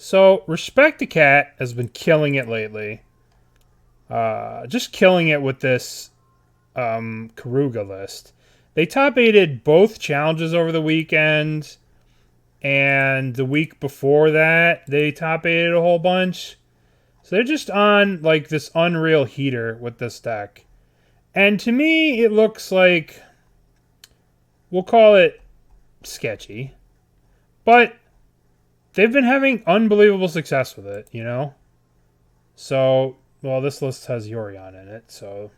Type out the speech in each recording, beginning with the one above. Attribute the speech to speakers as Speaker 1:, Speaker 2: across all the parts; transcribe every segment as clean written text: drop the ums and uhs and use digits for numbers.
Speaker 1: So, Respect the Cat has been killing it lately. Just killing it with this Keruga list. They top 8'd both challenges over the weekend. And the week before that, they top 8'd a whole bunch. So they're just on like this unreal heater with this deck. And to me, it looks like, we'll call it sketchy. But they've been having unbelievable success with it, you know? So, well, this list has Yorion in it, so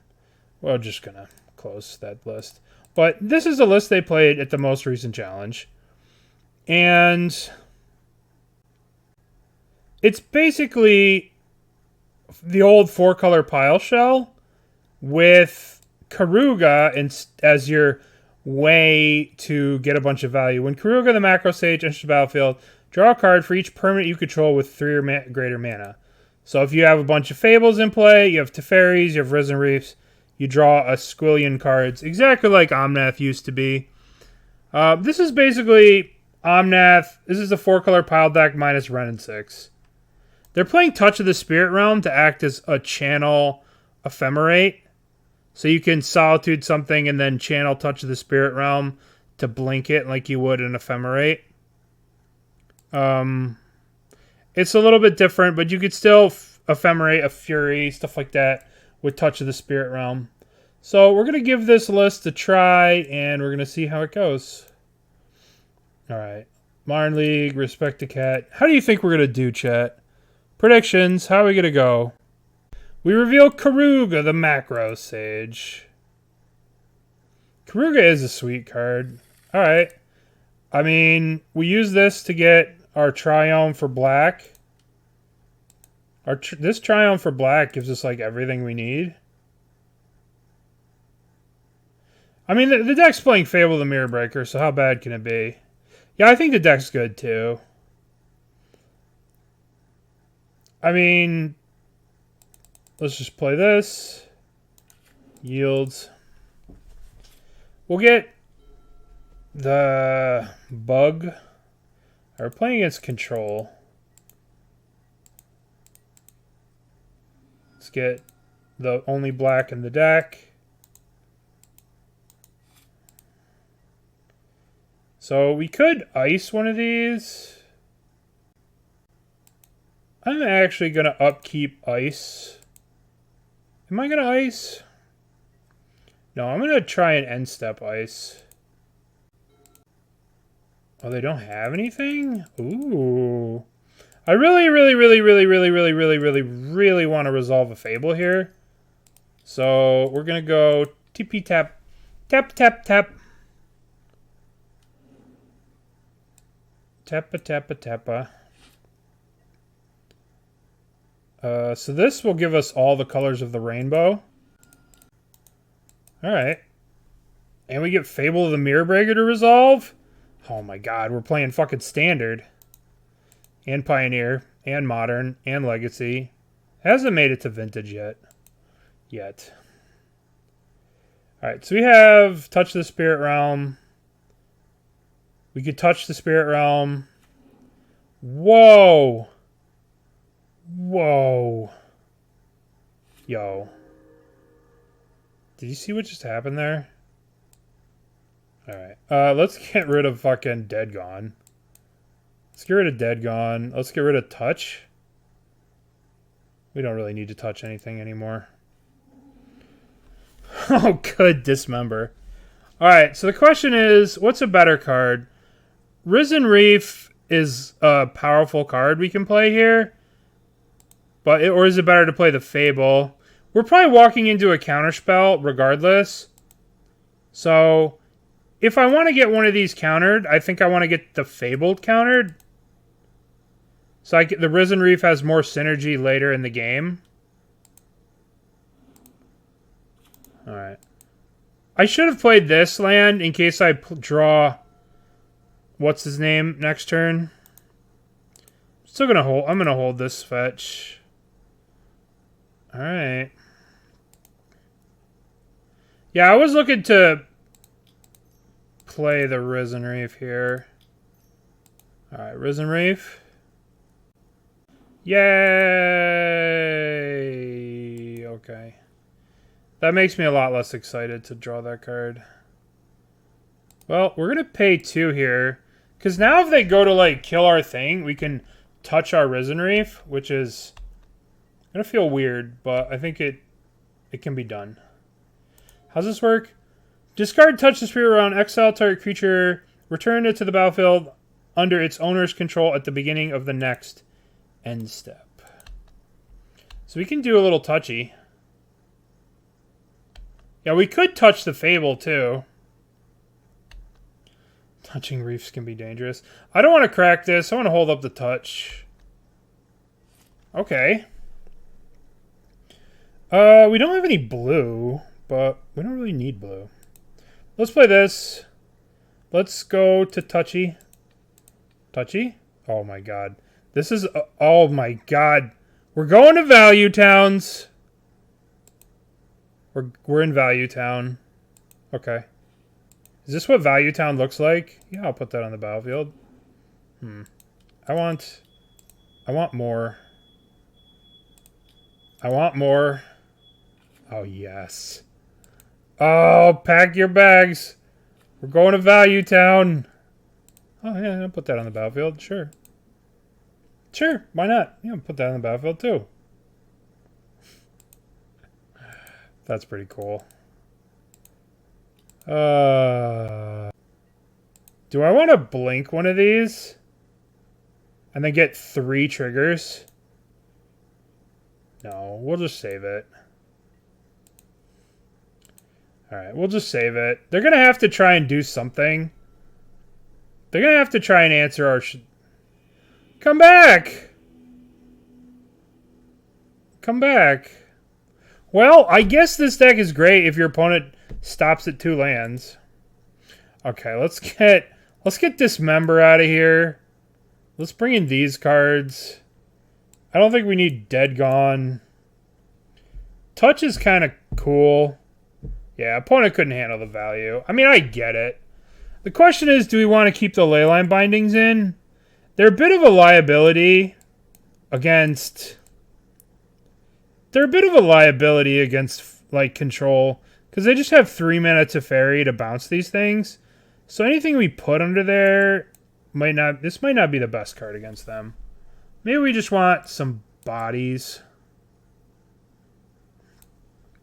Speaker 1: we're just going to close that list. But this is the list they played at the most recent challenge. And it's basically the old 4-color pile shell with Keruga as your way to get a bunch of value. When Keruga the Macrosage enters the battlefield, draw a card for each permanent you control with 3 or greater mana. So if you have a bunch of Fables in play, you have Teferis, you have Risen Reefs, you draw a squillion cards, exactly like Omnath used to be. This is basically Omnath. This is a 4-color pile deck minus Ren and 6. They're playing Touch of the Spirit Realm to act as a channel ephemerate. So you can Solitude something and then channel Touch of the Spirit Realm to blink it like you would an ephemerate. It's a little bit different, but you could still ephemerate a Fury, stuff like that, with Touch of the Spirit Realm. So we're going to give this list a try, and we're going to see how it goes. Alright. Modern League, Respect the Cat. How do you think we're going to do, chat? Predictions, how are we going to go? We reveal Keruga, the Macrosage. Keruga is a sweet card. Alright. I mean, we use this to get our Triome for black. This Triome for black gives us like everything we need. I mean, the deck's playing Fable the Mirror Breaker, so how bad can it be? Yeah, I think the deck's good too. I mean, let's just play this. Yields. We'll get the bug. We're playing against control. Let's get the only black in the deck. So we could ice one of these. I'm actually going to upkeep ice. Am I going to ice? No, I'm going to try and end step ice. Oh, they don't have anything? Ooh. I really want to resolve a Fable here. So we're going to go TP tap, tap, tap, tap. Tappa, tappa, tappa. So this will give us all the colors of the rainbow. Alright. And we get Fable of the Mirror Breaker to resolve? Oh my god, we're playing fucking Standard. And Pioneer. And Modern. And Legacy. Hasn't made it to Vintage yet. Alright, so we have Touch the Spirit Realm. We could touch the Spirit Realm. Whoa! Whoa. Yo. Did you see what just happened there? Alright. Let's get rid of fucking Dead Gone. Let's get rid of Dead Gone. Let's get rid of Touch. We don't really need to touch anything anymore. Oh, good. Dismember. Alright, so the question is, what's a better card? Risen Reef is a powerful card we can play here. Or is it better to play the Fable? We're probably walking into a counterspell regardless. So, if I want to get one of these countered, I think I want to get the Fabled countered. So the Risen Reef has more synergy later in the game. Alright. I should have played this land in case I draw... What's his name next turn? Still gonna hold. I'm gonna hold this fetch. Alright. Yeah, I was looking to play the Risen Reef here. Alright, Risen Reef. Yay! Okay. That makes me a lot less excited to draw that card. Well, we're going to pay 2 here. Because now if they go to, like, kill our thing, we can touch our Risen Reef, which is going to feel weird, but I think it can be done. How's this work? Discard touch the spirit around exile target creature. Return it to the battlefield under its owner's control at the beginning of the next end step. So we can do a little touchy. Yeah, we could touch the Fable, too. Touching reefs can be dangerous. I don't want to crack this. I want to hold up the touch. Okay. We don't have any blue, but we don't really need blue. Let's play this. Let's go to touchy. Touchy? Oh my god. This is... oh my god. We're going to Value Towns. We're in Value Town. Okay. Is this what Value Town looks like? Yeah, I'll put that on the battlefield. I want more. I want more. Oh, yes. Oh, pack your bags. We're going to Value Town. Oh, yeah, I'll put that on the battlefield. Sure. Sure, why not? Yeah, I'll put that on the battlefield, too. That's pretty cool. Do I want to blink one of these? And then get 3 triggers? No, we'll just save it. Alright, we'll just save it. They're going to have to try and do something. They're going to have to try and answer our... Come back! Come back. Well, I guess this deck is great if your opponent stops at 2 lands. Okay, let's get Dismember out of here. Let's bring in these cards. I don't think we need Dead Gone. Touch is kind of cool. Yeah, opponent couldn't handle the value. I mean, I get it. The question is, do we want to keep the Leyline Bindings in? They're a bit of a liability against... They're a bit of a liability against, like, control. Because they just have 3 mana Teferi to bounce these things. So anything we put under there might not... This might not be the best card against them. Maybe we just want some bodies.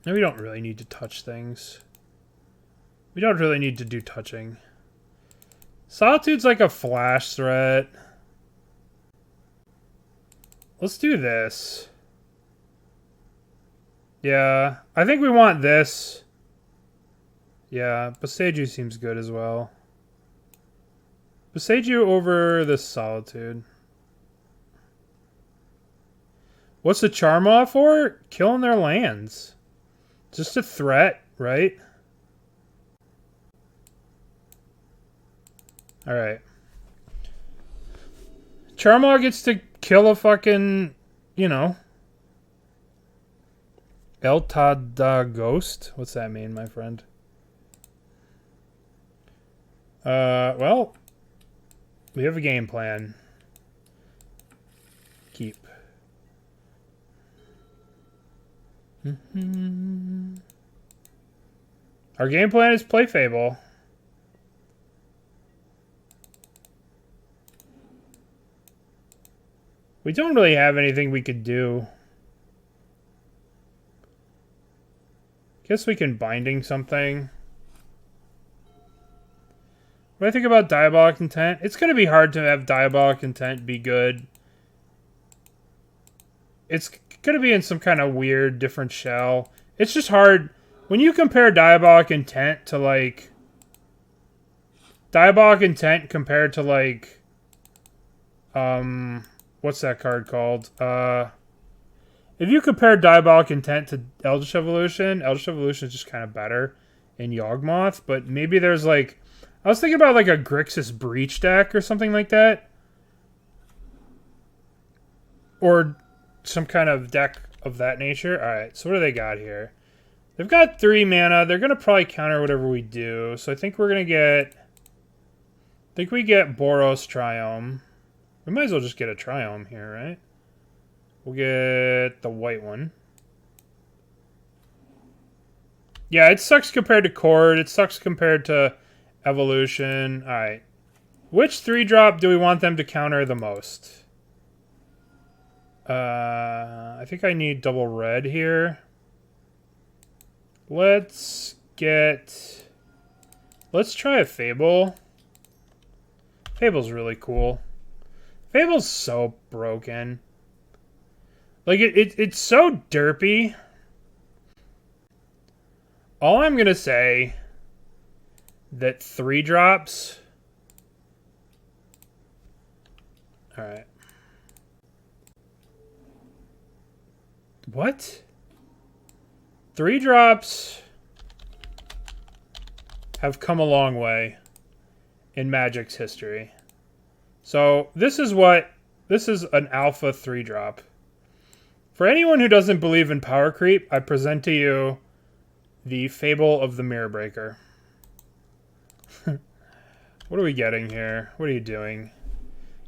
Speaker 1: Maybe we don't really need to touch things. We don't really need to do touching. Solitude's like a flash threat. Let's do this. Yeah, I think we want this. Yeah, Boseiju seems good as well. Boseiju over the Solitude. What's the Charmaw for? Killing their lands. Just a threat, right? Alright. Charmaw gets to kill a fucking, you know... Eltada Ghost? What's that mean, my friend? Well, we have a game plan. Keep. Our game plan is play Fable. We don't really have anything we could do. Guess we can Binding something. What do I think about Diabolic Intent? It's going to be hard to have Diabolic Intent be good. It's going to be in some kind of weird, different shell. It's just hard. When you compare Diabolic Intent to, like... Diabolic Intent compared to, like... What's that card called? If you compare Diabolic Intent to Eldritch Evolution is just kind of better in Yawgmoth, but maybe there's like... I was thinking about like a Grixis Breach deck or something like that. Or some kind of deck of that nature. Alright, so what do they got here? They've got 3 mana. They're going to probably counter whatever we do. So I think we're going to get... I think we get Boros Triome. We might as well just get a Triome here, right? We'll get the white one. Yeah, it sucks compared to Chord. It sucks compared to Evolution. Alright. Which 3-drop do we want them to counter the most? I think I need double red here. Let's try a Fable. Fable's really cool. Fable's so broken. Like, it's so derpy. All I'm gonna say that 3-drops. Alright. What? 3-drops have come a long way in Magic's history. So this is an alpha 3-drop. For anyone who doesn't believe in power creep, I present to you the Fable of the Mirror Breaker. What are we getting here? What are you doing?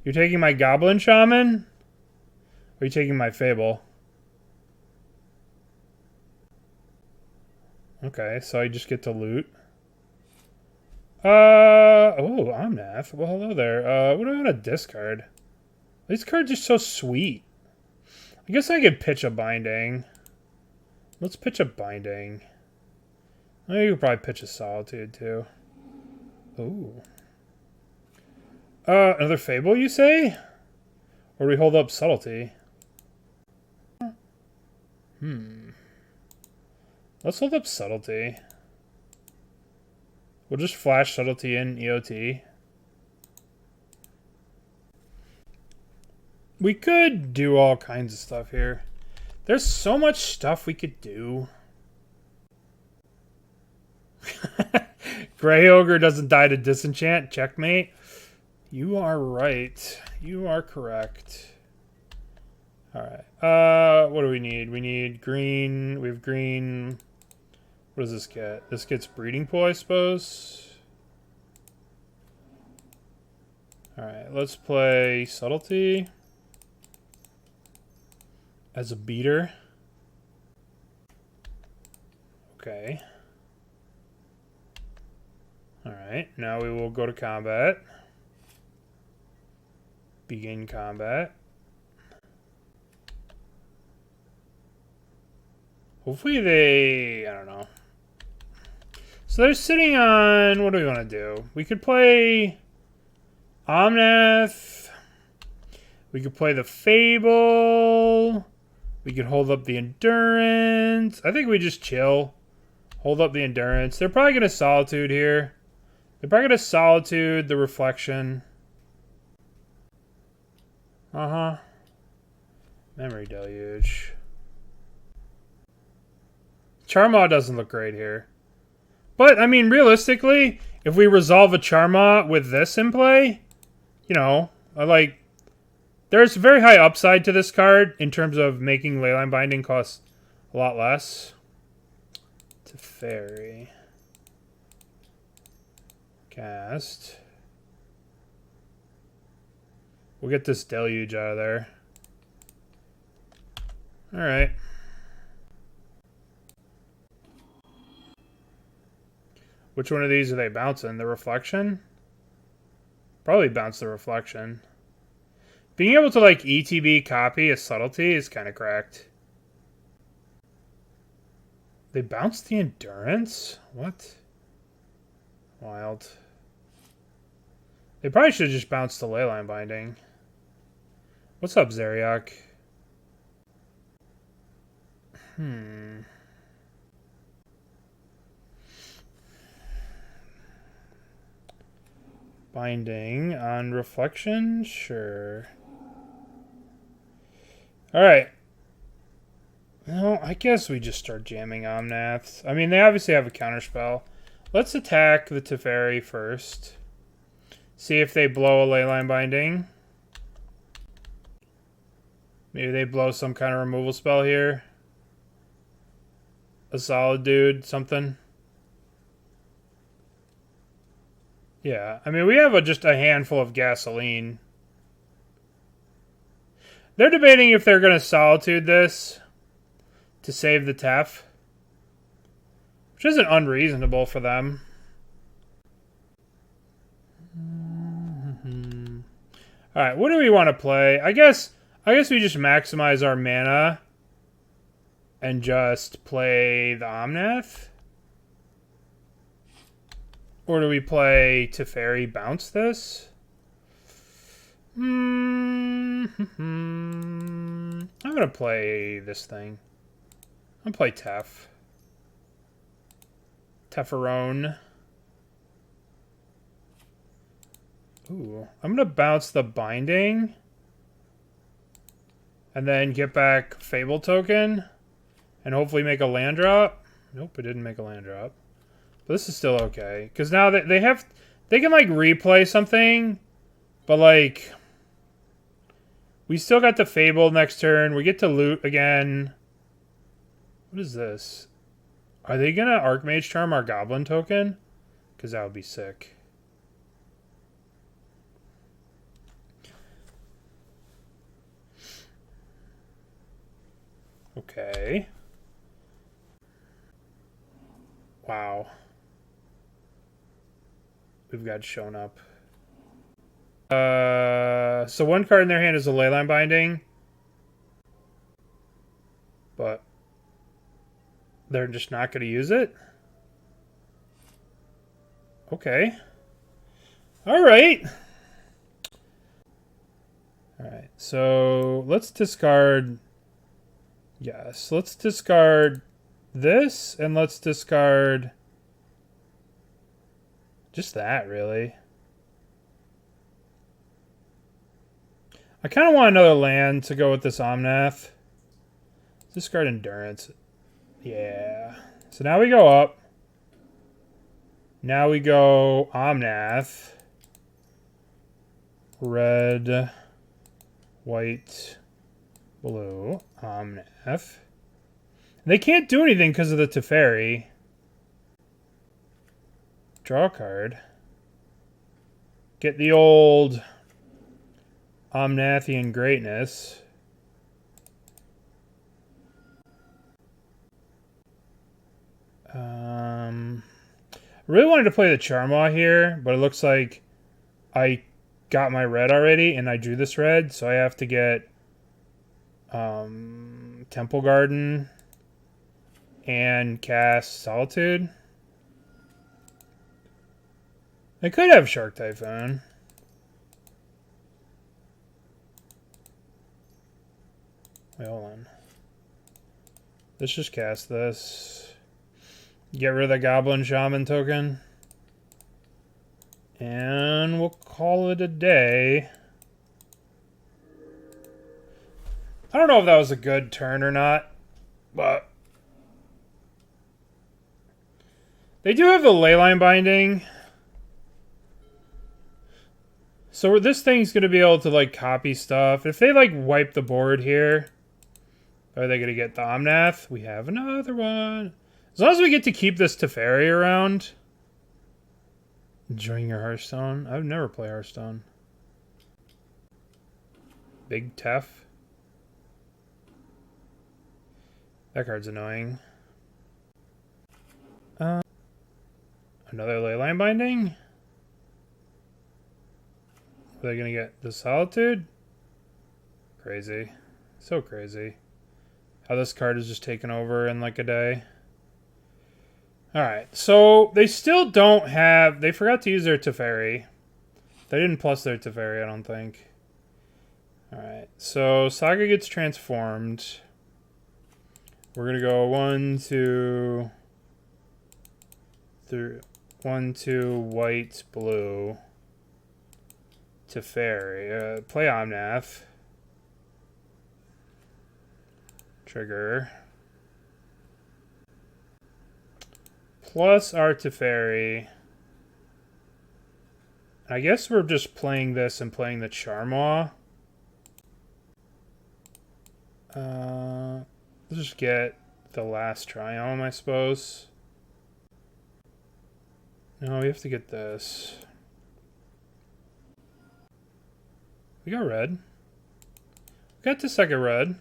Speaker 1: You're taking my Goblin Shaman? Or are you taking my Fable? Okay, so I just get to loot. Oh, Omnath. Well, hello there. What do I want to discard? These cards are so sweet. I guess I could pitch a Binding. Let's pitch a Binding. I could probably pitch a Solitude, too. Ooh. Another Fable, you say? Or do we hold up Subtlety? Let's hold up Subtlety. We'll just flash Subtlety in EOT. We could do all kinds of stuff here. There's so much stuff we could do. Grey Ogre doesn't die to disenchant. Checkmate. You are right. You are correct. Alright. What do we need? We need green. We have green. What does this get? This gets Breeding Pool, I suppose. Alright, let's play Subtlety as a beater. Okay. Alright, now we will go to combat. Begin combat. Hopefully they... I don't know. So they're sitting on... What do we want to do? We could play Omnath. We could play the Fable. We could hold up the Endurance. I think we just chill. Hold up the Endurance. They're probably going to Solitude here. They're probably going to Solitude the Reflection. Uh-huh. Memory Deluge. Charmaw doesn't look great here. But, I mean, realistically, if we resolve a Charmaw with this in play, you know, there's very high upside to this card in terms of making Leyline Binding cost a lot less. Teferi. Cast. We'll get this Deluge out of there. Alright. Which one of these are they bouncing? The Reflection? Probably bounce the Reflection. Being able to, like, ETB copy a Subtlety is kind of cracked. They bounced the Endurance? What? Wild. They probably should have just bounced the Leyline Binding. What's up, Zeriak? Binding on Reflection? Sure. Alright. Well, I guess we just start jamming Omnaths. I mean, they obviously have a counterspell. Let's attack the Teferi first. See if they blow a Leyline Binding. Maybe they blow some kind of removal spell here. A solid dude, something. Yeah, I mean, we have just a handful of gasoline. They're debating if they're going to Solitude this to save the Tef, which isn't unreasonable for them. All right, what do we want to play? I guess we just maximize our mana and just play the Omnath. Or do we play Teferi bounce this? I'm going to play this thing. I'm going to play Teferone. Ooh, I'm going to bounce the Binding. And then get back Fable token. And hopefully make a land drop. Nope, it didn't make a land drop. But this is still okay. Because now they can like replay something. But like, we still got the Fable next turn. We get to loot again. What is this? Are they going to Archmage Charm our Goblin token? Because that would be sick. Okay. Wow. We've got shown up. So one card in their hand is a Leyline Binding. But they're just not going to use it? Okay. Alright. Alright, so let's discard... Yes, let's discard this, and let's discard just that, really. I kind of want another land to go with this Omnath. Discard Endurance. Yeah. So now we go up. Now we go Omnath. Red, white, blue, Omnath. They can't do anything because of the Teferi. Draw a card. Get the old Omnathian greatness. I really wanted to play the Charmaw here, but it looks like I got my red already, and I drew this red, so I have to get Temple Garden and cast Solitude. I could have Shark Typhoon. Wait, hold on. Let's just cast this. Get rid of the Goblin Shaman token. And we'll call it a day. I don't know if that was a good turn or not, but they do have the Leyline Binding. So this thing's going to be able to like copy stuff. If they like wipe the board here, are they going to get the Omnath? We have another one. As long as we get to keep this Teferi around. Enjoying your Hearthstone? I would never play Hearthstone. Big Tef. That card's annoying. Another Leyline Binding? Are they going to get the Solitude? Crazy. So crazy. How this card is just taken over in like a day. Alright, so they still don't have... They forgot to use their Teferi. They didn't plus their Teferi, I don't think. Alright, so Saga gets transformed. We're going to go 1, 2, 3, 1, 2, white, blue. Teferi. Play Omnath. Trigger. Plus our Teferi. I guess we're just playing this and playing the Charmaw. Let's just get the last Triome, I suppose. No, we have to get this. We got red. Got the second red.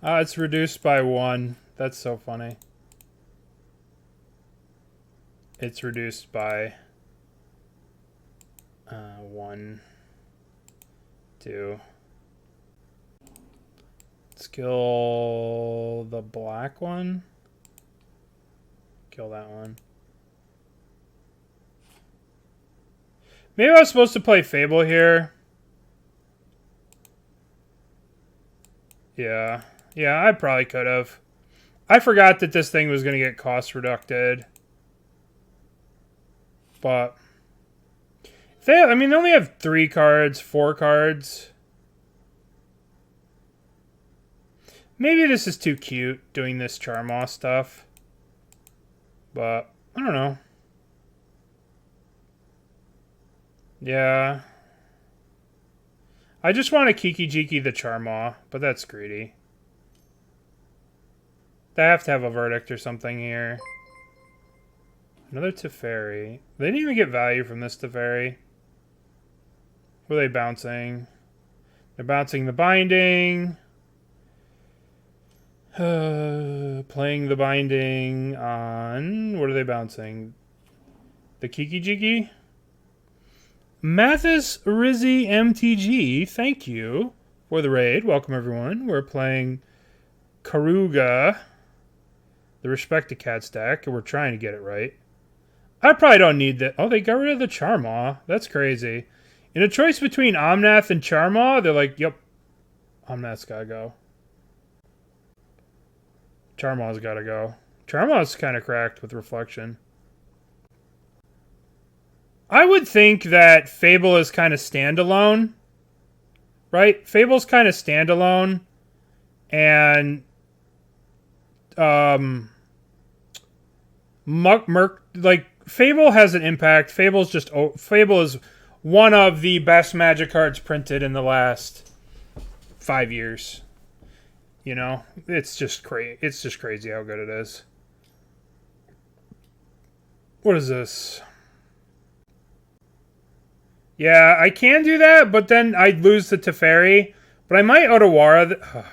Speaker 1: It's reduced by 1. That's so funny. It's reduced by 1, 2. Let's kill the black one. Kill that one. Maybe I was supposed to play Fable here. Yeah. Yeah, I probably could have. I forgot that this thing was going to get cost reducted. But they only have 3 cards, 4 cards. Maybe this is too cute, doing this Charmaw stuff. But, I don't know. Yeah. I just want to Kiki-Jiki the Charmaw, but that's greedy. They have to have a verdict or something here. Another Teferi. They didn't even get value from this Teferi. What are they bouncing? They're bouncing the Binding. Playing the Binding on... What are they bouncing? The Kiki-Jiki? Mathis Rizzy MTG, thank you for the raid. Welcome, everyone. We're playing Keruga, the Respect to Cats deck, and we're trying to get it right. I probably don't need that. Oh, they got rid of the Charmaw. That's crazy. In a choice between Omnath and Charmaw, they're like, yep, Omnath's gotta go. Charmaw's gotta go. Charmaw's kind of cracked with Reflection. I would think that Fable is kind of standalone, right? Fable's kind of standalone, and like Fable has an impact. Fable is one of the best Magic cards printed in the last 5 years. You know, it's just crazy. It's just crazy how good it is. What is this? Yeah, I can do that, but then I'd lose the Teferi. But I might Otawara.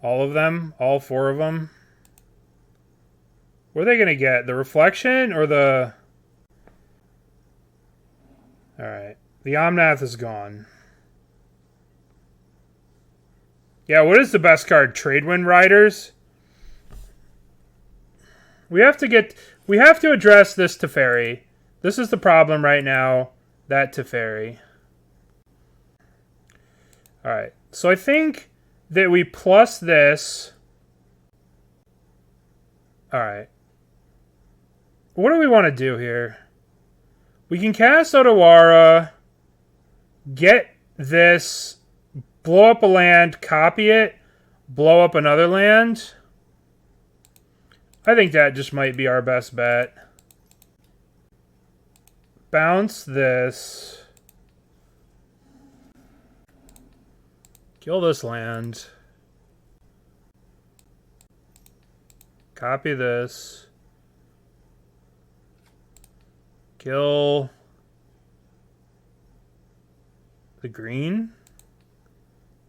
Speaker 1: All of them? All 4 of them? What are they going to get? The Reflection or the... Alright. The Omnath is gone. Yeah, what is the best card? Tradewind Riders? We have to address this Teferi. This is the problem right now. That Teferi. Alright. So I think that we plus this. Alright. What do we want to do here? We can cast Otawara. Get this. Blow up a land. Copy it. Blow up another land. I think that just might be our best bet. Bounce this. Kill this land. Copy this. Kill the green.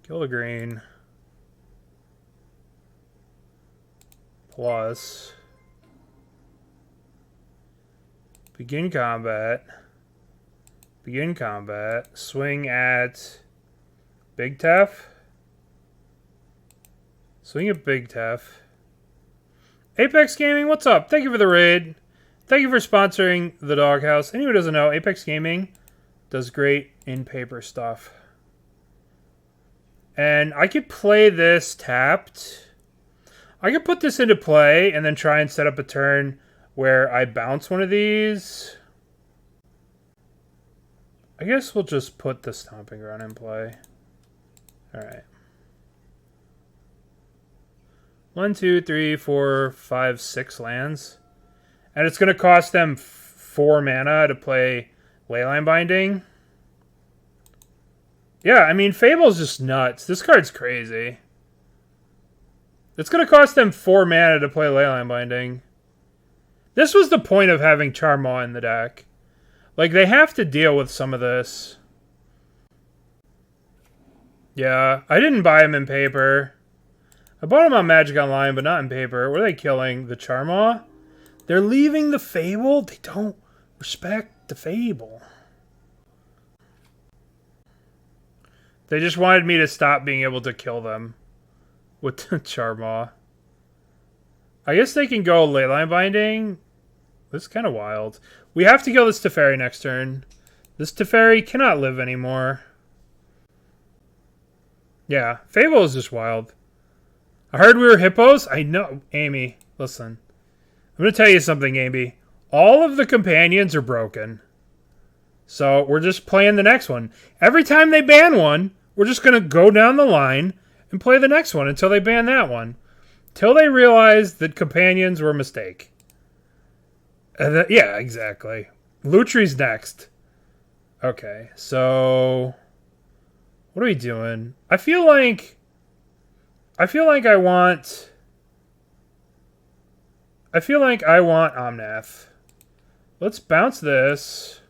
Speaker 1: Kill the green. Plus. Begin combat. Begin combat. Swing at Big Tef. Swing at Big Tef. Apex Gaming, what's up? Thank you for the raid. Thank you for sponsoring the Doghouse. Anyone who doesn't know, Apex Gaming does great in-paper stuff. And I could play this tapped. I could put this into play and then try and set up a turn where I bounce one of these. I guess we'll just put the Stomping Ground in play. Alright. 1, 2, 3, 4, 5, 6 lands. And it's going to cost them 4 mana to play Leyline Binding. Yeah, I mean, Fable's just nuts. This card's crazy. It's going to cost them 4 mana to play Leyline Binding. This was the point of having Charmaw in the deck. Like, they have to deal with some of this. Yeah, I didn't buy them in paper. I bought them on Magic Online, but not in paper. What are they killing? The Charmaw? They're leaving the Fable? They don't respect the Fable. They just wanted me to stop being able to kill them with the Charmaw. I guess they can go Leyline Binding. This is kind of wild. We have to kill this Teferi next turn. This Teferi cannot live anymore. Yeah, Fable is just wild. I heard we were hippos. I know. Amy, listen. I'm going to tell you something, Amy. All of the companions are broken. So we're just playing the next one. Every time they ban one, we're just going to go down the line and play the next one until they ban that one. Till they realize that companions were a mistake. Yeah, exactly. Lutri's next. Okay, so what are we doing? I feel like I want Omnath. Let's bounce this.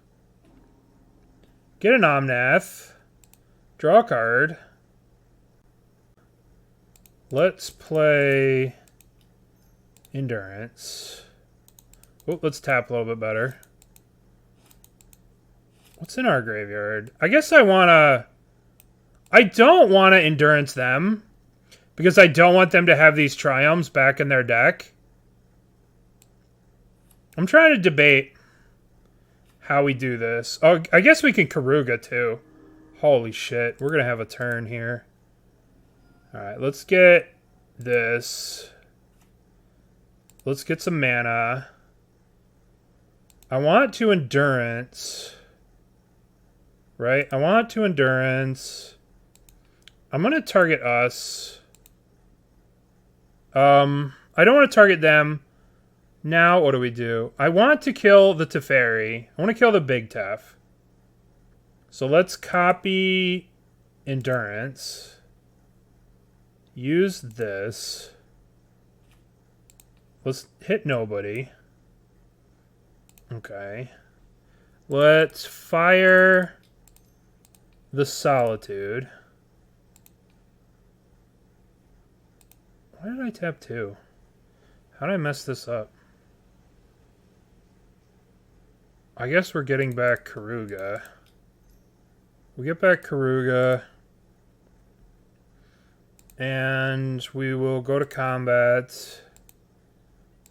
Speaker 1: Get an Omnath. Draw a card. Let's play Endurance. Oh, let's tap a little bit better. What's in our graveyard? I guess I don't want to Endurance them. Because I don't want them to have these Triomes back in their deck. I'm trying to debate how we do this. Oh, I guess we can Keruga too. Holy shit. We're going to have a turn here. Alright, let's get this. Let's get some mana. I want to Endurance. Right? I want to Endurance. I'm going to target us. I don't want to target them. Now, what do we do? I want to kill the Teferi. I want to kill the big Tef. So let's copy Endurance. Use this. Let's hit nobody. Okay. Let's fire the Solitude. Why did I tap 2? How did I mess this up? I guess we're getting back Keruga. We get back Keruga. And we will go to combat.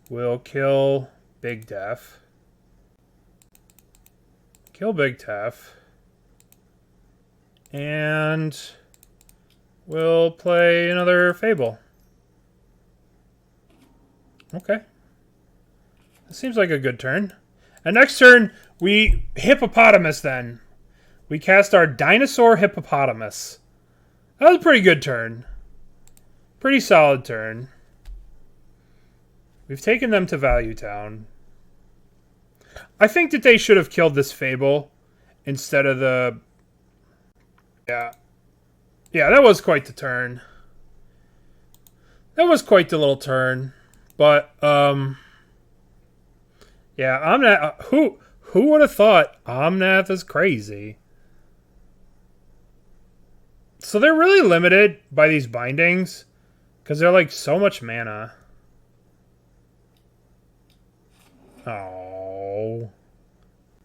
Speaker 1: We'll kill Big Tef. Kill Big Tef. And we'll play another Fable. Okay. That seems like a good turn. And next turn, we Hippopotamus then. We cast our Dinosaur Hippopotamus. That was a pretty good turn. Pretty solid turn. We've taken them to Value Town. I think that they should have killed this Fable instead of the... Yeah. Yeah, that was quite the turn. That was quite the little turn. But, yeah, Omnath... Who would have thought Omnath is crazy? So they're really limited by these bindings. Because they're like so much mana. Oh.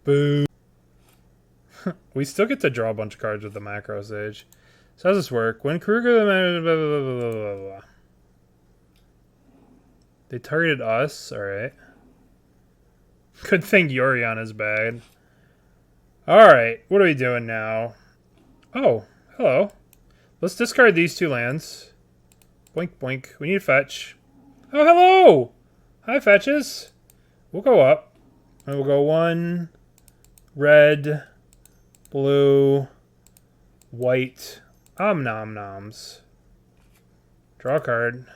Speaker 1: Boo. We still get to draw a bunch of cards with the Macrosage. So how does this work? When Keruga... Blah, blah, blah, blah. They targeted us. Alright. Good thing Yorion is bad. Alright. What are we doing now? Oh. Hello. Let's discard these 2 lands. Boink, boink. We need fetch. Oh, hello! Hi, fetches. We'll go up. And we'll go 1, red, blue, white, Omnom-noms. Draw a card.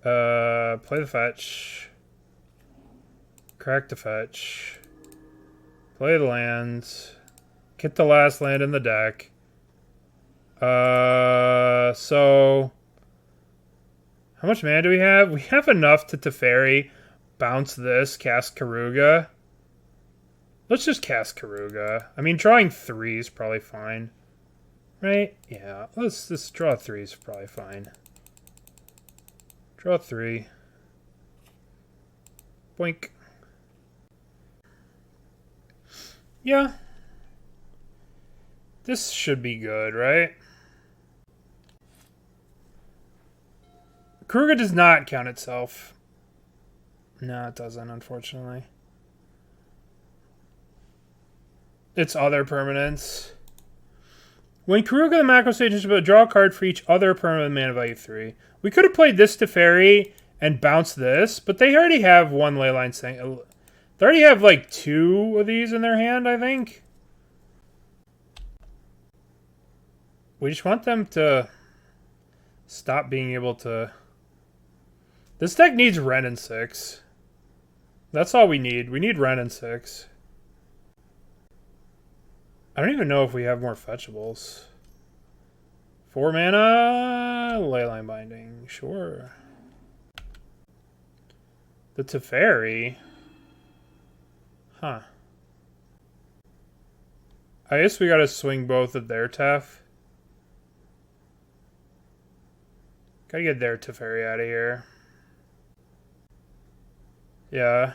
Speaker 1: Play the fetch. Crack the fetch. Play the lands. Get the last land in the deck. So... How much mana do we have? We have enough to Teferi, bounce this, cast Keruga. Let's just cast Keruga. I mean, drawing 3 is probably fine. Right? Yeah. Let's draw 3 is probably fine. Draw 3. Boink. Yeah. This should be good, right? Keruga does not count itself. No, it doesn't, unfortunately. It's other permanents. When Keruga the Macrosage is about to draw a card for each other permanent mana value 3. We could have played this Teferi and bounced this, but they already have one Leyline thing. They already have like 2 of these in their hand, I think. We just want them to stop being able to... This deck needs Ren and 6. That's all we need. We need Ren and 6. I don't even know if we have more fetchables. 4 mana, Leyline Binding, sure. The Teferi. Huh. I guess we gotta swing both of their Tef. Gotta get their Teferi out of here. Yeah.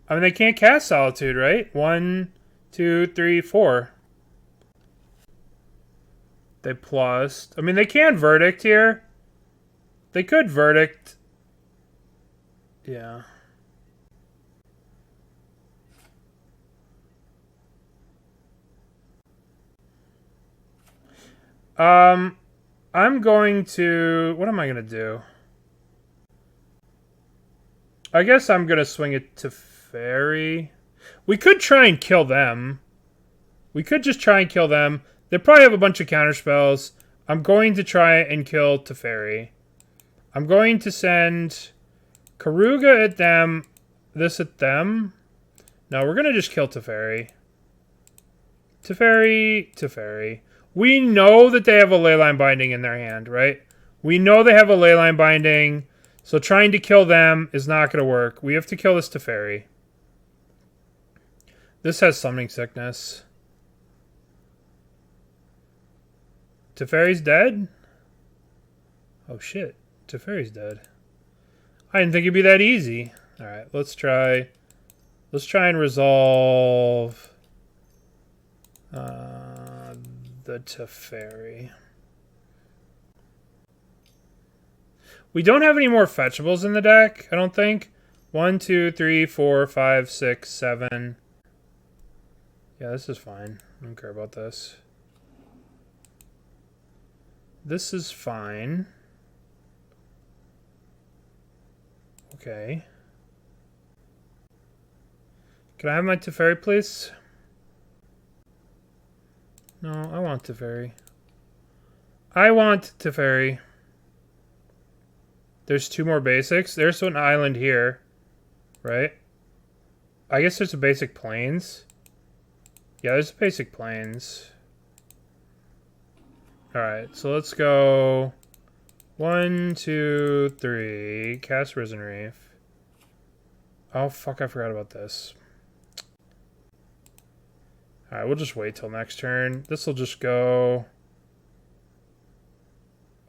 Speaker 1: I mean, they can't cast Solitude, right? 1, 2, 3, 4. They plussed. I mean, they can Verdict here. They could Verdict. Yeah. I'm going to... What am I going to do? I guess I'm going to swing it to Teferi. We could try and kill them. We could just try and kill them. They probably have a bunch of counterspells. I'm going to try and kill Teferi. I'm going to send Keruga at them. This at them. No, we're going to just kill Teferi. Teferi. We know that they have a Leyline Binding in their hand, right? We know they have a Leyline Binding. So trying to kill them is not going to work. We have to kill this Teferi. This has Summoning Sickness. Teferi's dead? Oh shit. Teferi's dead. I didn't think it'd be that easy. Alright, let's try and resolve the Teferi. We don't have any more fetchables in the deck, I don't think. 1, 2, 3, 4, 5, 6, 7. Yeah, this is fine. I don't care about this. This is fine. Okay. Can I have my Teferi, please? No, I want Teferi. I want Teferi. There's 2 more basics. There's an island here. Right? I guess there's a basic plains. Yeah, there's a basic plains. Alright, so let's go 1, 2, 3. Cast Risen Reef. Oh, fuck, I forgot about this. Alright, we'll just wait till next turn. This will just go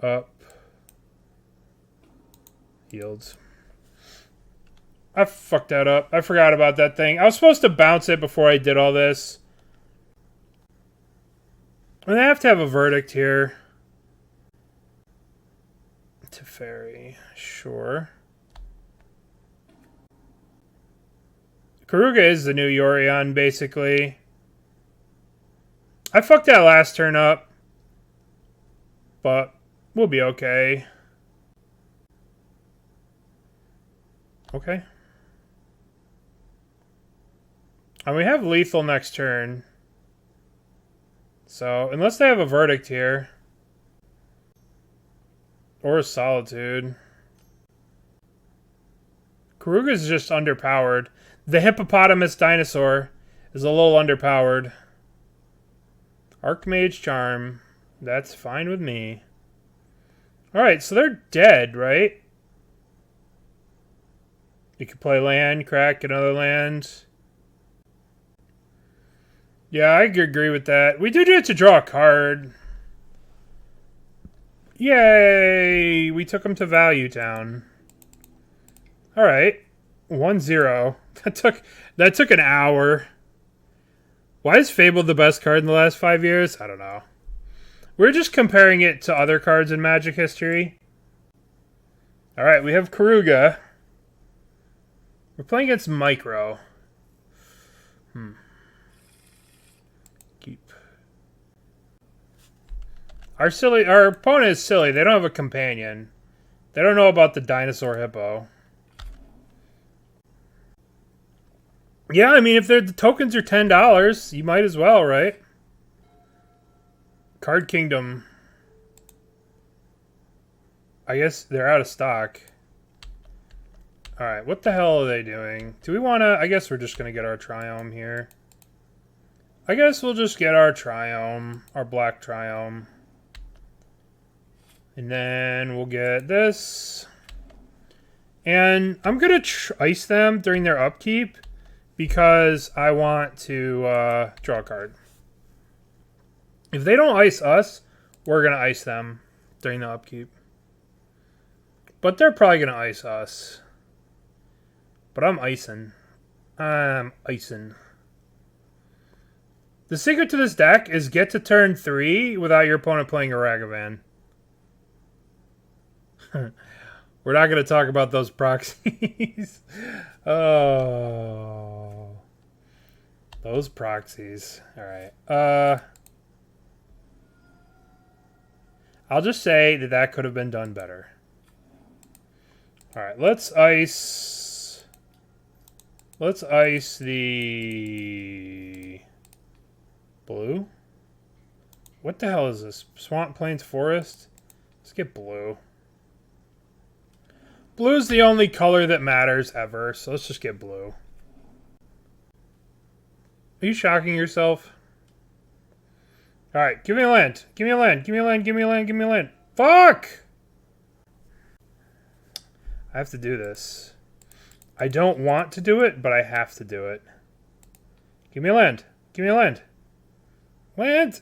Speaker 1: up. Yields. I fucked that up. I forgot about that thing. I was supposed to bounce it before I did all this. And I have to have a Verdict here. Teferi. Sure. Keruga is the new Yorion, basically. I fucked that last turn up. But we'll be okay. Okay. And we have lethal next turn. So, unless they have a Verdict here. Or a Solitude. Keruga is just underpowered. The hippopotamus dinosaur is a little underpowered. Archmage Charm. That's fine with me. Alright, so they're dead, right? You could play land, crack another land. Yeah, I agree with that. We do it to draw a card. Yay! We took him to Value Town. Alright. 1-0. That took an hour. Why is Fable the best card in the last 5 years? I don't know. We're just comparing it to other cards in Magic history. Alright, we have Keruga. We're playing against Micro. Keep. Our opponent is silly. They don't have a companion. They don't know about the dinosaur hippo. Yeah, I mean, if the tokens are $10, you might as well, right? Card Kingdom. I guess they're out of stock. Alright, what the hell are they doing? Do we want to... I guess we're just going to get our Triome here. I guess we'll just get our Triome. Our black Triome. And then we'll get this. And I'm going to ice them during their upkeep. Because I want to draw a card. If they don't ice us, we're going to ice them during the upkeep. But they're probably going to ice us. But I'm icing. I'm icing. The secret to this deck is get to turn 3 without your opponent playing a Ragavan. We're not going to talk about those proxies. Oh. Those proxies. Alright. I'll just say that could have been done better. Alright, let's ice... Let's ice the... blue? What the hell is this? Swamp Plains Forest? Let's get blue. Blue's the only color that matters ever, so let's just get blue. Are you shocking yourself? Alright, give me a land. Give me a land. Give me a land. Give me a land. Give me a land. Fuck! I have to do this. I don't want to do it, but I have to do it. Give me a land. Give me a land. Land!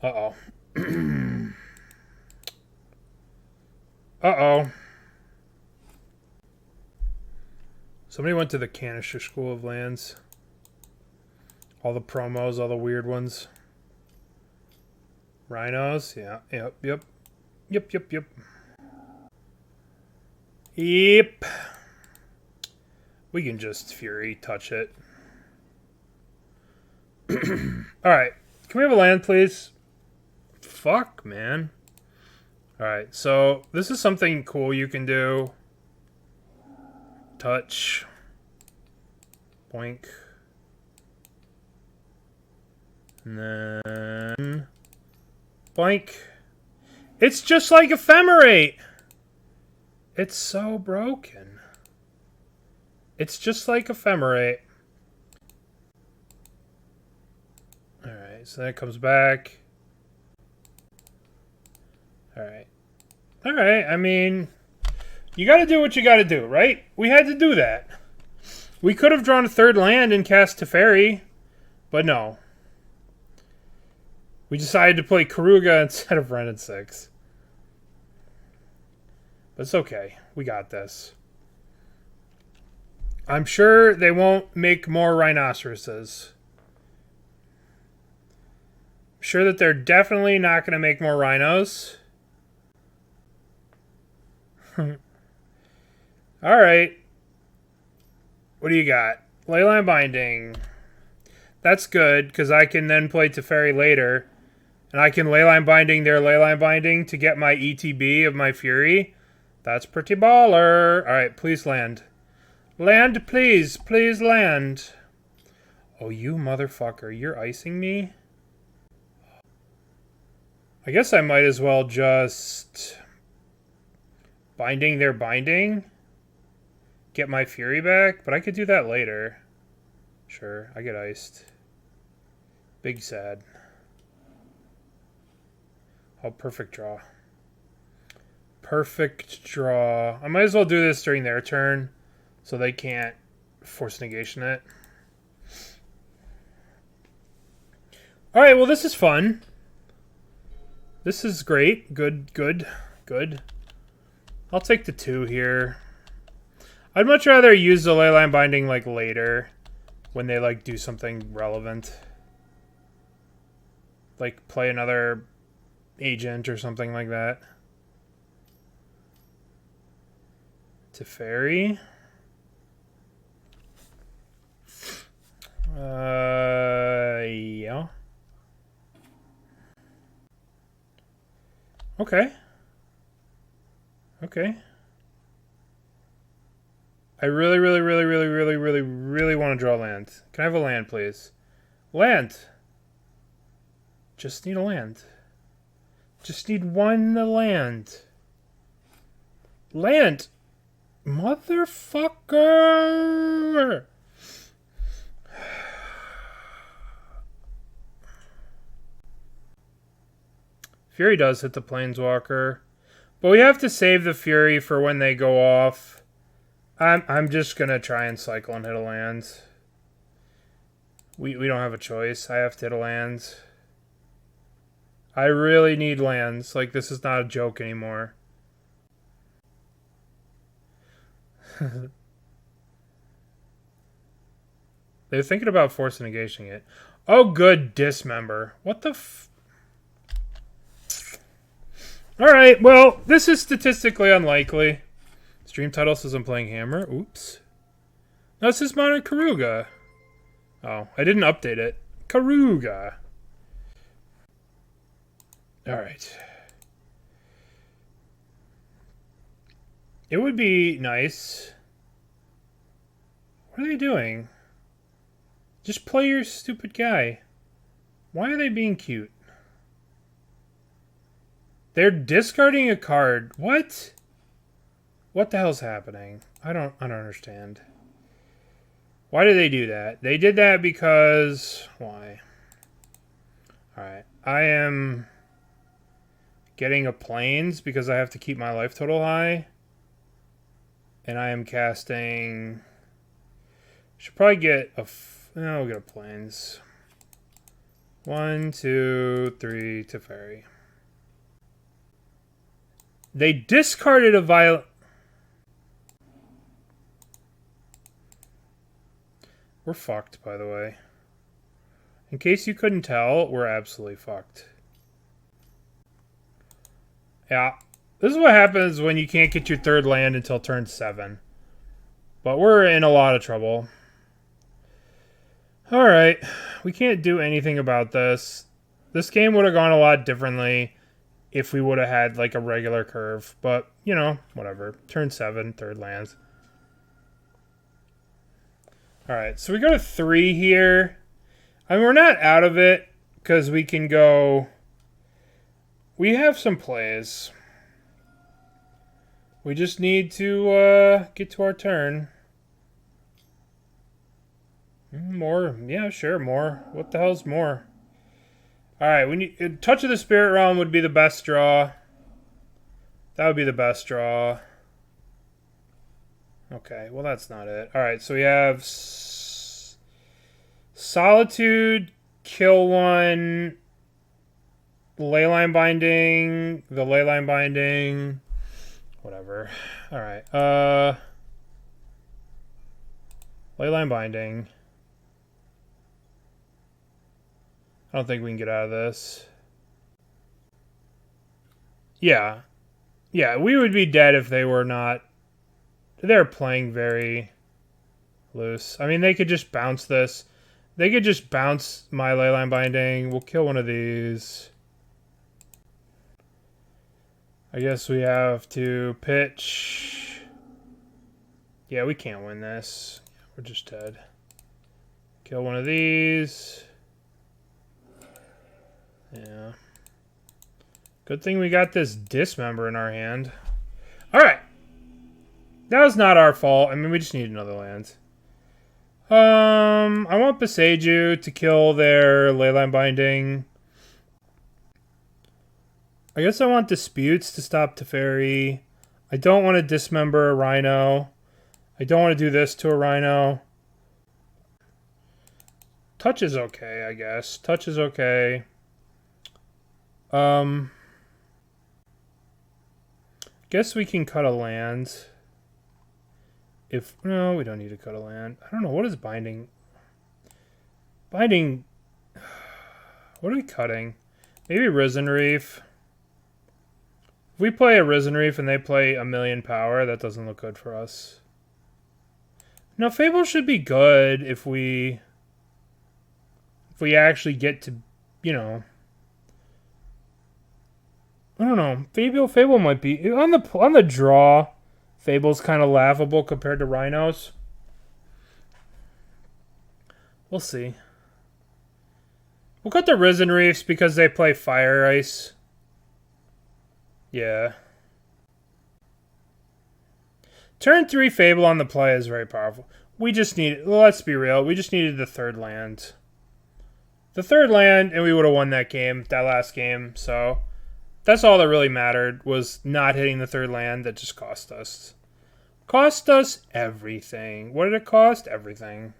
Speaker 1: Uh-oh. Uh-oh. Somebody went to the Canister School of Lands. All the promos, all the weird ones. Rhinos, yeah, yep. Yep. We can just Fury touch it. Alright. Can we have a land, please? Fuck, man. Alright, so this is something cool you can do. Touch. Boink. And then... boink. It's just like Ephemerate! It's so broken. It's just like Ephemerate. Alright, so that comes back. Alright. Alright, I mean... you gotta do what you gotta do, right? We had to do that. We could have drawn a third land and cast Teferi, but no. We decided to play Keruga instead of Ren and 6. But it's okay. We got this. I'm sure they won't make more rhinoceroses. I'm sure that they're definitely not going to make more rhinos. Alright. What do you got? Leyline Binding. That's good, because I can then play Teferi later. And I can Leyline Binding their Leyline Binding to get my ETB of my Fury. That's pretty baller. Alright, please land. Land, please. Please land. Oh, you motherfucker. You're icing me? I guess I might as well just... binding their binding? Get my Fury back? But I could do that later. Sure, I get iced. Big sad. Oh, perfect draw. Perfect draw. I might as well do this during their turn. So they can't force negation it. Alright, well this is fun. This is great. Good, good, good. I'll take the 2 here. I'd much rather use the Leyline Binding like later when they like do something relevant. Like play another agent or something like that. Teferi. Yeah. Okay. Okay. I really want to draw land. Can I have a land, please? Land! Just need a land. Just need one land. Land! Motherfucker! Fury does hit the Planeswalker. But we have to save the Fury for when they go off. I'm just going to try and cycle and hit a land. We don't have a choice. I have to hit a land. I really need lands. Like, this is not a joke anymore. They're thinking about force negating it. Oh, good. Dismember. What the f... Alright, well, this is statistically unlikely. Stream title says I'm playing Hammer. Oops. No, this is Modern Keruga. Oh, I didn't update it. Keruga. Alright. It would be nice. What are they doing? Just play your stupid guy. Why are they being cute? They're discarding a card. What? What the hell's happening? I don't understand. Why did they do that? They did that because... Why? Alright. I am getting a plains because I have to keep my life total high. And I am casting... Should probably get a... No, we'll get a plains. 1, 2, 3, Teferi. They discarded a violet... We're fucked, by the way. In case you couldn't tell, we're absolutely fucked. Yeah. This is what happens when you can't get your third land until turn 7. But we're in a lot of trouble. Alright. We can't do anything about this. This game would have gone a lot differently if we would have had like a regular curve. But, you know, whatever. Turn 7, third lands. Alright, so we go to 3 here. I mean, we're not out of it because we can go... We have some plays. We just need to get to our turn. More. Yeah, sure, more. What the hell's more? Alright, we need... Touch of the Spirit Realm would be the best draw. That would be the best draw. Okay, well that's not it. Alright, so we have... Solitude, kill one... Leyline Binding, the Leyline Binding... Whatever. Alright, Leyline Binding. I don't think we can get out of this. Yeah. Yeah, we would be dead if they were not... They're playing very loose. I mean, they could just bounce this. They could just bounce my Leyline Binding. We'll kill one of these. I guess we have to pitch. Yeah, we can't win this. We're just dead. Kill one of these. Yeah. Good thing we got this Dismember in our hand. Alright. That was not our fault. I mean, we just need another land. I want Boseiju to kill their Leyline Binding. I guess I want Disputes to stop Teferi. I don't want to Dismember a Rhino. I don't want to do this to a Rhino. Touch is okay, I guess. Touch is okay. Guess we can cut a land. No, we don't need to cut a land. I don't know, what is binding? Binding, what are we cutting? Maybe Risen Reef. If we play a Risen Reef and they play 1,000,000 power, that doesn't look good for us. No, Fable should be good if we actually get to, you know, I don't know. Fable might be on the draw. Fable's kind of laughable compared to Rhinos. We'll see. We'll cut the Risen Reefs because they play Fire Ice. Yeah. Turn 3 Fable on the play is very powerful. We just need, well, let's be real, we just needed the third land. The third land, and we would have won that game, that last game, so that's all that really mattered, was not hitting the third land. That just cost us. Cost us everything. What did it cost? Everything.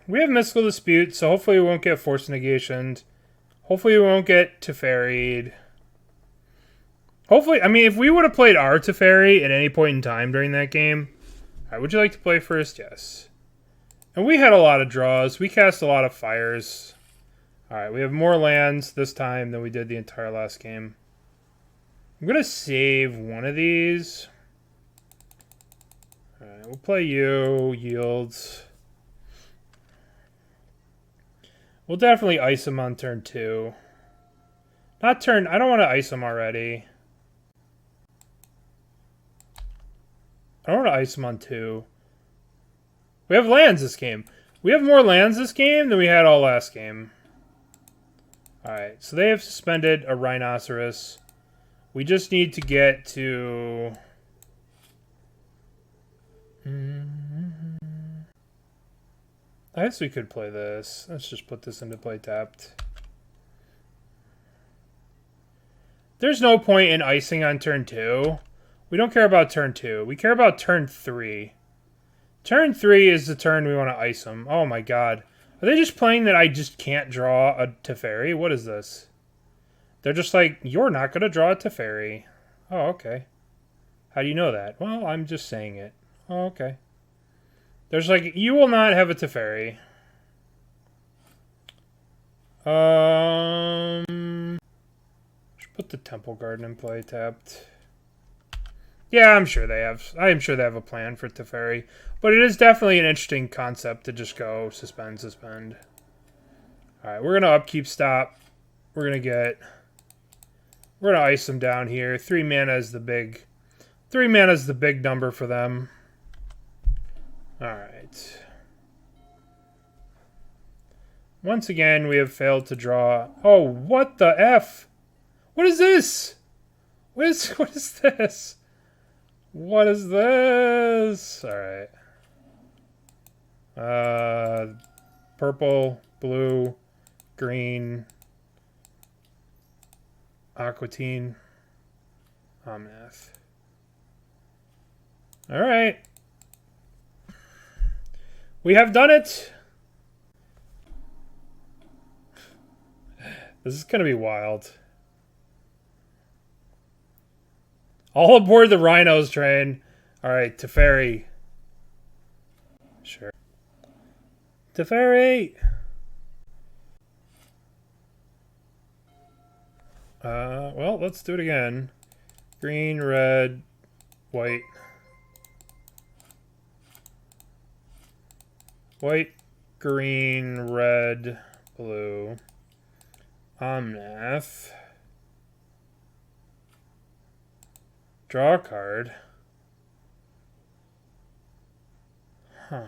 Speaker 1: We have Mystical Dispute, so hopefully we won't get Force Negationed. Hopefully we won't get Teferi'd. Hopefully, I mean, if we would have played our Teferi at any point in time during that game. Alright, would you like to play first? Yes. And we had a lot of draws. We cast a lot of fires. Alright, we have more lands this time than we did the entire last game. I'm going to save one of these. Alright, we'll play you. Yields. We'll definitely ice him on turn 2. Not turn... I don't want to ice him already. I don't want to ice him on 2. We have lands this game. We have more lands this game than we had all last game. Alright, so they have suspended a Rhinoceros. We just need to get to... I guess we could play this. Let's just put this into play tapped. There's no point in icing on turn 2. We don't care about turn 2. We care about turn 3. Turn 3 is the turn we want to ice them. Oh my god. Are they just playing that I just can't draw a Teferi? What is this? They're just like, you're not going to draw a Teferi. Oh, okay. How do you know that? Well, I'm just saying it. Oh, okay. There's like, you will not have a Teferi. Should put the Temple Garden in play tapped. Yeah, I'm sure they have a plan for Teferi. But it is definitely an interesting concept to just go suspend, suspend. Alright, we're gonna upkeep stop. We're gonna ice them down here. 3 mana is the big number for them. Alright. Once again, we have failed to draw. Oh, what the F? What is this? What is this? What is this? Alright. Purple, blue, green, Aquatine, Omnath. Alright. We have done it! This is going to be wild. All aboard the Rhinos train. Alright, Teferi. Sure. Teferi! Well, let's do it again. Green, red, white. White, green, red, blue. Omnath. Draw a card. Huh.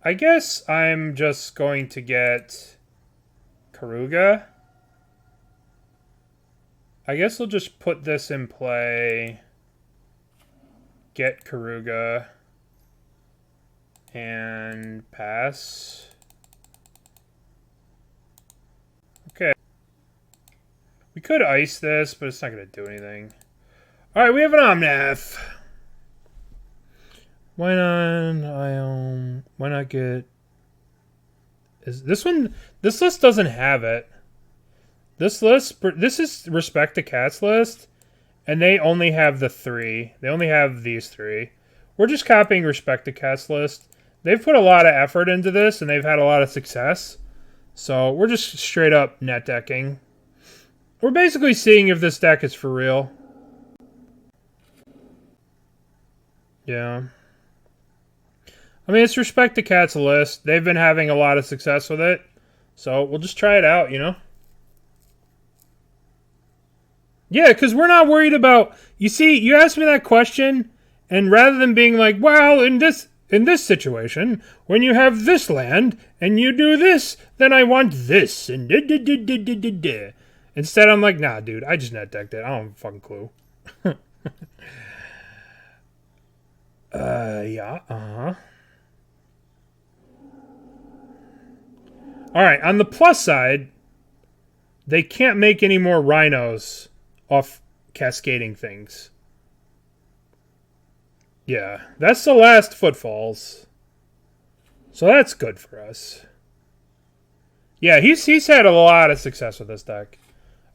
Speaker 1: I guess I'm just going to get Keruga. I guess we'll just put this in play. Get Keruga. And pass. Okay. We could ice this, but it's not going to do anything. Alright, we have an Omnath. Why not? Why not get... Is this one... This list doesn't have it. This is Respect the Cats list, and they only have the 3. They only have these 3. We're just copying Respect the Cats list. They've put a lot of effort into this, and they've had a lot of success. So we're just straight up net decking. We're basically seeing if this deck is for real. Yeah. I mean, it's Respect the Cats list. They've been having a lot of success with it. So we'll just try it out, you know? Yeah, because we're not worried about... You see, you asked me that question, and rather than being like, well, in this situation, when you have this land, and you do this, then I want this, and da-da-da-da-da-da-da. Instead, I'm like, nah, dude, I just net decked it. I don't have a fucking clue. Yeah, Alright, on the plus side, they can't make any more rhinos off cascading things. Yeah, that's the last footfalls. So that's good for us. Yeah, he's had a lot of success with this deck.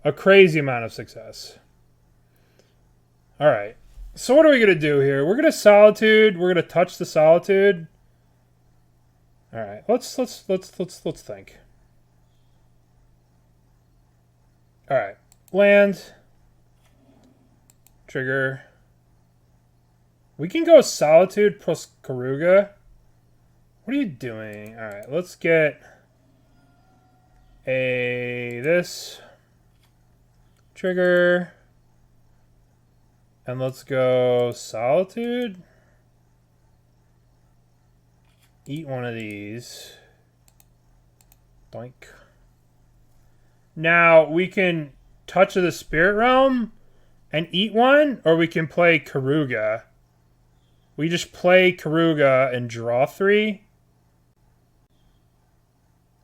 Speaker 1: A crazy amount of success. Alright. So what are we gonna do here? We're gonna Solitude. We're gonna touch the Solitude. Alright, let's think. Alright. Land. Trigger. We can go Solitude plus Keruga. What are you doing? Alright, let's get this. Trigger. And let's go Solitude. Eat one of these. Doink. Now, we can touch the Spirit Realm and eat one, or we can play Keruga. We just play Keruga and draw 3.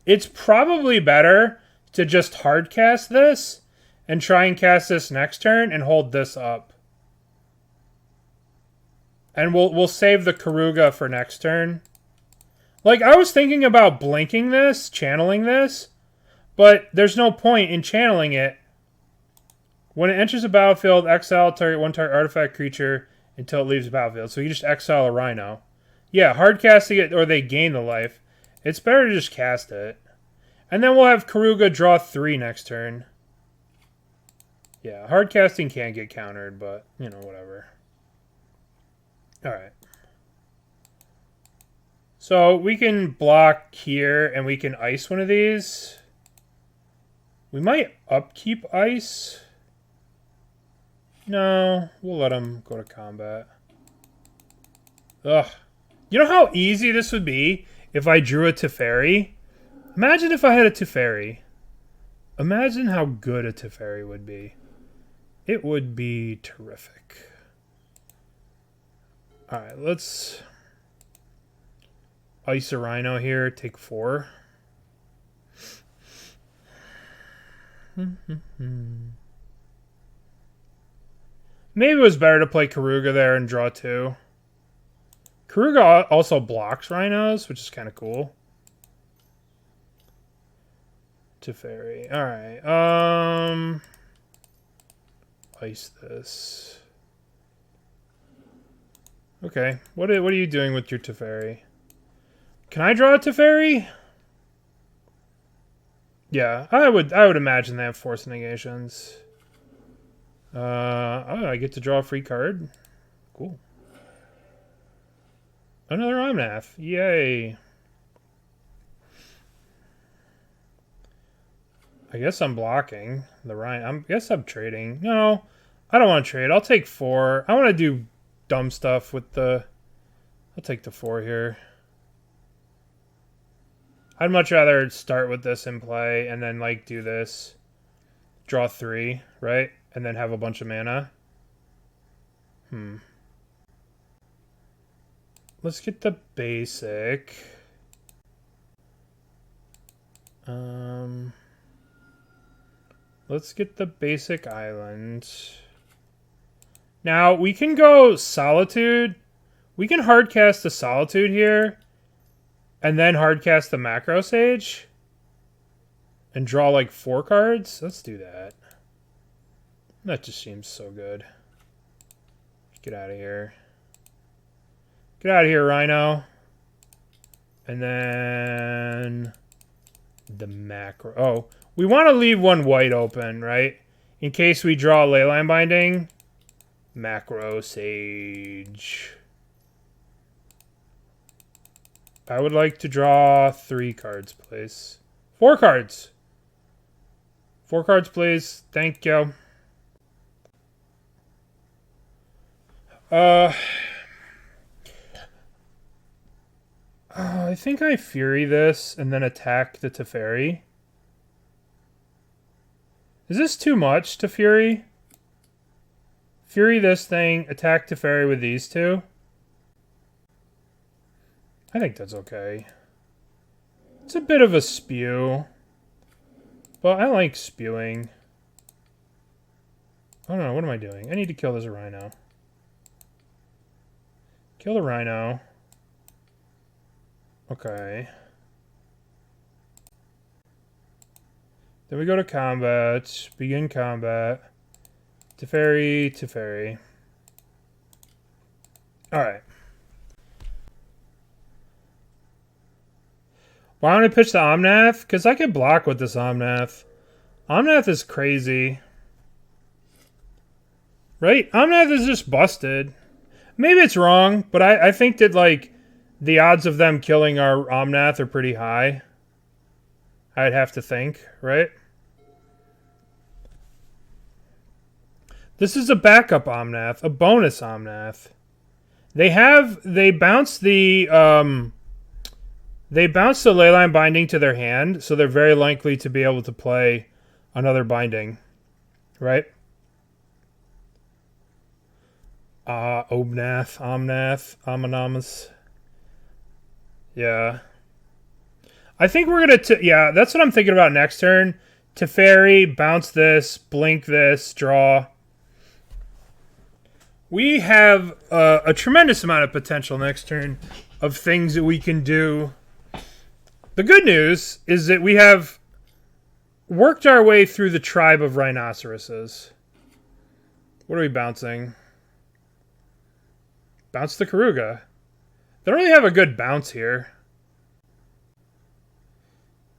Speaker 1: It's probably better to just hard cast this and try and cast this next turn and hold this up. And we'll save the Keruga for next turn. Like, I was thinking about blinking this, channeling this, but there's no point in channeling it. When it enters the battlefield, exile one target artifact creature until it leaves the battlefield. So you just exile a rhino. Yeah, hard casting it or they gain the life. It's better to just cast it. And then we'll have Keruga draw 3 next turn. Yeah, hard casting can't get countered, but, you know, whatever. Alright. So we can block here and we can ice one of these. We might upkeep ice. No, we'll let him go to combat. Ugh. You know how easy this would be if I drew a Teferi? Imagine if I had a Teferi. Imagine how good a Teferi would be. It would be terrific. Alright, let's ice a rhino here, take 4. Maybe it was better to play Keruga there and draw 2. Keruga also blocks rhinos, which is kind of cool. Teferi. Alright, ice this. Okay, what are you doing with your Teferi? Can I draw a Teferi? Yeah, I would imagine they have force negations. Oh, I get to draw a free card. Cool. Another Omnath. Yay. I guess I'm blocking the Rhino. I guess I'm trading. No, I don't want to trade. I'll take 4. I want to do dumb stuff with the... I'll take the 4 here. I'd much rather start with this in play and then, like, do this. Draw 3, right? And then have a bunch of mana. Let's get the basic. Let's get the basic island. Now, we can go Solitude. We can hardcast the Solitude here. And then hardcast the Macrosage. And draw like 4 cards. Let's do that. That just seems so good. Get out of here. Get out of here, Rhino. And then the macro. Oh, we want to leave one white open, right? In case we draw Leyline Binding. Macrosage. I would like to draw 3 cards, please. 4 cards. 4 cards, please. Thank you. I think I Fury this and then attack the Teferi. Is this too much to Fury? Fury this thing, attack Teferi with these 2? I think that's okay. It's a bit of a spew. But I like spewing. Oh no, what am I doing? I need to kill this Rhino. Kill the Rhino. Okay. Then we go to combat. Begin combat. Teferi, Teferi. Alright. Why don't I pitch the Omnath? Because I can block with this Omnath. Omnath is crazy. Right? Omnath is just busted. Maybe it's wrong, but I think that, like, the odds of them killing our Omnath are pretty high. I'd have to think, right? This is a backup Omnath, a bonus Omnath. They bounce the Leyline Binding to their hand, so they're very likely to be able to play another binding, right? Omnath, Amanamas. Yeah. I think we're going to... Yeah, that's what I'm thinking about next turn. Teferi, bounce this, blink this, draw. We have a tremendous amount of potential next turn of things that we can do. The good news is that we have worked our way through the tribe of rhinoceroses. What are we bouncing? Bounce the Keruga. They don't really have a good bounce here.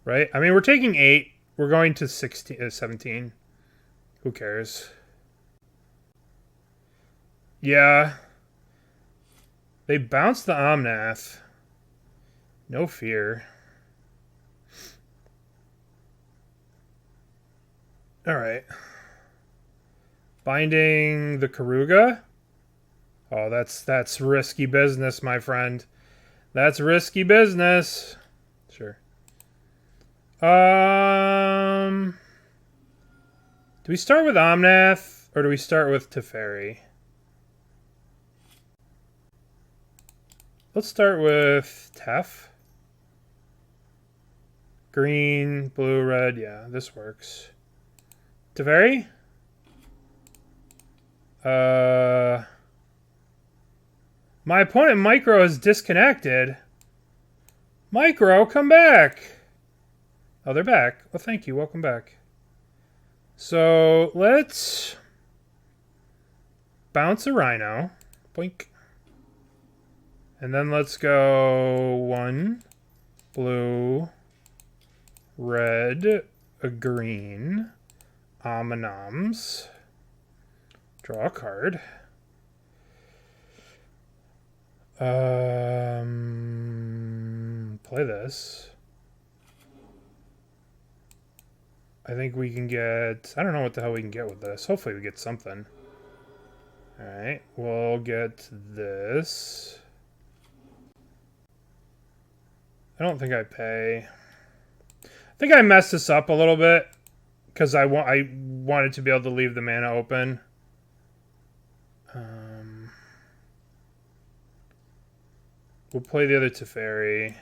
Speaker 1: Right? I mean, we're taking 8. We're going to 17. Who cares? Yeah. They bounced the Omnath. No fear. Alright. Binding the Keruga. Oh, that's risky business, my friend. That's risky business. Sure. Do we start with Omnath or do we start with Teferi? Let's start with Tef. Green, blue, red. Yeah, this works. Teferi? My opponent, Micro, is disconnected. Micro, come back. Oh, they're back. Well, thank you. Welcome back. So, let's bounce a Rhino. Boink. And then let's go 1, blue, red, a green, Amanams. Draw a card. Play this. I think we can get... I don't know what the hell we can get with this. Hopefully we get something. Alright, we'll get this. I don't think I pay. I think I messed this up a little bit. Because I wanted to be able to leave the mana open. We'll play the other Teferi.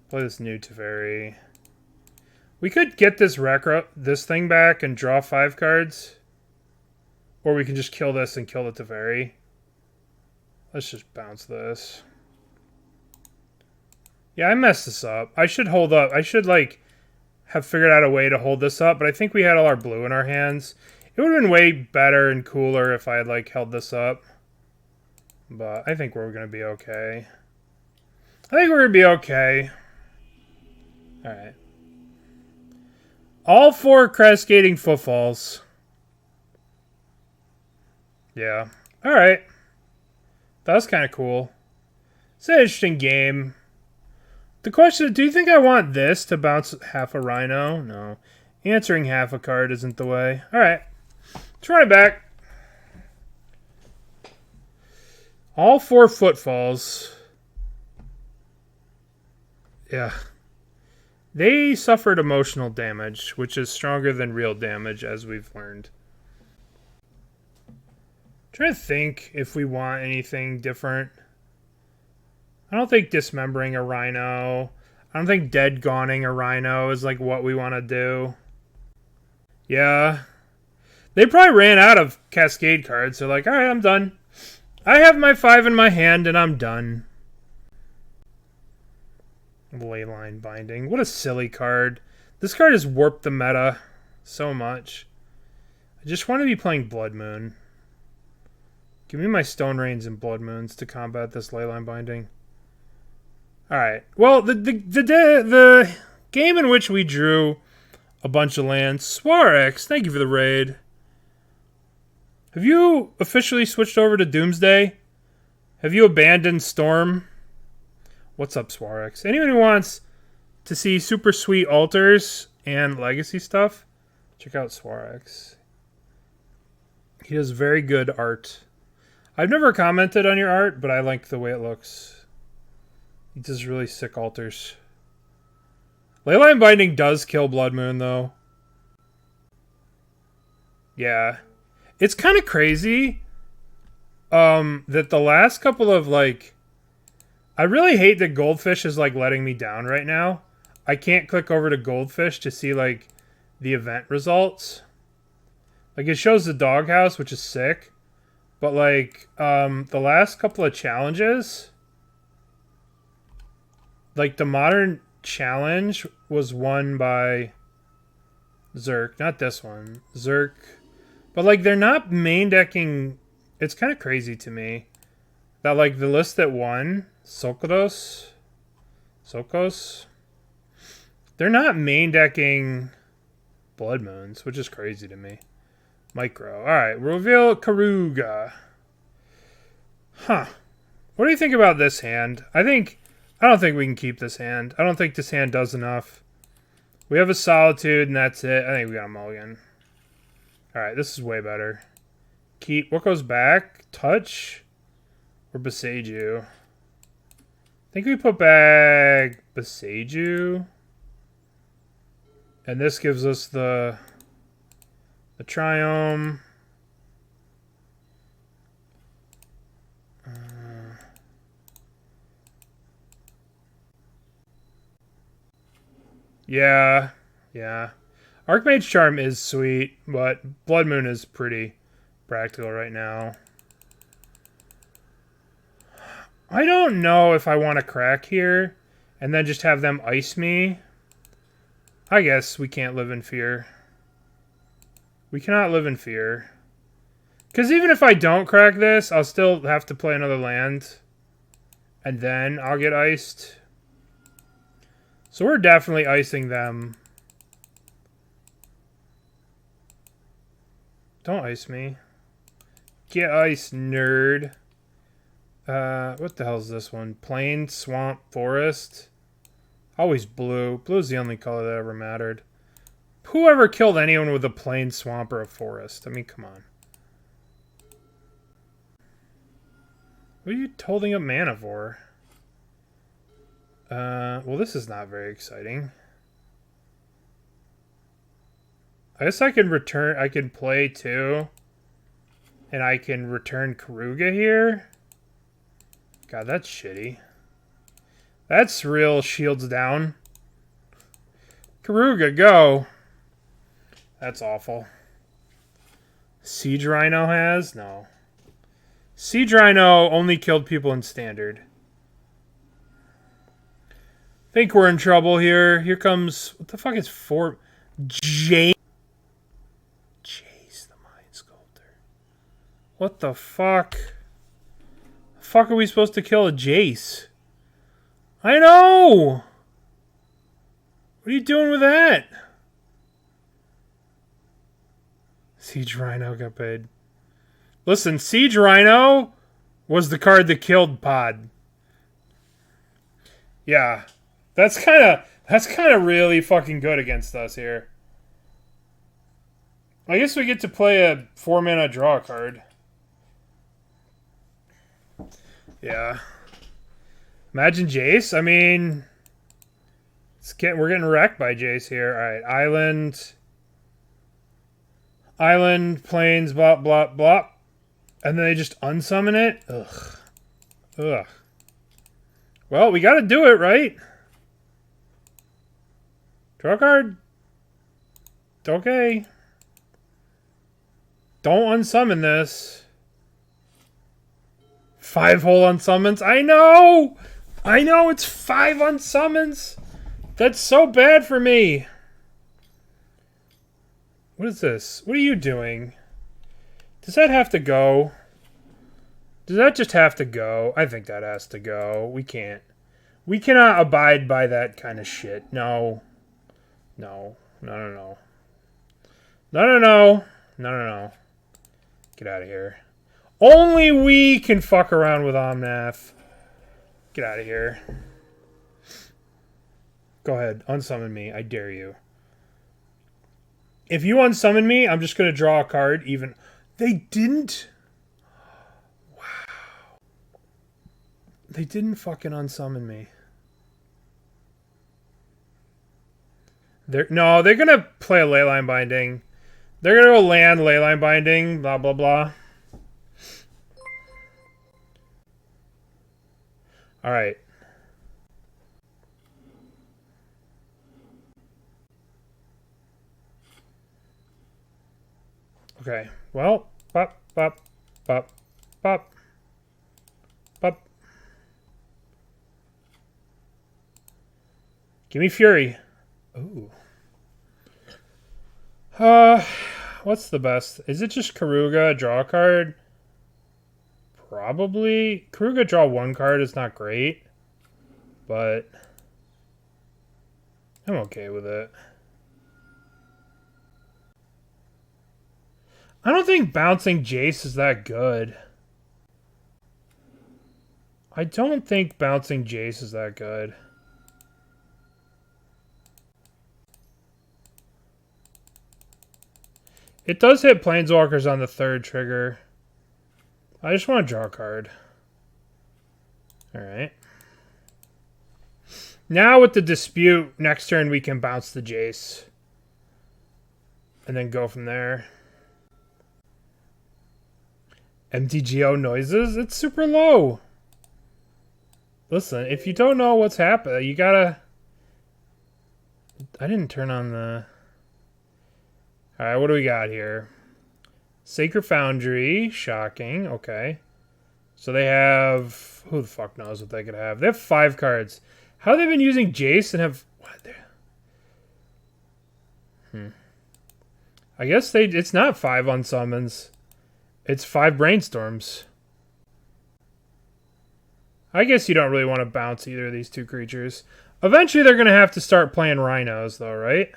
Speaker 1: Play this new Teferi. We could get this thing back and draw 5 cards. Or we can just kill this and kill the Teferi. Let's just bounce this. Yeah, I messed this up. I should hold up. I should, like, have figured out a way to hold this up. But I think we had all our blue in our hands. It would have been way better and cooler if I had, like, held this up. But I think we're going to be okay. I think we're going to be okay. Alright. All 4 Cascading Footfalls. Yeah. Alright. That was kind of cool. It's an interesting game. The question is, do you think I want this to bounce half a Rhino? No. Answering half a card isn't the way. Alright. Let's run it back. All 4 Footfalls. Yeah. They suffered emotional damage, which is stronger than real damage, as we've learned. I'm trying to think if we want anything different. I don't think dismembering a Rhino. I don't think dead gawning a Rhino is like what we want to do. Yeah. They probably ran out of Cascade cards. They're like, alright, I'm done. I have my 5 in my hand and I'm done. Leyline Binding. What a silly card. This card has warped the meta so much. I just want to be playing Blood Moon. Give me my Stone Rains and Blood Moons to combat this Leyline Binding. Alright. Well, the game in which we drew a bunch of lands. Swarex, thank you for the raid. Have you officially switched over to Doomsday? Have you abandoned Storm? What's up, Swarex? Anyone who wants to see super sweet altars and legacy stuff, check out Swarex. He does very good art. I've never commented on your art, but I like the way it looks. He does really sick altars. Leyline Binding does kill Blood Moon, though. Yeah. It's kind of crazy that the last couple of, like... I really hate that Goldfish is, like, letting me down right now. I can't click over to Goldfish to see, like, the event results. Like, it shows the doghouse, which is sick. But, like, the last couple of challenges... Like, the Modern Challenge was won by Zerk. Not this one. Zerk. But, like, they're not main decking... It's kind of crazy to me. That, like, the list that won... Sokos, they're not main decking Blood Moons, which is crazy to me. Micro. Alright, reveal Keruga. Huh. What do you think about this hand? I don't think we can keep this hand. I don't think this hand does enough. We have a Solitude, and that's it. I think we got a mulligan. Alright, this is way better. Keep. What goes back? Touch? Or Boseiju? I think we put back Boseiju. And this gives us the Triome. Yeah. Archmage Charm is sweet, but Blood Moon is pretty practical right now. I don't know if I want to crack here and then just have them ice me. I guess we can't live in fear. We cannot live in fear. Because even if I don't crack this, I'll still have to play another land. And then I'll get iced. So we're definitely icing them. Don't ice me. Get iced, nerd. What the hell is this one? Plain, swamp, forest. Always blue. Blue's the only color that ever mattered. Whoever killed anyone with a plain, swamp, or a forest? I mean, come on. What are you holding up mana for? Well, this is not very exciting. I guess I can return... I can play, too. And I can return Keruga here. God, that's shitty. That's real shields down. Keruga, go. That's awful. Siege Rhino has? No. Siege Rhino only killed people in Standard. Think we're in trouble here. Here comes... What the fuck is Jace the Mind Sculptor. What the fuck? The fuck are we supposed to kill a Jace? I know! What are you doing with that? Siege Rhino got paid. Listen, Siege Rhino was the card that killed Pod. Yeah. That's kind of really fucking good against us here. I guess we get to play a 4-mana draw card. Yeah. Imagine Jace. I mean, we're getting wrecked by Jace here. All right, Island, Plains, blah, blah, blah. And then they just unsummon it? Ugh. Ugh. Well, we got to do it, right? Draw a card. Okay. Don't unsummon this. 5 whole unsummons. I know! I know, it's 5 unsummons. That's so bad for me. What is this? What are you doing? Does that have to go? Does that just have to go? I think that has to go. We can't. We cannot abide by that kind of shit. No. No. No, no, no. No, no, no. No, no, no. Get out of here. Only we can fuck around with Omnath. Get out of here. Go ahead. Unsummon me. I dare you. If you unsummon me, I'm just going to draw a card even... They didn't? Wow. They didn't fucking unsummon me. They're going to play a Leyline Binding. They're going to go land Leyline Binding, blah, blah, blah. All right. Okay. Well, pop, pop, pop, pop, pop. Give me Fury. Ooh. What's the best? Is it just Keruga, draw a card? Probably. Keruga, draw 1 card is not great, but I'm okay with it. I don't think bouncing Jace is that good. I don't think bouncing Jace is that good. It does hit Planeswalkers on the 3rd trigger. I just want to draw a card. Alright. Now with the dispute, next turn we can bounce the Jace. And then go from there. MTGO noises? It's super low. Listen, if you don't know what's happening, you gotta... I didn't turn on the... Alright, what do we got here? Sacred Foundry. Shocking. Okay. So they have... Who the fuck knows what they could have? They have 5 cards. How have they been using Jace and have... What? I guess it's not 5 unsummons. It's 5 brainstorms. I guess you don't really want to bounce either of these 2 creatures. Eventually they're going to have to start playing rhinos, though, right?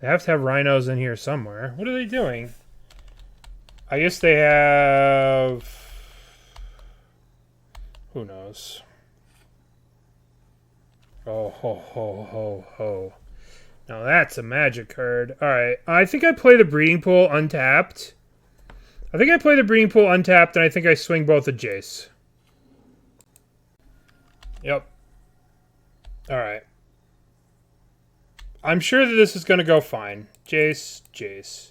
Speaker 1: They have to have rhinos in here somewhere. What are they doing? I guess they have... Who knows? Oh, ho, ho, ho, ho. Now that's a magic card. Alright, I think I play the Breeding Pool untapped. And I think I swing both a Jace. Yep. Alright. I'm sure that this is going to go fine. Jace, Jace.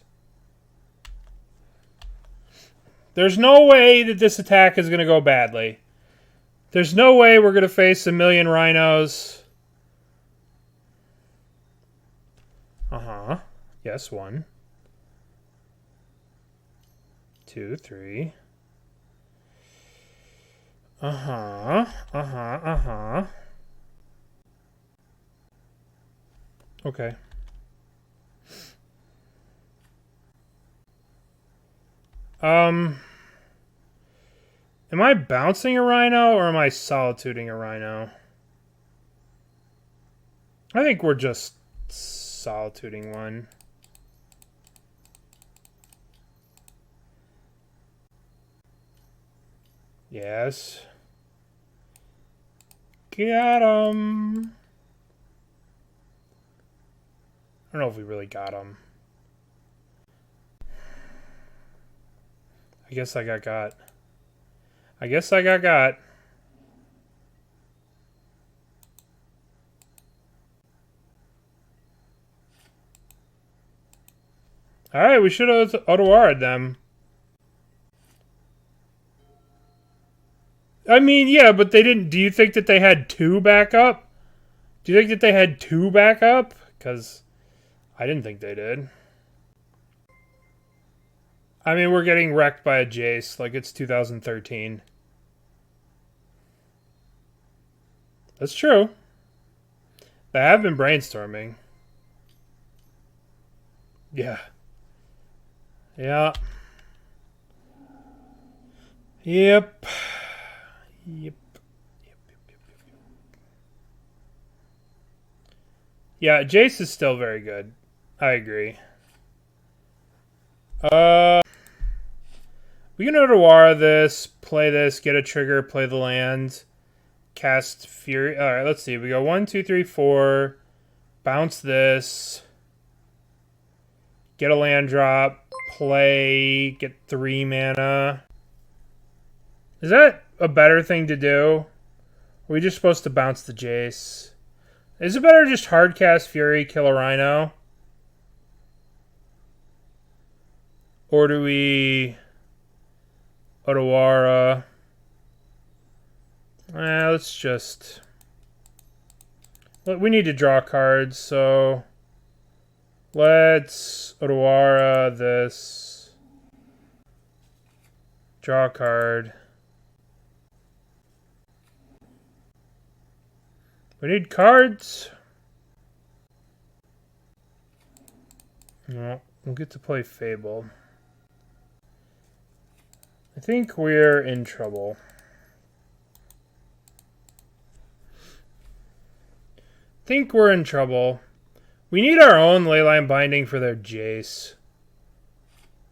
Speaker 1: There's no way that this attack is going to go badly. There's no way we're going to face a million rhinos. Uh-huh. Yes, 1. 2, 3. Okay. Am I bouncing a Rhino or am I solituding a Rhino? I think we're just solituding one. Yes. Got him. I don't know if we really got him. I guess I got. I guess I got. Alright, we should have Otawara them. I mean, yeah, but they didn't. Do you think that they had 2 backup? Do you think that they had 2 backup? Because I didn't think they did. I mean, we're getting wrecked by a Jace like it's 2013. That's true. They have been brainstorming. Yeah. Yeah. Yep. Yep. Yeah, Jace is still very good. I agree. We can Otawara this, play this, get a trigger, play the land, cast Fury. Alright, let's see. We go 1, 2, 3, 4. Bounce this. Get a land drop. Play. Get 3 mana. Is that a better thing to do? Are we just supposed to bounce the Jace? Is it better to just hard cast Fury, kill a Rhino? Or do we Otawara? Let's just... We need to draw cards, so... Let's Otawara this. Draw a card. We need cards. No, we'll get to play Fable. I think we're in trouble. We need our own Leyline Binding for their Jace.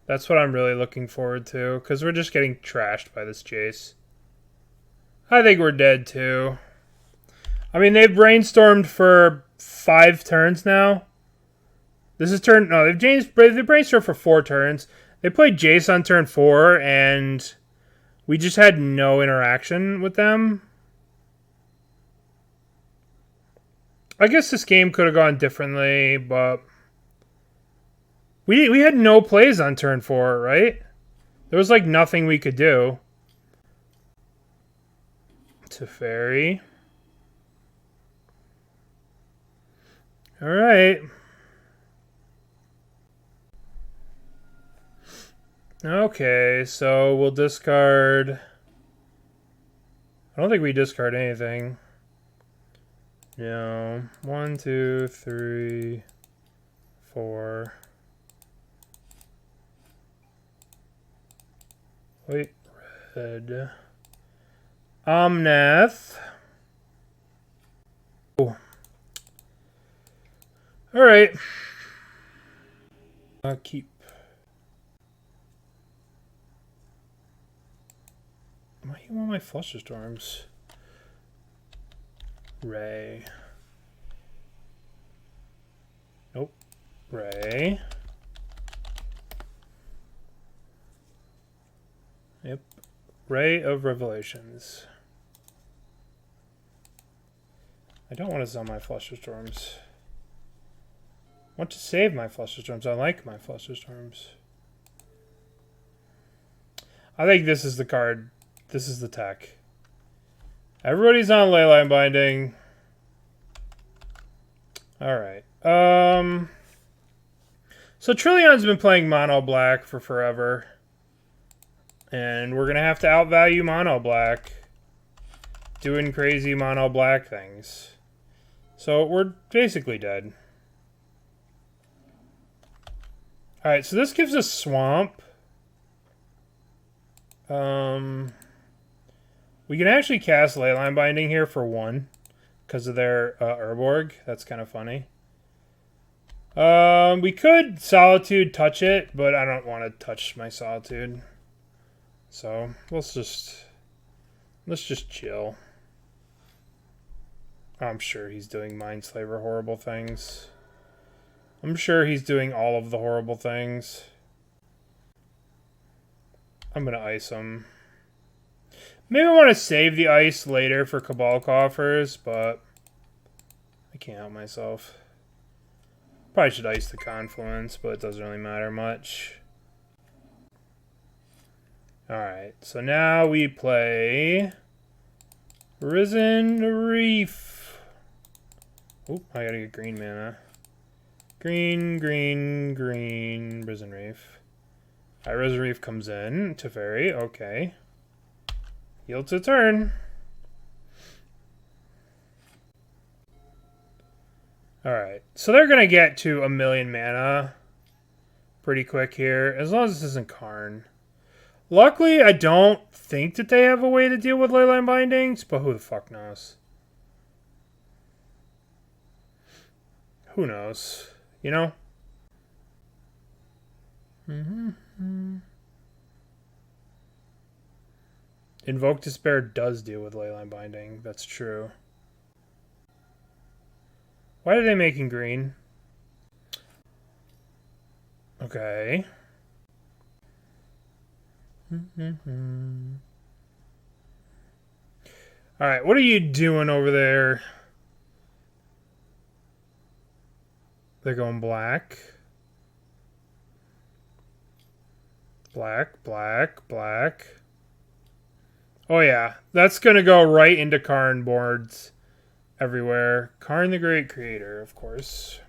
Speaker 1: That's what I'm really looking forward to, because we're just getting trashed by this Jace. I think we're dead too. I mean, they've brainstormed for 5 turns now. This is turn... No, they've brainstormed for 4 turns. They played Jace on turn 4, and we just had no interaction with them. I guess this game could have gone differently, but... We had no plays on turn 4, right? There was, like, nothing we could do. Teferi. Alright. Okay, so we'll discard... I don't think we discard anything. No. 1, 2, 3, 4. Wait. Red. Omnath. Oh. Alright. Keep. Why do you want my Flusterstorms? Ray. Nope. Ray. Yep. Ray of Revelations. I don't want to sell my Flusterstorms. I want to save my Flusterstorms. I like my Flusterstorms. I think this is the card. This is the tech. Everybody's on Leyline Binding. Alright. So Trillion's been playing mono black for forever. And we're going to have to outvalue mono black. Doing crazy mono black things. So we're basically dead. Alright, so this gives us swamp. We can actually cast Leyline Binding here for 1. Because of their Urborg. That's kind of funny. We could Solitude touch it, but I don't want to touch my Solitude. So let's just chill. I'm sure he's doing Mindslaver horrible things. I'm sure he's doing all of the horrible things. I'm gonna ice him. Maybe I want to save the ice later for Cabal Coffers, but I can't help myself. Probably should ice the Confluence, but it doesn't really matter much. Alright, so now we play Risen Reef. Oop, I gotta get green mana. Green, green, green, Risen Reef. Alright, Risen Reef comes in. Teferi, okay. Yields a turn. Alright, so they're gonna get to 1,000,000 mana pretty quick here, as long as this isn't Karn. Luckily, I don't think that they have a way to deal with Leyline Bindings, but who the fuck knows? Who knows? You know? Invoke Despair does deal with Leyline Binding. That's true. Why are they making green? Okay. Alright, what are you doing over there? They're going black. Black, black, black. Oh yeah, that's gonna go right into Karn boards everywhere. Karn the Great Creator, of course.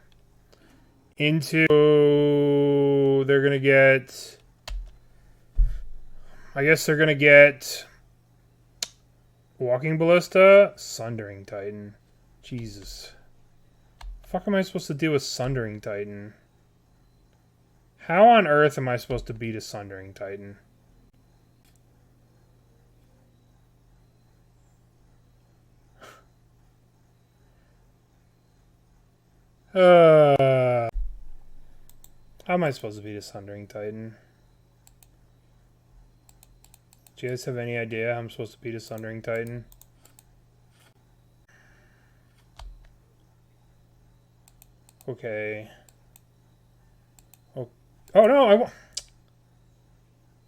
Speaker 1: Into... They're gonna get... I guess they're gonna get... Walking Ballista? Sundering Titan. Jesus. The fuck am I supposed to do with Sundering Titan? How on earth am I supposed to beat a Sundering Titan? How am I supposed to beat a Sundering Titan? Do you guys have any idea how I'm supposed to beat a Sundering Titan? Okay. Oh no,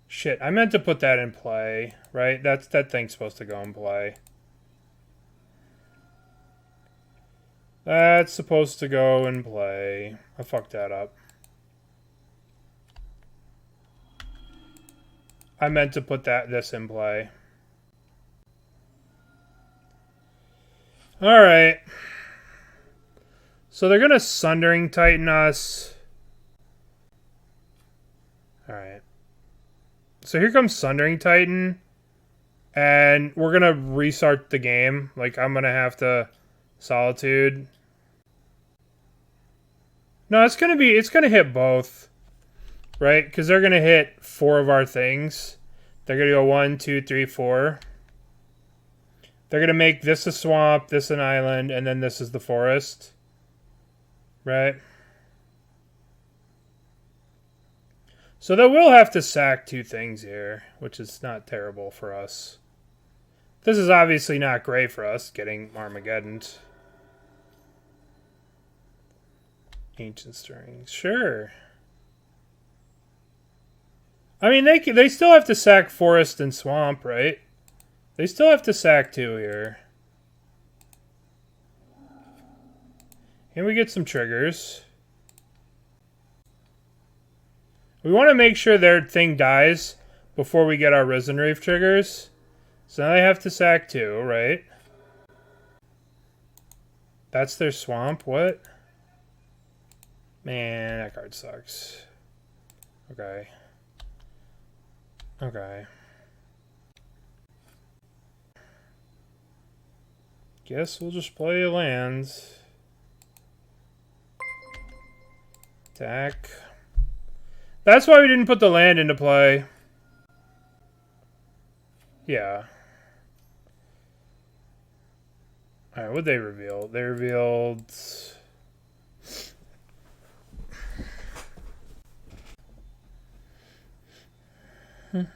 Speaker 1: shit, I meant to put that in play, right? That thing's supposed to go in play. That's supposed to go in play. I fucked that up. I meant to put this in play. Alright. So they're gonna Sundering Titan us. Alright. So here comes Sundering Titan. And we're gonna restart the game. Like, I'm gonna have to Solitude. No, it's gonna hit both. Right? Because they're gonna hit 4 of our things. They're gonna go 1, 2, 3, 4. They're gonna make this a swamp, this an island, and then this is the forest. Right? So they will have to sack 2 things here, which is not terrible for us. This is obviously not great for us, getting Armageddon. Ancient Stirrings. Sure. I mean, they still have to sack forest and swamp, right? They still have to sack 2 here. And we get some triggers. We want to make sure their thing dies before we get our Risen Reef triggers. So now they have to sack 2, right? That's their swamp? What? Man, that card sucks. Okay. Okay. Guess we'll just play lands. Attack. That's why we didn't put the land into play. Yeah. Alright, what'd they reveal? They revealed...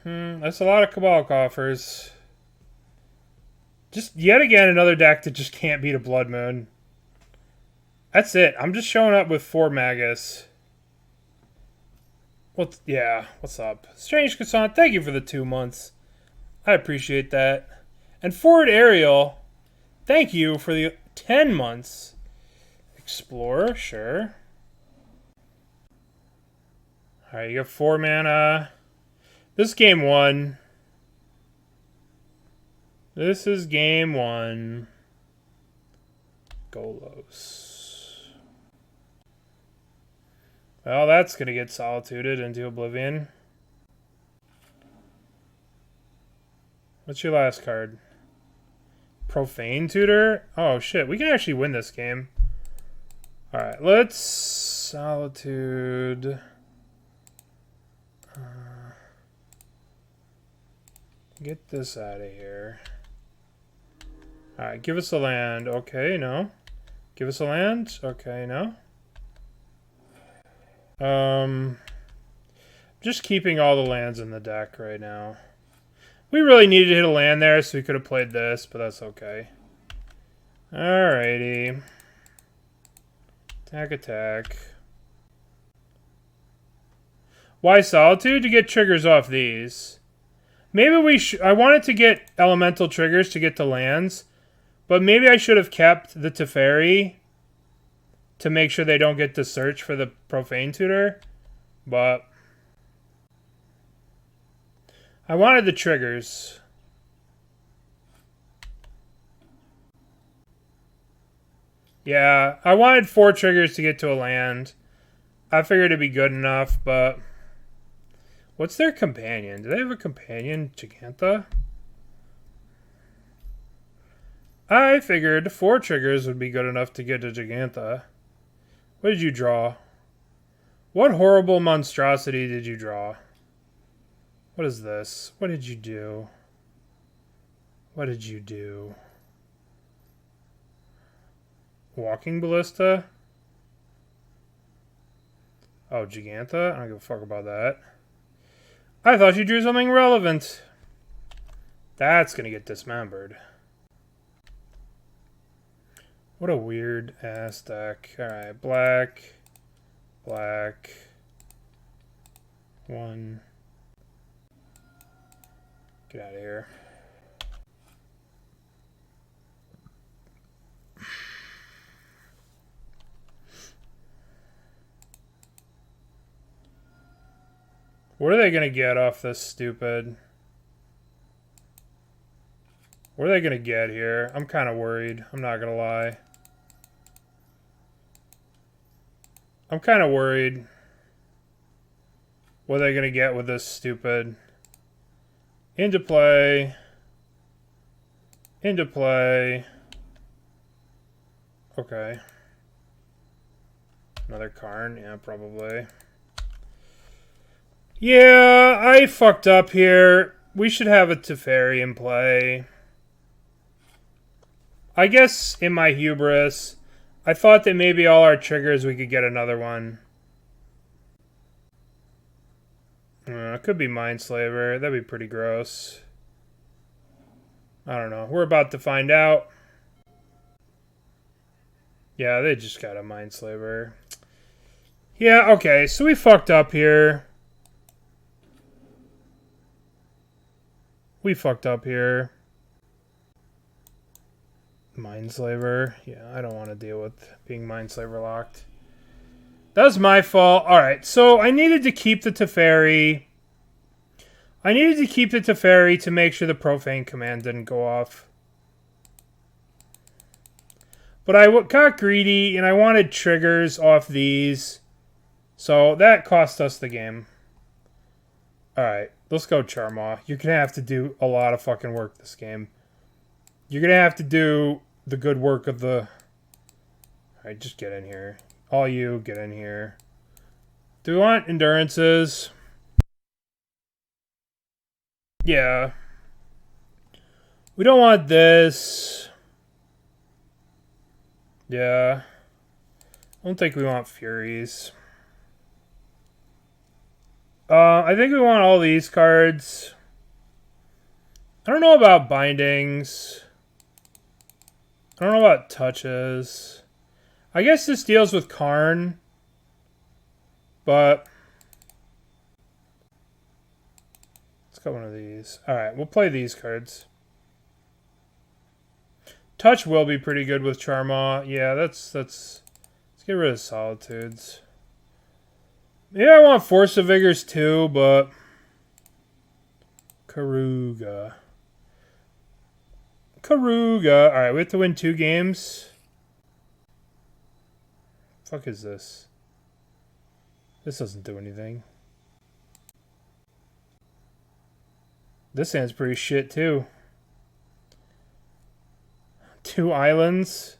Speaker 1: That's a lot of Cabal Coffers. Just yet again another deck that just can't beat a Blood Moon. That's it. I'm just showing up with 4 Magus. What's up? Strange Croissant, thank you for the 2 months. I appreciate that. And Forward Ariel, thank you for the 10 months. Explorer, sure. Alright, you got 4 mana. This is game 1. This is game 1. Golos. Well, that's going to get solituded into oblivion. What's your last card? Profane Tutor? Oh, shit. We can actually win this game. Alright, let's... Solitude... Get this out of here. Alright, give us a land. Okay, no. Give us a land. Okay, no. Just keeping all the lands in the deck right now. We really needed to hit a land there, so we could have played this, but that's okay. Alrighty. Attack, attack. Why Solitude? To get triggers off these. Maybe I wanted to get elemental triggers to get to lands, but maybe I should have kept the Teferi to make sure they don't get to search for the Profane Tutor, but I wanted the triggers. Yeah, I wanted 4 triggers to get to a land. I figured it'd be good enough, but... What's their companion? Do they have a companion? Giganta? I figured 4 triggers would be good enough to get to Giganta. What did you draw? What horrible monstrosity did you draw? What is this? What did you do? What did you do? Walking Ballista? Oh, Giganta? I don't give a fuck about that. I thought you drew something relevant. That's gonna get dismembered. What a weird ass deck. Alright, black. Black. 1. Get out of here. What are they going to get off this stupid? What are they going to get here? I'm kind of worried. I'm not going to lie. I'm kind of worried. What are they going to get with this stupid? Into play. Into play. Okay. Another Karn? Yeah, probably. Yeah, I fucked up here. We should have a Teferi in play. I guess in my hubris, I thought that maybe all our triggers we could get another one. It could be Mindslaver. That'd be pretty gross. I don't know. We're about to find out. Yeah, they just got a Mindslaver. Yeah, okay. So we fucked up here. We fucked up here. Mindslaver. Yeah, I don't want to deal with being Mindslaver locked. That was my fault. Alright, so I needed to keep the Teferi. I needed to keep the Teferi to make sure the Profane command didn't go off. But I got greedy, and I wanted triggers off these. So that cost us the game. Alright, let's go Charmaw. You're going to have to do a lot of fucking work this game. You're going to have to do the good work of the... Alright, just get in here. All you, get in here. Do we want endurances? Yeah. We don't want this. Yeah. I don't think we want Furies. I think we want all these cards. I don't know about bindings. I don't know about touches. I guess this deals with Karn. But let's go one of these. Alright, we'll play these cards. Touch will be pretty good with Charmaw. Yeah, let's get rid of Solitudes. Yeah, I want Force of Vigors too, but Keruga. Alright, we have to win 2 games. Fuck is this? This doesn't do anything. This hand's pretty shit too. 2 islands.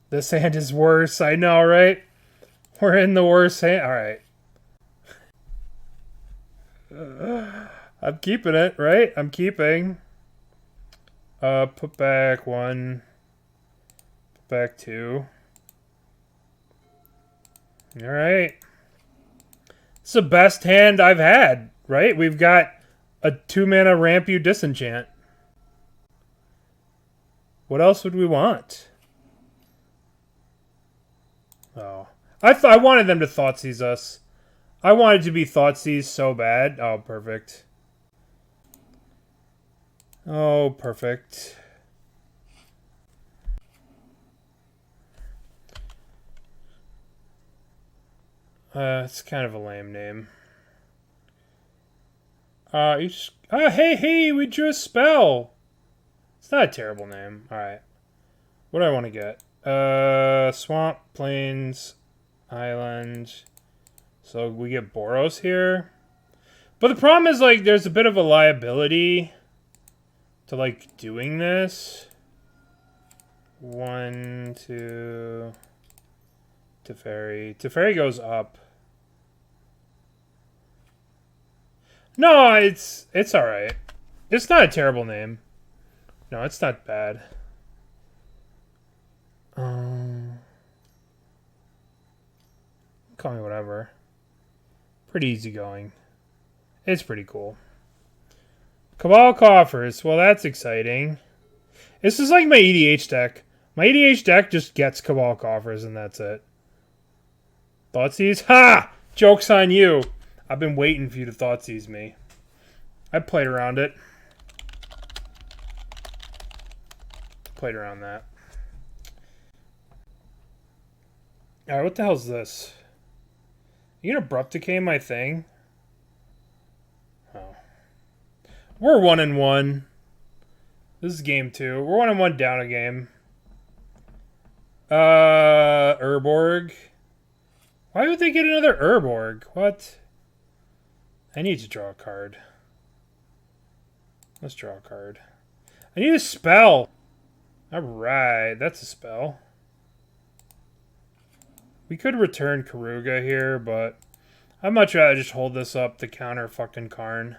Speaker 1: This hand is worse. I know, right? We're in the worst hand. Alright. I'm keeping it, right? I'm keeping. Put back 1. Put back 2. Alright. It's the best hand I've had, right? We've got a 2-mana ramp you disenchant. What else would we want? Oh. I wanted them to Thoughtseize us. I wanted to be Thoughtseize so bad. Oh, perfect. Oh, perfect. It's kind of a lame name. Hey, we drew a spell. It's not a terrible name. Alright. What do I want to get? Swamp, Plains, Island. So we get Boros here. But the problem is, like, there's a bit of a liability to, like, doing this. 1, 2... Teferi. Teferi goes up. No, it's alright. It's not a terrible name. No, it's not bad. Call me whatever. Pretty easygoing. It's pretty cool. Cabal Coffers. Well, that's exciting. This is like my EDH deck. My EDH deck just gets Cabal Coffers and that's it. Thoughtseize? Ha! Joke's on you. I've been waiting for you to Thoughtseize me. I played around it. Played around that. Alright, what the hell's this? You gonna Abrupt Decay my thing? Oh. We're 1-1. This is game 2. We're 1-1 down a game. Urborg. Why would they get another Urborg? What? I need to draw a card. Let's draw a card. I need a spell. Alright, that's a spell. We could return Keruga here, but I'd much rather just hold this up to counter fucking Karn.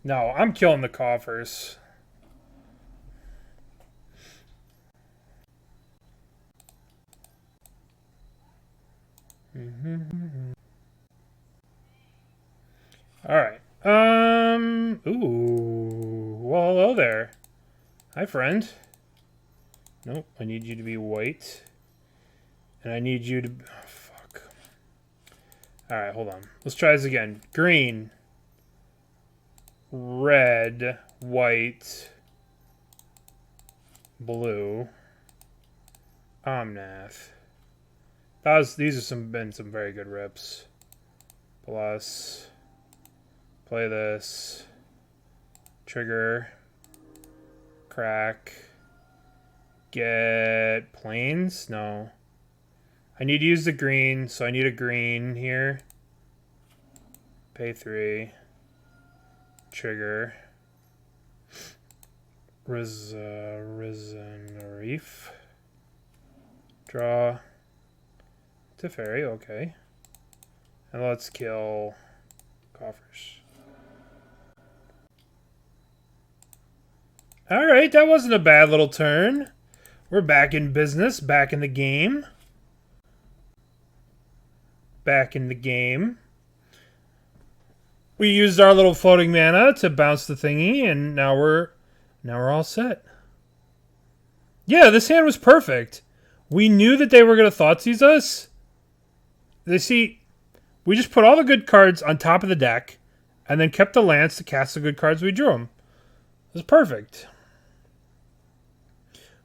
Speaker 1: No, I'm killing the coffers. Alright. Ooh. Well, hello there. Hi, friend. Nope, I need you to be white. And I need you to... Oh, fuck. Alright, hold on. Let's try this again. Green. Red. White. Blue. Omnath. These are been some very good rips. Plus... Play this. Trigger. Crack. Get plains? No. I need to use the green, so I need a green here. Pay 3. Trigger. Risen Reef. Draw Teferi, okay. And let's kill Coffers. Alright, that wasn't a bad little turn. We're back in business, back in the game. Back in the game. We used our little floating mana to bounce the thingy, and now we're all set. Yeah, this hand was perfect. We knew that they were going to Thoughtseize us. They see, we just put all the good cards on top of the deck, and then kept the lands to cast the good cards we drew them. It was perfect.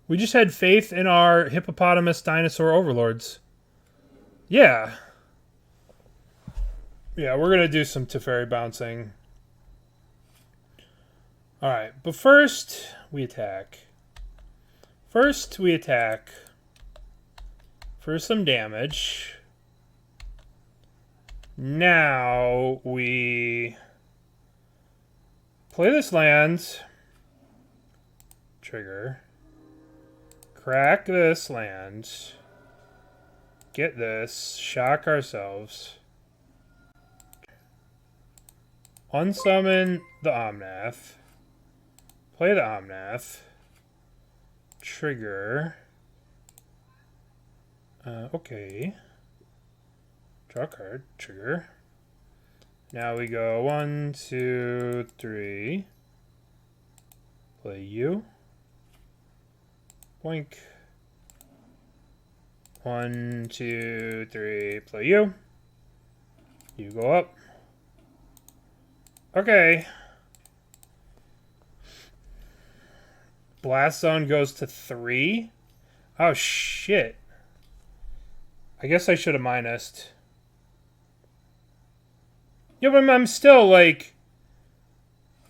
Speaker 1: We just had faith in our hippopotamus dinosaur overlords. Yeah. Yeah, we're going to do some Teferi bouncing. Alright, but first we attack. First we attack for some damage. Now we play this land. Trigger. Crack this land. Get this. Shock ourselves. Unsummon the Omnath. Play the Omnath. Trigger. Okay. Draw a card. Trigger. Now we go 1, 2, 3. Play you. Boink. 1, 2, 3. Play you. You go up. Okay. Blast Zone goes to 3. Oh, shit. I guess I should have minused. Yeah, but I'm still, like...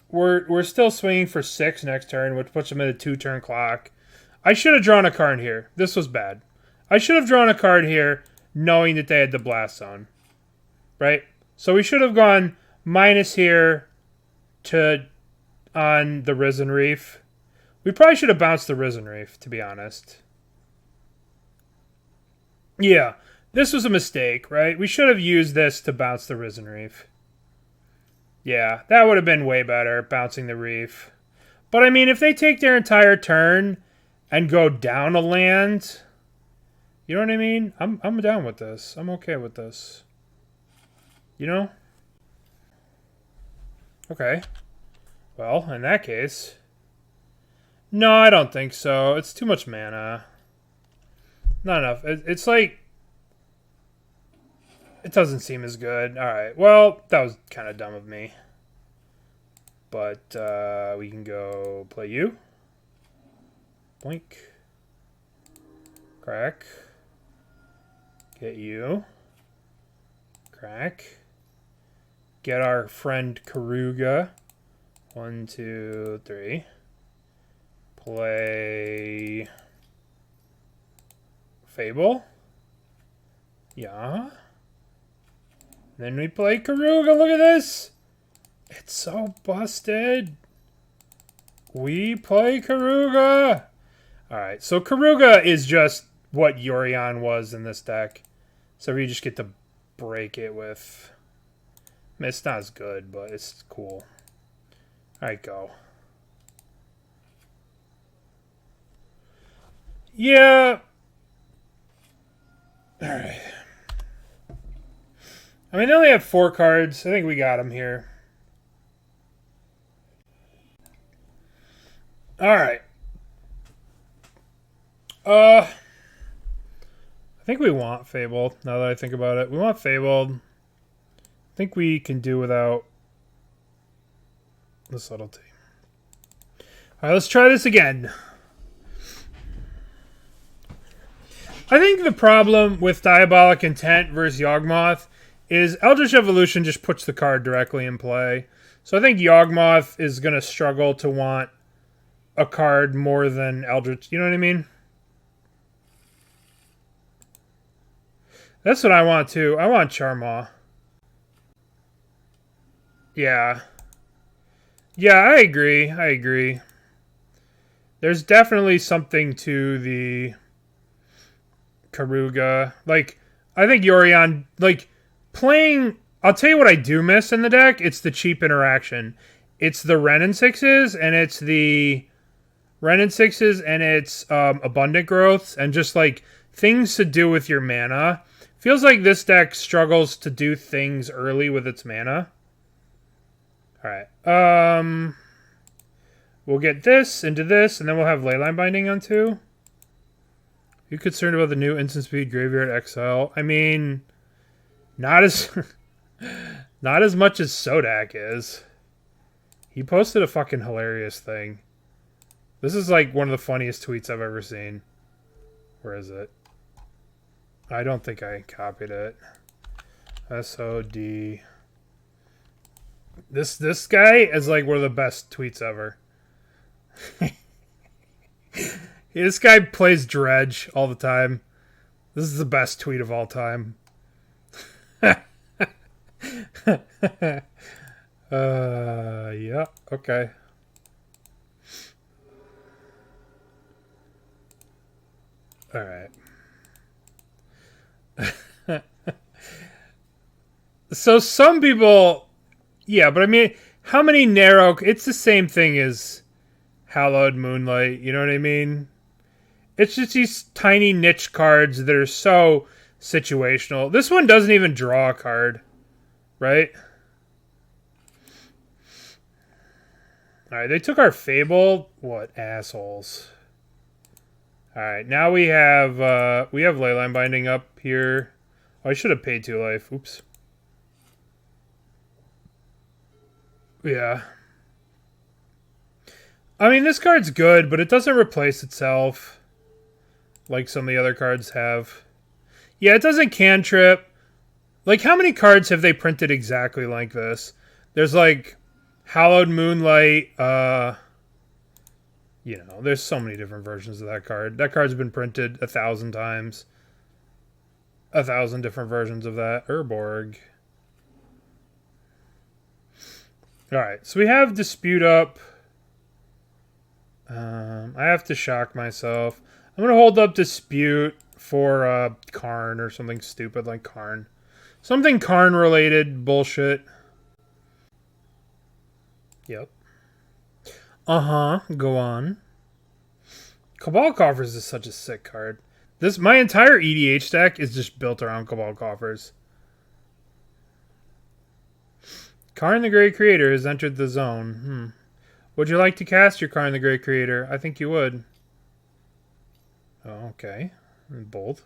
Speaker 1: We're still swinging for 6 next turn, which puts them at a 2-turn clock. I should have drawn a card here. This was bad. I should have drawn a card here knowing that they had the Blast Zone. Right? So we should have gone minus here to on the Risen Reef. We probably should have bounced the Risen Reef, to be honest. Yeah, this was a mistake, right? We should have used this to bounce the Risen Reef. Yeah, that would have been way better, bouncing the Reef. But, I mean, if they take their entire turn and go down a land, you know what I mean? I'm down with this. I'm okay with this. You know? Okay. Well, in that case... No, I don't think so. It's too much mana. Not enough. It's like... It doesn't seem as good. Alright, well, that was kind of dumb of me. But we can go play you. Blink. Crack. Get you. Crack. Get our friend Keruga. 1, 2, 3. Play Fable. Yeah. Then we play Keruga. Look at this. It's so busted. We play Keruga. Alright, so Keruga is just what Yorion was in this deck. So we just get to break it with... I mean, it's not as good, but it's cool. Alright, go. Yeah. Alright. I mean, they only have 4 cards. I think we got them here. Alright. I think we want Fable, now that I think about it. We want Fable. I think we can do without the Subtlety. Alright, let's try this again. I think the problem with Diabolic Intent versus Yawgmoth is Eldritch Evolution just puts the card directly in play. So I think Yawgmoth is going to struggle to want a card more than Eldritch. You know what I mean? That's what I want too. I want Charmaw. Yeah. Yeah, I agree. I agree. There's definitely something to the Keruga. Like, I think Yorion, like, playing... I'll tell you what I do miss in the deck. It's the cheap interaction. It's the Wrenn and 6s, and it's the Wrenn and 6s, and it's Abundant Growths, and just, like, things to do with your mana. Feels like this deck struggles to do things early with its mana. Alright. We'll get this into this, and then we'll have Leyline Binding on 2. You concerned about the new instant speed Graveyard Exile? I mean, not as not as much as Sodak is. He posted a fucking hilarious thing. This is like one of the funniest tweets I've ever seen. Where is it? I don't think I copied it. SOD. This guy is like one of the best tweets ever. This guy plays Dredge all the time. This is the best tweet of all time. Yeah, okay. All right. So some people, yeah, but I mean, how many narrow... It's the same thing as Hallowed Moonlight, you know what I mean? It's just these tiny niche cards that are so situational. This one doesn't even draw a card, right? Alright, they took our Fable. What assholes. Alright, now we have Leyline Binding up here. Oh, I should have paid 2 life. Oops. Yeah. I mean, this card's good, but it doesn't replace itself like some of the other cards have. Yeah, it doesn't cantrip. Like, how many cards have they printed exactly like this? There's, like, Hallowed Moonlight. You know, there's so many different versions of that card. That card's been printed 1,000 times. 1,000 different versions of that. Urborg. Alright, so we have Dispute up. I have to shock myself. I'm going to hold up Dispute for Karn or something stupid like Karn. Something Karn related bullshit. Yep. Go on. Cabal Coffers is such a sick card. My entire EDH deck is just built around Cabal Coffers. Karn the Great Creator has entered the zone. Would you like to cast your Karn the Great Creator? I think you would. Oh, okay. Bold.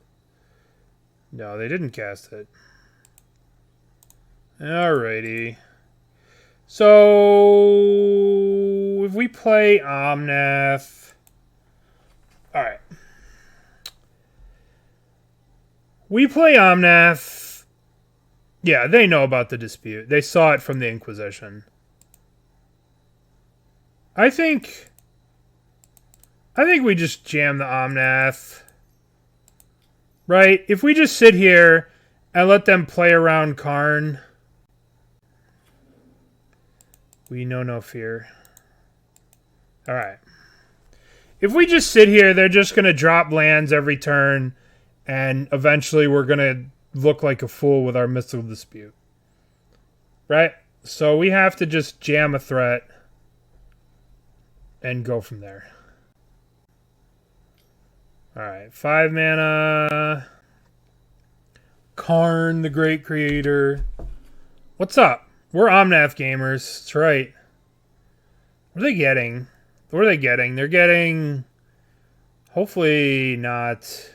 Speaker 1: No, they didn't cast it. Alrighty. So, if we play Omnath... Alright. We play Omnath... Yeah, they know about the dispute. They saw it from the Inquisition. I think we just jam the Omnath. Right? If we just sit here and let them play around Karn, we know no fear. Alright. If we just sit here, they're just going to drop lands every turn, and eventually we're going to look like a fool with our Mystical Dispute. Right? So we have to just jam a threat and go from there. Alright, 5 mana. Karn, the Great Creator. What's up? We're Omnath gamers. That's right. What are they getting? What are they getting? They're getting... Hopefully not...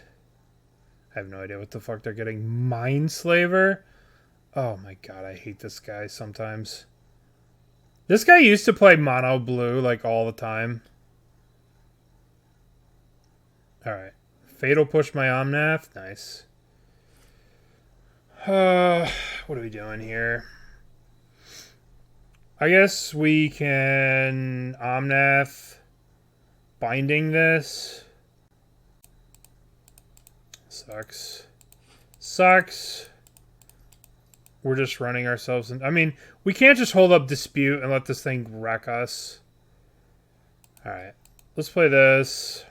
Speaker 1: I have no idea what the fuck they're getting. Mindslaver? Oh my god, I hate this guy sometimes. This guy used to play mono blue like all the time. Alright. Fatal push my Omnath. Nice. What are we doing here? I guess we can Omnath binding this. Sucks. Sucks. We're just running ourselves in. I mean, we can't just hold up Dispute and let this thing wreck us. Alright. let's play this.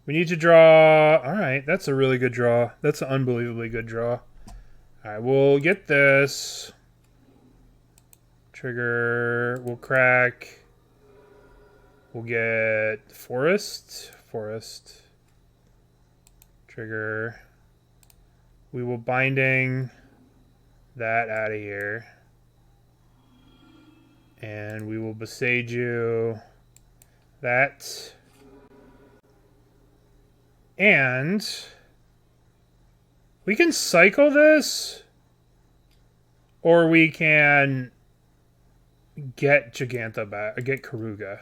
Speaker 1: We need to draw. All right, that's a really good draw. That's an unbelievably good draw. All right, we'll get this. Trigger. We'll crack. We'll get Forest. Forest. Trigger. We will Binding that out of here. And we will Boseiju that. And we can cycle this, or we can get Giganta back, get Keruga.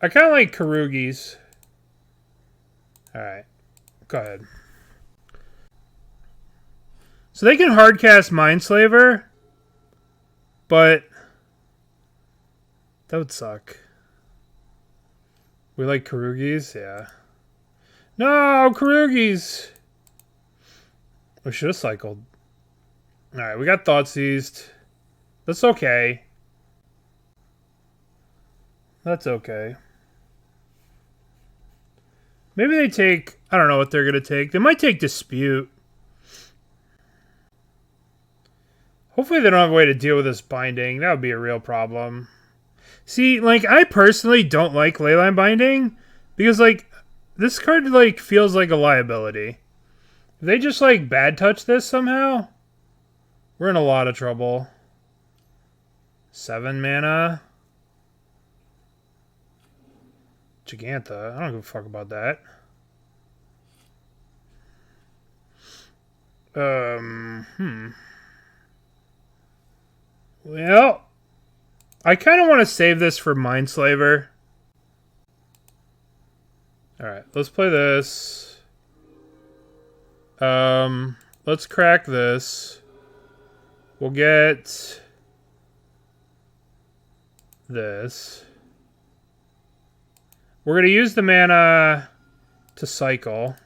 Speaker 1: I kind of like Kerugi's. Alright, go ahead. So they can hardcast Mindslaver, but that would suck. We like Kerugi's? Yeah. No, Kerugi's! We should have cycled. Alright, we got Thought Seized. That's okay. That's okay. Maybe they take... I don't know what they're going to take. They might take Dispute. Hopefully they don't have a way to deal with this Binding. That would be a real problem. See, like, I personally don't like Leyline Binding. Because, like, this card, like, feels like a liability. If they just, like, bad touch this somehow, we're in a lot of trouble. 7 mana. Giganta. I don't give a fuck about that. Well, I kind of want to save this for Mindslaver. Alright, let's play this. Let's crack this. We'll get this. We're going to use the mana to cycle.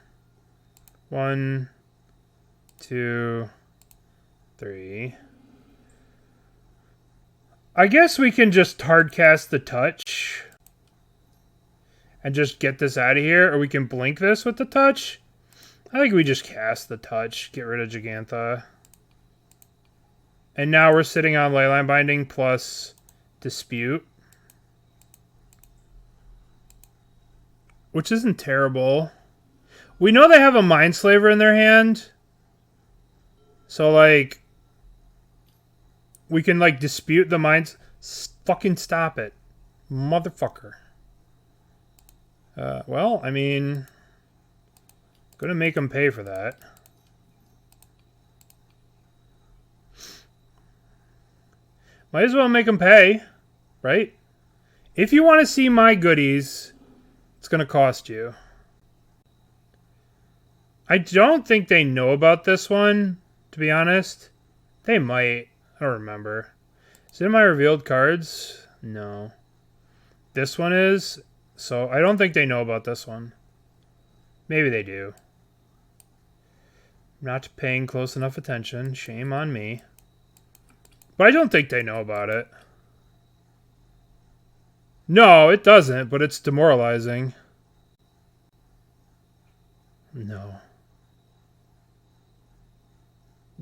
Speaker 1: 1, 2, 3. I guess we can just hardcast the touch and just get this out of here, or we can blink this with the touch. I think we just cast the touch, get rid of Giganta. And now we're sitting on Leyline Binding plus Dispute, which isn't terrible. We know they have a Mindslaver in their hand, so, like, we can, like, dispute the minds. Fucking stop it. Motherfucker. Well, I mean, gonna make them pay for that. Might as well make them pay, right? If you want to see my goodies, it's gonna cost you. I don't think they know about this one, to be honest. They might. I don't remember. Is it in my revealed cards? No. This one is. So I don't think they know about this one. Maybe they do. Not paying close enough attention. Shame on me. But I don't think they know about it. No, it doesn't, but it's demoralizing. No.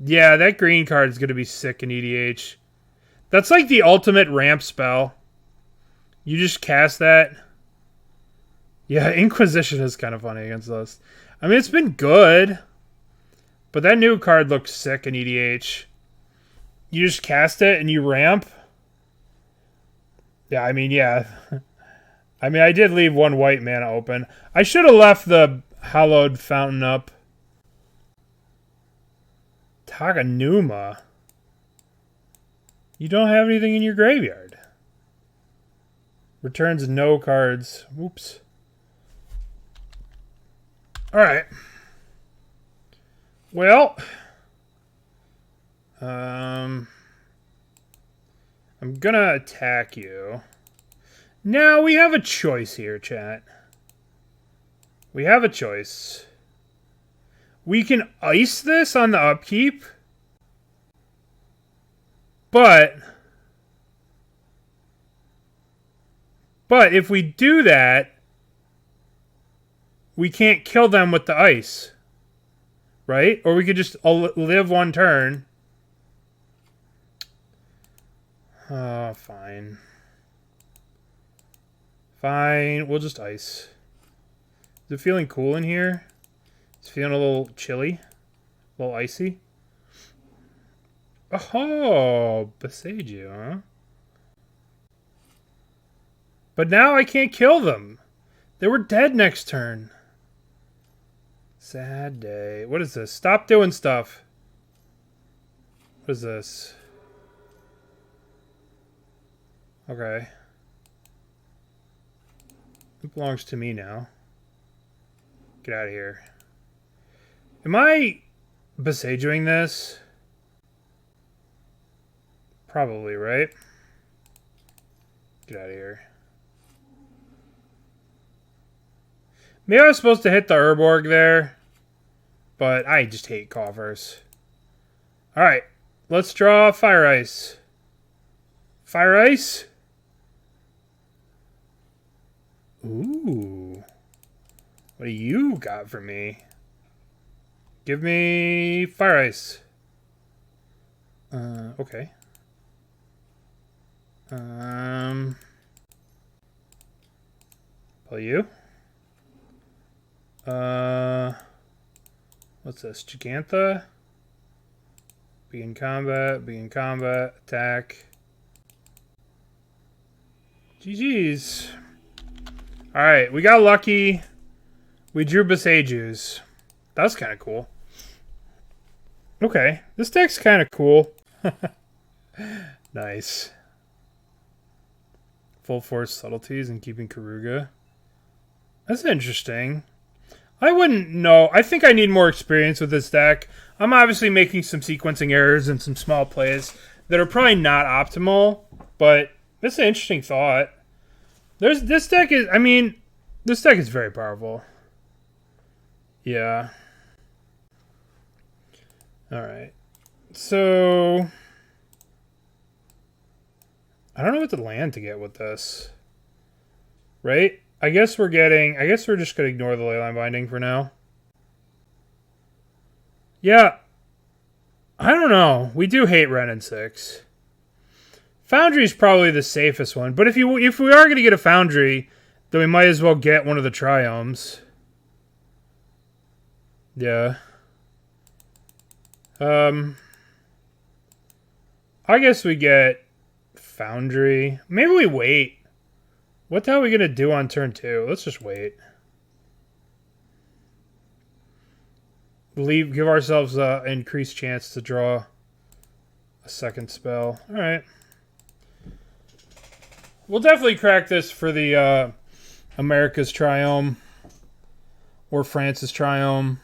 Speaker 1: Yeah, that green card is going to be sick in EDH. That's like the ultimate ramp spell. You just cast that. Yeah, Inquisition is kind of funny against us. I mean, it's been good. But that new card looks sick in EDH. You just cast it and you ramp. Yeah, I mean, yeah. I mean, I did leave one white mana open. I should have left the Hallowed Fountain up. Taganuma. You don't have anything in your graveyard. Returns no cards. Whoops. Alright. Well. I'm gonna attack you. Now we have a choice here, chat. We have a choice. We can ice this on the upkeep. But But if we do that, we can't kill them with the ice. Right? Or we could just live one turn. Oh, fine. Fine. We'll just ice. Is it feeling cool in here? It's feeling a little chilly. A little icy. Oh, Boseiju, huh? But now I can't kill them. They were dead next turn. Sad day. What is this? Stop doing stuff. What is this? Okay. It belongs to me now. Get out of here. Am I Boseijuing this? Probably, right? Get out of here. Maybe I was supposed to hit the Urborg there, but I just hate coffers. Alright, let's draw Fire Ice. Fire Ice? Ooh. What do you got for me? Give me Fire Ice. Okay. Play you. What's this? Gigantha? Begin combat, attack. GG's. Alright, we got lucky. We drew Boseijus. That was kind of cool. Okay, this deck's kind of cool. Nice. Full force subtleties and keeping Keruga. That's interesting. I wouldn't know. I think I need more experience with this deck. I'm obviously making some sequencing errors and some small plays that are probably not optimal, but that's an interesting thought. This deck is, I mean, this deck is very powerful. Yeah. Alright. So I don't know what to land to get with this. Right? I guess we're just going to ignore the Leyline Binding for now. Yeah. I don't know. We do hate Ren and 6. Foundry is probably the safest one. But if we are going to get a Foundry, then we might as well get one of the Triomes. Yeah. I guess we get Foundry. Maybe we wait. What the hell are we going to do on turn 2? Let's just wait. Give ourselves an increased chance to draw a second spell. Alright. We'll definitely crack this for the America's Triome. Or France's Triome.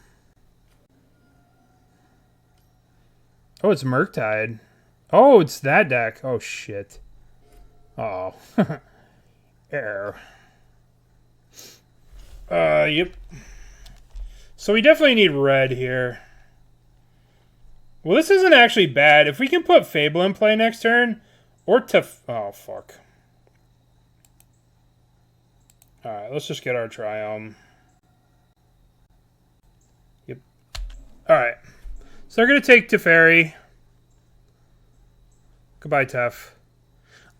Speaker 1: Oh, it's Murktide. Oh, it's that deck. Oh, shit. Uh oh. Error. Yep. So we definitely need red here. Well, this isn't actually bad. If we can put Fable in play next turn, or oh, fuck. Alright, let's just get our Triome. Yep. Alright. So they're going to take Teferi. Goodbye, Tef.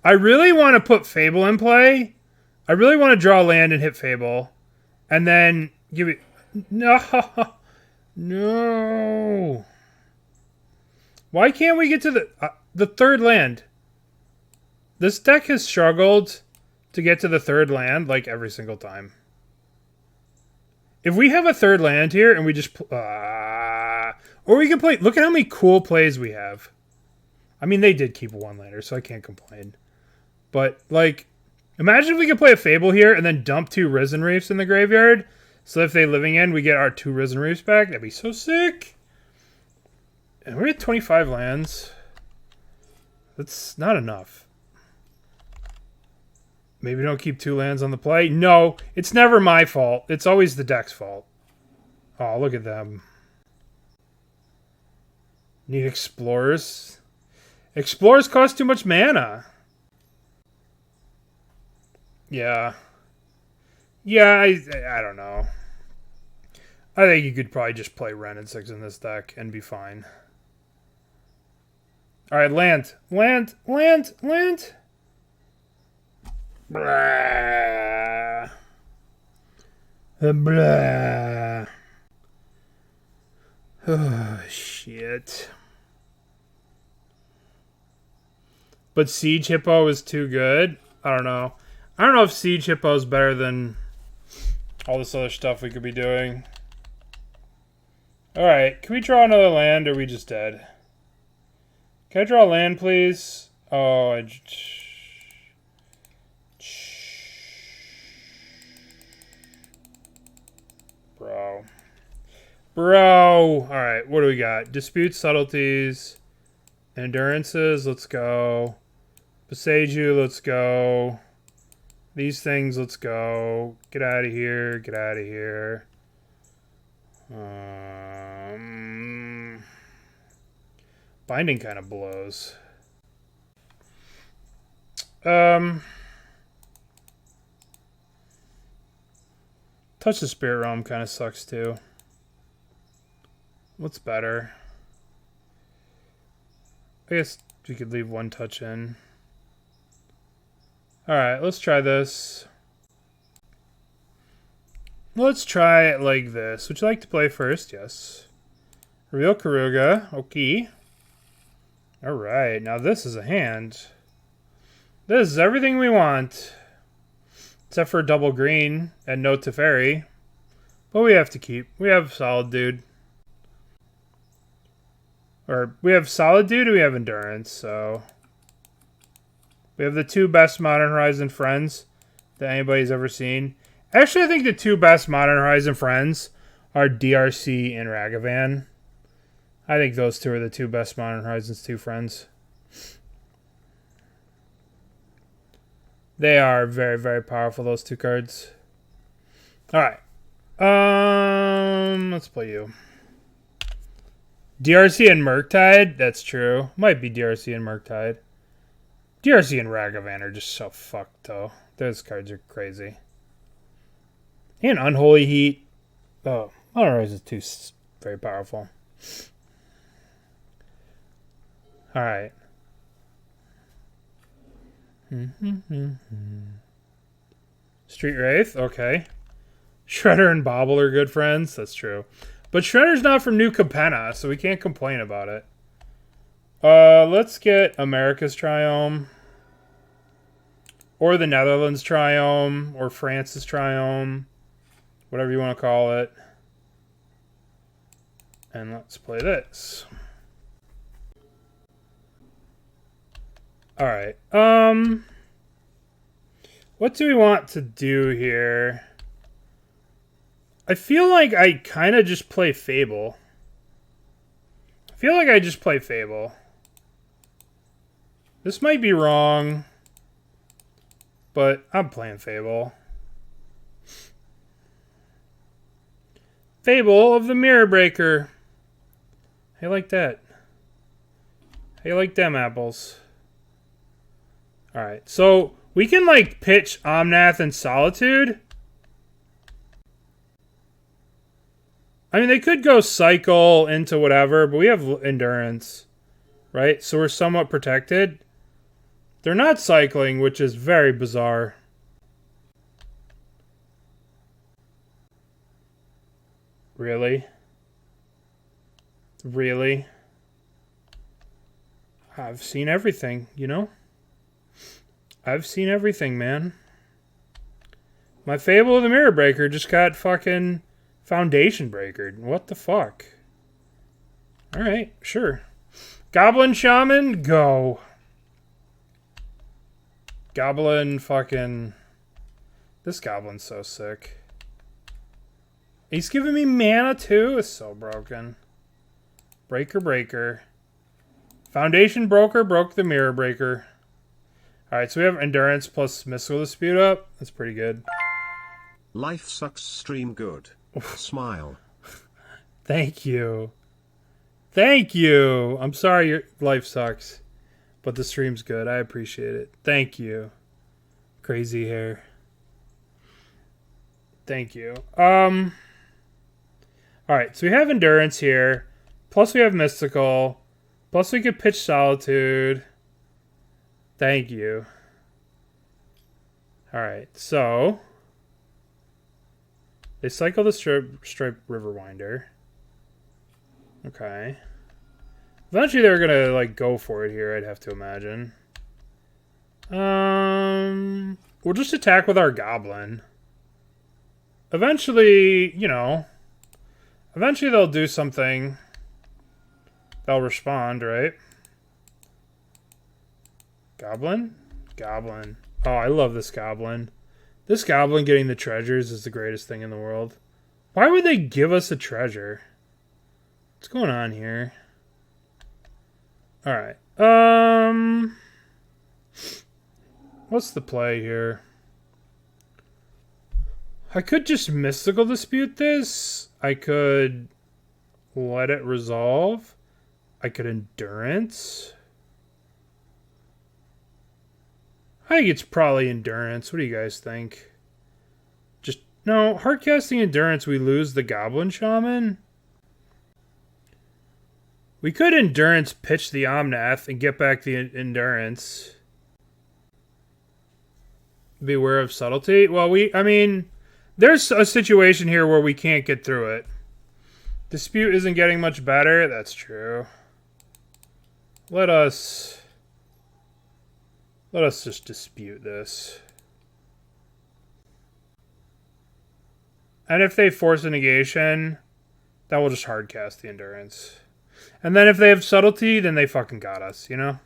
Speaker 1: I really want to put Fable in play. I really want to draw land and hit Fable. And then give it... No. No. Why can't we get to the third land? This deck has struggled to get to the third land like every single time. If we have a third land here and we just... or we can play... Look at how many cool plays we have. I mean, they did keep a one-lander, so I can't complain. But, like, imagine if we could play a Fable here and then dump 2 Risen Reefs in the graveyard. So if they living end, we get our 2 Risen Reefs back. That'd be so sick. And we're at 25 lands. That's not enough. Maybe don't keep 2 lands on the play. No, it's never my fault. It's always the deck's fault. Oh, look at them. Need Explorers. Explorers cost too much mana. Yeah. Yeah, I don't know. I think you could probably just play Ren and 6 in this deck and be fine. Alright, land. Land. Land. Land. Blah. Blah. Oh, shit. But Siege Hippo is too good? I don't know. I don't know if Siege Hippo is better than all this other stuff we could be doing. Alright, can we draw another land or are we just dead? Can I draw land, please? Oh, Bro. Bro! Alright, what do we got? Dispute, Subtleties, Endurances, let's go. Boseiju, let's go. These things, let's go. Get out of here, get out of here. Binding kind of blows. Touch the Spirit Realm kind of sucks too. What's better? I guess we could leave one touch in. Alright, let's try this. Let's try it like this. Would you like to play first? Yes. Reveal Keruga. Okay. Alright, now this is a hand. This is everything we want. Except for double green and no Teferi. But we have to keep. We have Solid Dude. Or we have Solid Dude and we have Endurance, so we have the two best Modern Horizon friends that anybody's ever seen. Actually, I think the two best Modern Horizon friends are DRC and Ragavan. I think those two are the two best Modern Horizons 2 friends. They are very, very powerful, those two cards. Alright. Let's play you. DRC and Murktide? That's true. Might be DRC and Murktide. DRC and Ragavan are just so fucked, though. Those cards are crazy. And Unholy Heat. Oh, Modern Horizons 2 is very powerful. Alright. Street Wraith? Okay. Shredder and Bobble are good friends. That's true. But Shredder's not from New Capenna, so we can't complain about it. Let's get America's Triome. Or the Netherlands Triome. Or France's Triome. Whatever you want to call it. And let's play this. Alright. What do we want to do here? I feel like I kind of just play Fable. This might be wrong, but I'm playing Fable. Fable of the Mirror Breaker. How you like that? How you like them apples? Alright, so we can like pitch Omnath and Solitude. I mean, they could go cycle into whatever, but we have Endurance, right? So we're somewhat protected. They're not cycling, which is very bizarre. Really? Really? I've seen everything, you know? I've seen everything, man. My Fable of the Mirror Breaker just got fucking Foundation Breakered. What the fuck? Alright, sure. Goblin Shaman, go. Goblin fucking... This goblin's so sick. He's giving me mana too? It's so broken. Breaker. Foundation Broker broke the Mirror Breaker. Alright, so we have Endurance plus Mystical Dispute up. That's pretty good.
Speaker 2: Life sucks, stream good. Smile.
Speaker 1: Thank you. Thank you. I'm sorry your life sucks, but the stream's good. I appreciate it. Thank you. Crazy hair. Thank you. Alright, so we have Endurance here. Plus we have Mystical. Plus we could pitch Solitude. Thank you. Alright, so... They cycle the Stripe Riverwinder. Okay. Eventually they're gonna, like, go for it here, I'd have to imagine. We'll just attack with our Goblin. Eventually, you know... Eventually they'll do something. They'll respond, right? Goblin? Goblin. Oh, I love this Goblin. This Goblin getting the treasures is the greatest thing in the world. Why would they give us a treasure? What's going on here? Alright. What's the play here? I could just Mystical Dispute this. I could let it resolve. I could Endurance. I think it's probably Endurance. What do you guys think? Just, no, hardcasting Endurance, we lose the Goblin Shaman. We could Endurance pitch the Omnath and get back the Endurance. Beware of Subtlety. Well, I mean, there's a situation here where we can't get through it. Dispute isn't getting much better. That's true. Let us just dispute this. And if they force a negation, that will just hardcast the Endurance. And then if they have Subtlety, then they fucking got us, you know?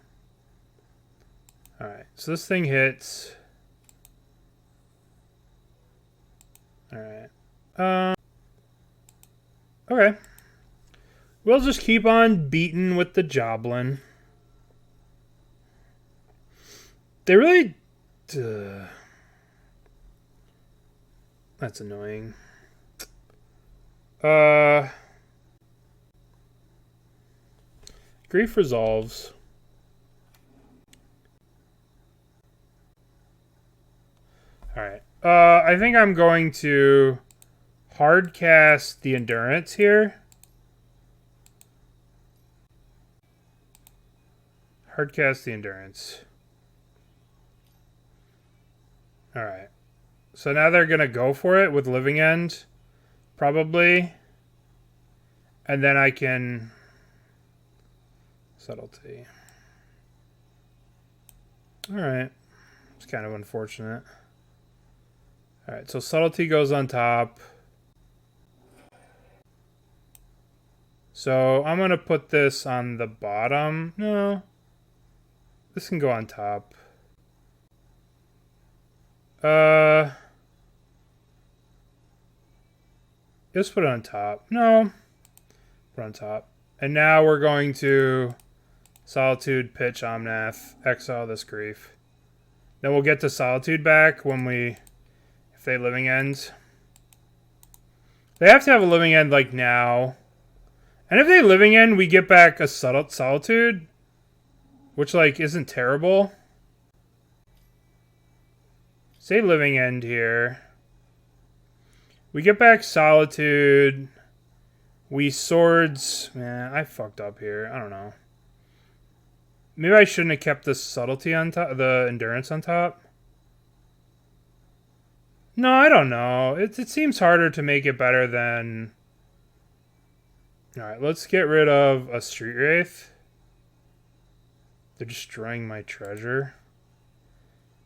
Speaker 1: Alright, so this thing hits. Alright. Okay. We'll just keep on beating with the Joblin. They really... That's annoying. Grief resolves. Alright. I think I'm going to hardcast the Endurance here. Hardcast the Endurance. Alright. So now they're going to go for it with Living End. Probably. And then I can... Subtlety. Alright. It's kind of unfortunate. Alright, so Subtlety goes on top. So I'm going to put this on the bottom. No. This can go on top. Just put it on top. No. Put it on top. And now we're going to Solitude, pitch Omnath, exile this Grief. Then we'll get to Solitude back when we... If they Living End. They have to have a Living End like now. And if they Living End, we get back a Solitude. Which like isn't terrible. Say Living End here. We get back Solitude. We swords. Man, I fucked up here. I don't know. Maybe I shouldn't have kept the Subtlety on top, the Endurance on top. No, I don't know. It seems harder to make it better than... Alright, let's get rid of a Street Wraith. They're destroying my treasure.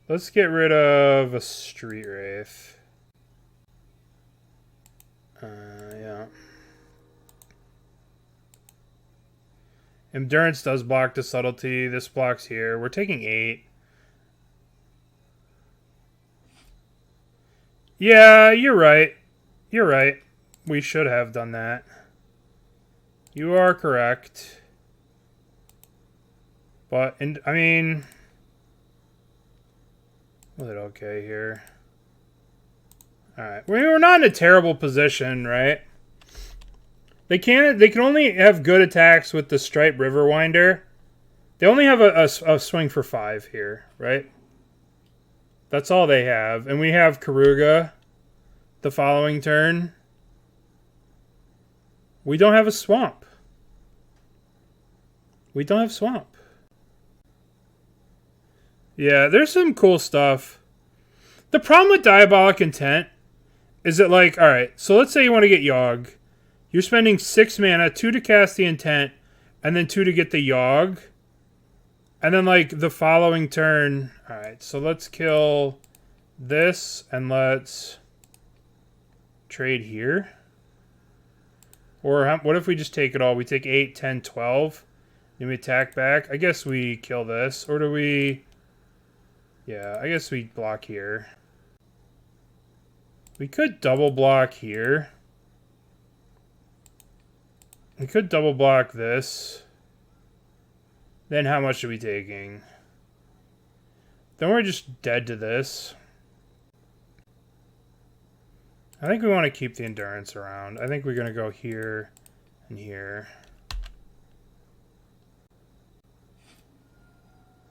Speaker 1: Let's get rid of a Street Wraith. Yeah. Endurance does block the Subtlety. This blocks here. We're taking 8. Yeah, you're right. You're right. We should have done that. You are correct. But, I mean... Was it okay here? Alright. We're not in a terrible position, right? They can only have good attacks with the Stripe Riverwinder. They only have a swing for 5 here, right? That's all they have. And we have Keruga. the following turn, we don't have a swamp. We don't have swamp. Yeah, there's some cool stuff. The problem with Diabolic Intent is that, like, alright, so let's say you want to get Yogg. You're spending 6 mana, 2 to cast the Intent, and then 2 to get the Yogg. And then, like, the following turn... Alright, so let's kill this, and let's trade here. Or what if we just take it all? We take 8, 10, 12. Then we attack back. I guess we kill this. Or do we... Yeah, I guess we block here. We could double block here. We could double block this. Then how much are we taking? Then we're just dead to this. I think we want to keep the endurance around. I think we're going to go here and here.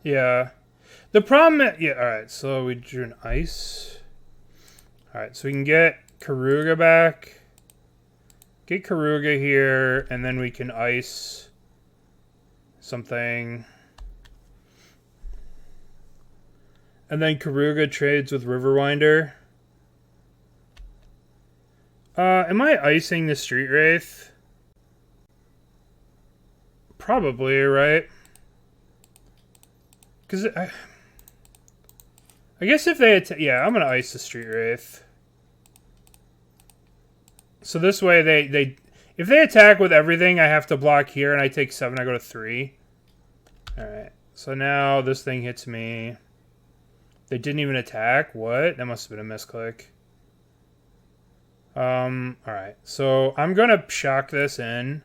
Speaker 1: Yeah. The problem... Yeah, alright. So we drew an ice. Alright, so we can get Keruga back. Get Keruga here, and then we can ice something. And then Keruga trades with Riverwinder. Am I icing the Street Wraith? Probably, right? Because I guess if they... Yeah, I'm going to ice the Street Wraith. So this way, if they attack with everything, I have to block here, and I take 7, I go to 3. Alright, so now this thing hits me. They didn't even attack? What? That must have been a misclick. Alright, so I'm going to shock this in.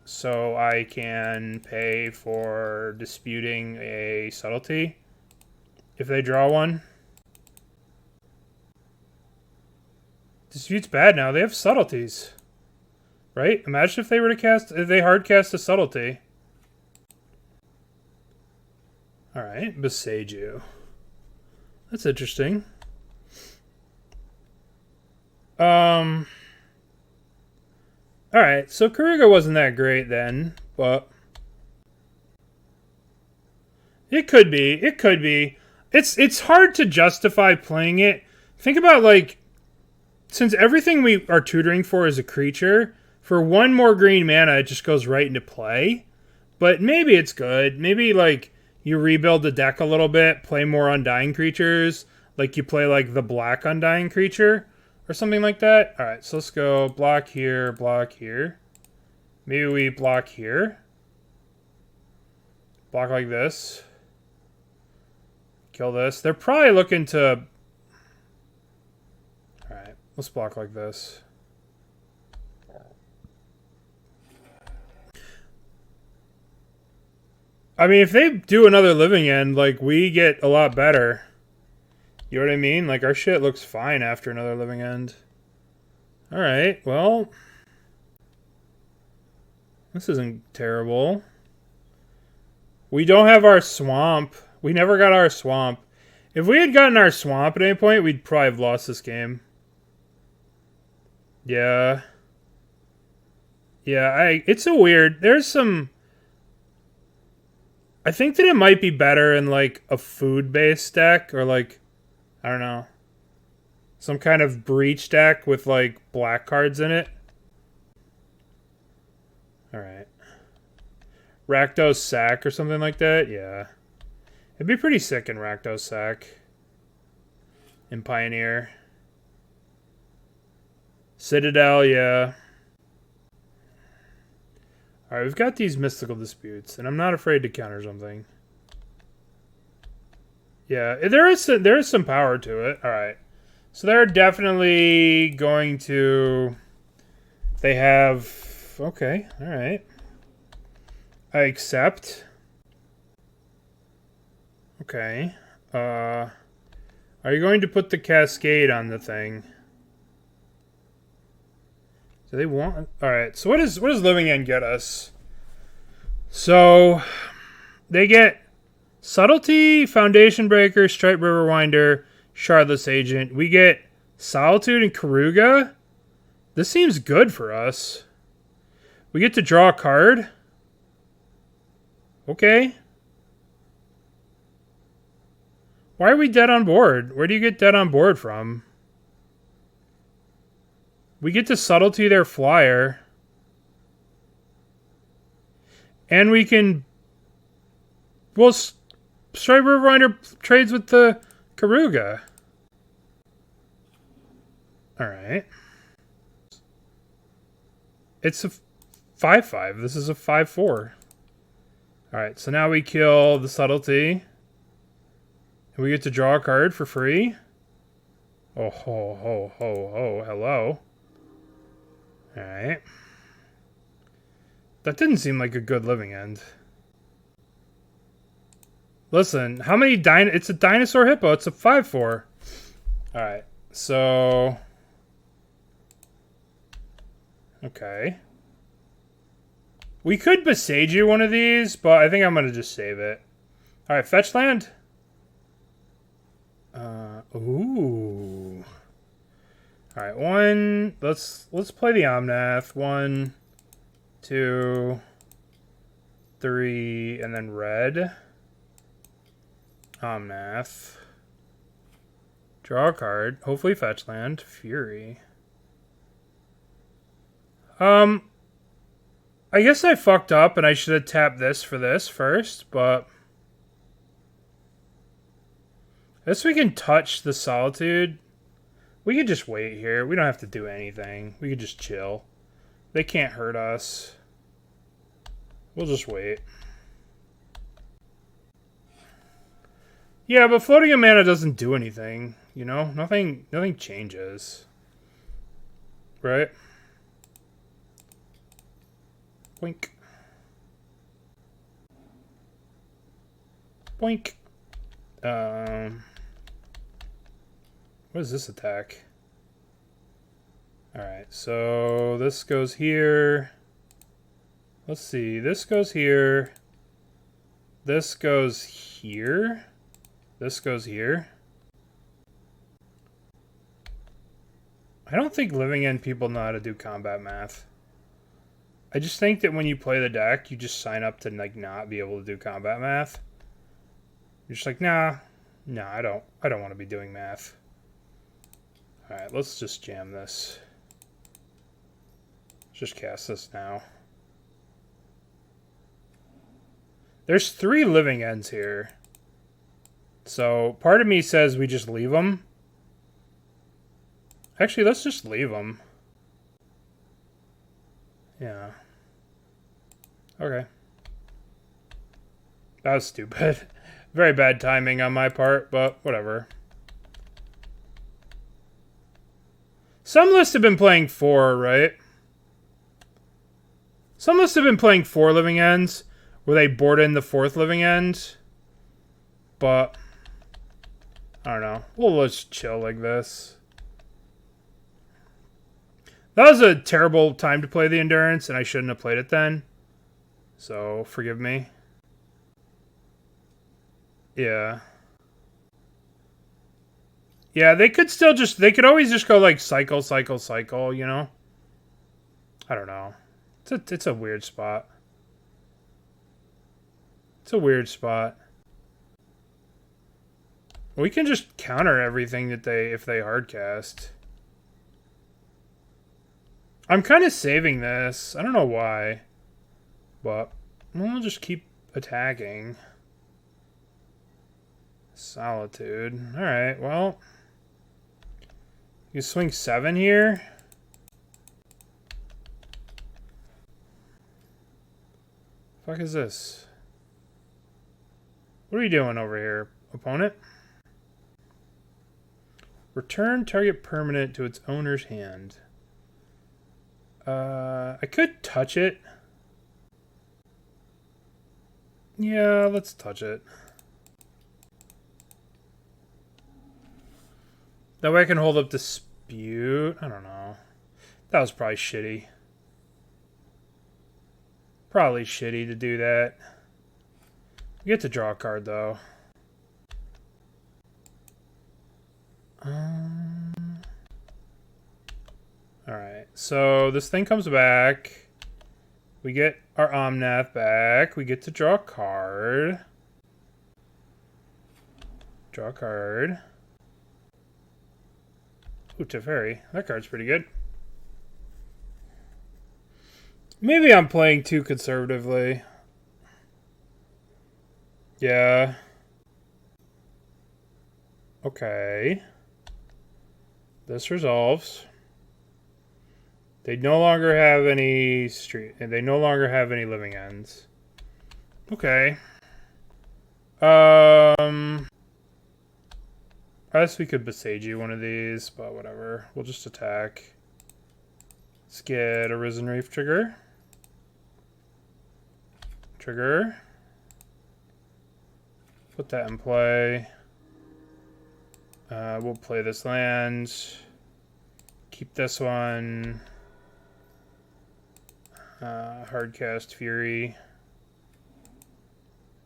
Speaker 1: So I can pay for disputing a subtlety. If they draw one. Dispute's bad now. They have subtleties. Right? Imagine if they were to cast... If they hard cast a subtlety. Alright. Boseiju. That's interesting. Alright. So Keruga wasn't that great then. But... It could be. It could be. It's hard to justify playing it. Think about, like... Since everything we are tutoring for is a creature, for 1 more green mana, it just goes right into play. But maybe it's good. Maybe, like, you rebuild the deck a little bit, play more Undying creatures. Like, you play, like, the black Undying creature or something like that. Alright, so let's go block here, block here. Maybe we block here. Block like this. Kill this. They're probably looking to... Alright, let's block like this. I mean, if they do another Living End, like, we get a lot better. You know what I mean? Like, our shit looks fine after another Living End. Alright, well... This isn't terrible. We don't have our swamp. We never got our swamp. If we had gotten our swamp at any point, we'd probably have lost this game. Yeah. Yeah, it's a weird... There's some... I think that it might be better in, like, a food-based deck, or, like, I don't know. Some kind of breach deck with, like, black cards in it. Alright. Rakdos Sack or something like that? Yeah. It'd be pretty sick in Rakdos Sack. In Pioneer. Citadel, yeah. Alright, we've got these mystical disputes, and I'm not afraid to counter something. Yeah, there is some power to it. Alright. So they're definitely going to... They have... Okay, alright. I accept. Okay. Are you going to put the Cascade on the thing? Do they want... Alright, so what does Living End get us? So, they get Subtlety, Foundation Breaker, Stripe Riverwinder, Shardless Agent. We get Solitude and Keruga? This seems good for us. We get to draw a card. Okay. Why are we dead on board? Where do you get dead on board from? We get to Subtlety their flyer. And we can... Well, Strike Riverwinder trades with the Keruga. Alright. It's a 5/5. This is a 5/4. Alright, so now we kill the Subtlety. And we get to draw a card for free. Oh, ho, ho, ho, ho. Hello. Alright. That didn't seem like a good living end. Listen, how many it's a dinosaur hippo. It's a 5/4. Alright, so... Okay. We could Boseiju one of these, but I think I'm going to just save it. Alright, fetch land. Ooh. Alright, one... Let's play the Omnath. 1, 2, 3, and then red. Omnath. Draw a card. Hopefully fetch land. Fury. I guess I fucked up and I should have tapped this for this first, but... I guess we can touch the Solitude. We could just wait here. We don't have to do anything. We could just chill. They can't hurt us. We'll just wait. Yeah, but floating a mana doesn't do anything, you know? Nothing changes. Right? Boink. Boink. What is this attack? Alright, so this goes here. Let's see, this goes here. This goes here. This goes here. I don't think Living End people know how to do combat math. I just think that when you play the deck, you just sign up to like not be able to do combat math. You're just like, nah, I don't want to be doing math. Alright, let's just jam this. Let's just cast this now. There's 3 Living Ends here. So, part of me says we just leave them. Actually, let's just leave them. Yeah. Okay. That was stupid. Very bad timing on my part, but whatever. Some lists have been playing 4, right? Some lists have been playing 4 Living Ends, where they board in the 4th Living End. But, I don't know. We'll just chill like this. That was a terrible time to play the Endurance, and I shouldn't have played it then. So, forgive me. Yeah. Yeah, they could still just... They could always just go, like, cycle, cycle, cycle, you know? I don't know. It's a weird spot. It's a weird spot. We can just counter everything that if they hardcast. I'm kind of saving this. I don't know why. But we'll just keep attacking. Solitude. Alright, well. You swing 7 here. Fuck is this? What are you doing over here, opponent? Return target permanent to its owner's hand. I could touch it. Yeah, let's touch it. That way I can hold up Dispute. I don't know. That was probably shitty. Probably shitty to do that. We get to draw a card, though. So this thing comes back. We get our Omnath back. We get to draw a card. Draw a card. Ooh, Teferi. That card's pretty good. Maybe I'm playing too conservatively. Yeah. Okay. This resolves. They no longer have any they no longer have any living ends. Okay. I guess we could Boseiju one of these, but whatever. We'll just attack. Let's get a Risen Reef trigger. Trigger. Put that in play. We'll play this land. Keep this one. Hardcast Fury.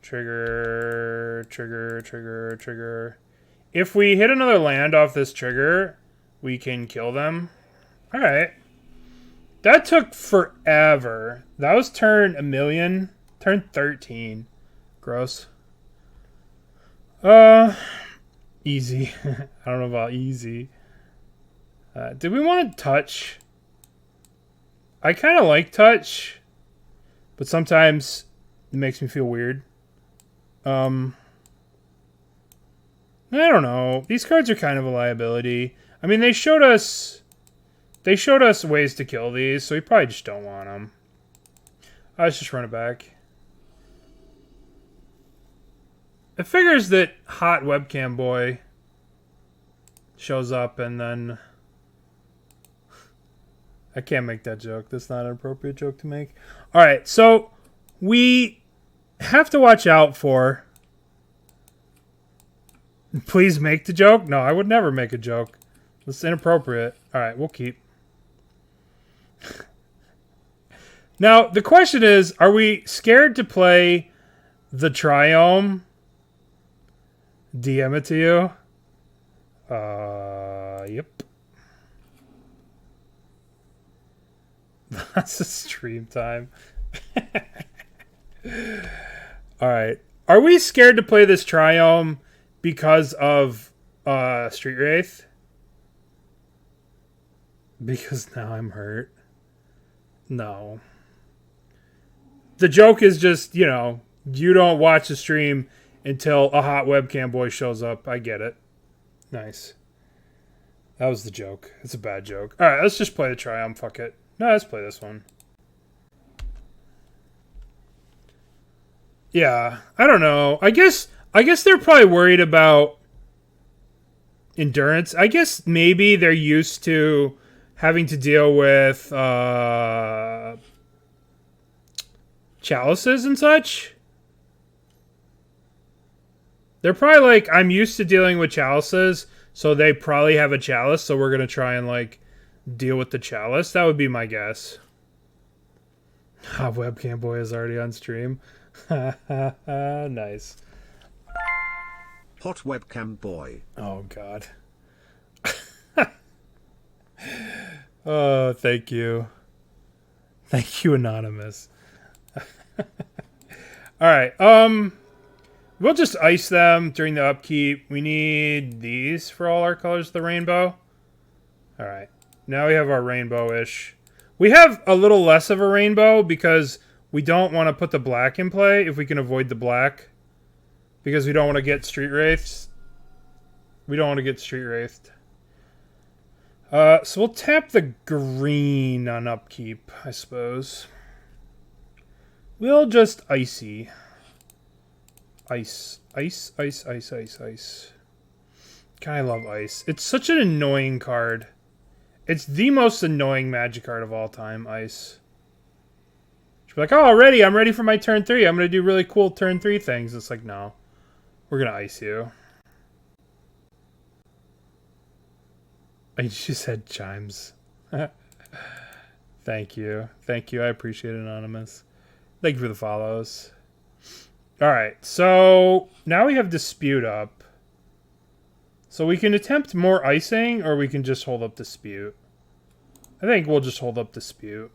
Speaker 1: Trigger, trigger, trigger, trigger. If we hit another land off this trigger, we can kill them. Alright. That took forever. That was turn 1,000,000. Turn 13. Gross. Easy. I don't know about easy. Did we want touch? I kind of like touch, but sometimes it makes me feel weird. I don't know. These cards are kind of a liability. I mean, they showed us ways to kill these, so we probably just don't want them. Let's just run it back. It figures that hot webcam boy shows up and then... I can't make that joke. That's not an appropriate joke to make. Alright, so we have to watch out for... Please make the joke? No, I would never make a joke. That's inappropriate. Alright, we'll keep. Now, the question is, are we scared to play the Triome? DM it to you? Yep. That's a stream time. Alright. Are we scared to play this Triome because of Street Wraith? Because now I'm hurt. No. The joke is just, you know, you don't watch the stream until a hot webcam boy shows up. I get it. Nice. That was the joke. It's a bad joke. Alright, let's just play the Triome. Fuck it. No, let's play this one. Yeah, I don't know. I guess they're probably worried about endurance. I guess maybe they're used to having to deal with chalices and such. They're probably like, I'm used to dealing with chalices, so they probably have a chalice, so we're going to try and like deal with the chalice. That would be my guess. Webcam boy is already on stream. Nice.
Speaker 2: Hot webcam boy.
Speaker 1: Oh god. Oh, thank you. Thank you, Anonymous. Alright, we'll just ice them during the upkeep. We need these for all our colors of the rainbow. Alright. Now we have our rainbow-ish. We have a little less of a rainbow because we don't want to put the black in play if we can avoid the black. Because we don't want to get Street Wraiths. We don't want to get Street Wraithed. So we'll tap the green on upkeep, I suppose. We'll just icy. Ice. Ice, ice, ice, ice, ice. God, I love ice. It's such an annoying card. It's the most annoying magic card of all time, ice. She'll be like, oh, already, I'm ready for my turn 3. I'm going to do really cool turn 3 things. It's like, no. We're going to ice you. I just said chimes. Thank you. Thank you. I appreciate it, Anonymous. Thank you for the follows. Alright, so now we have Dispute up. So we can attempt more icing, or we can just hold up Dispute. I think we'll just hold up Dispute.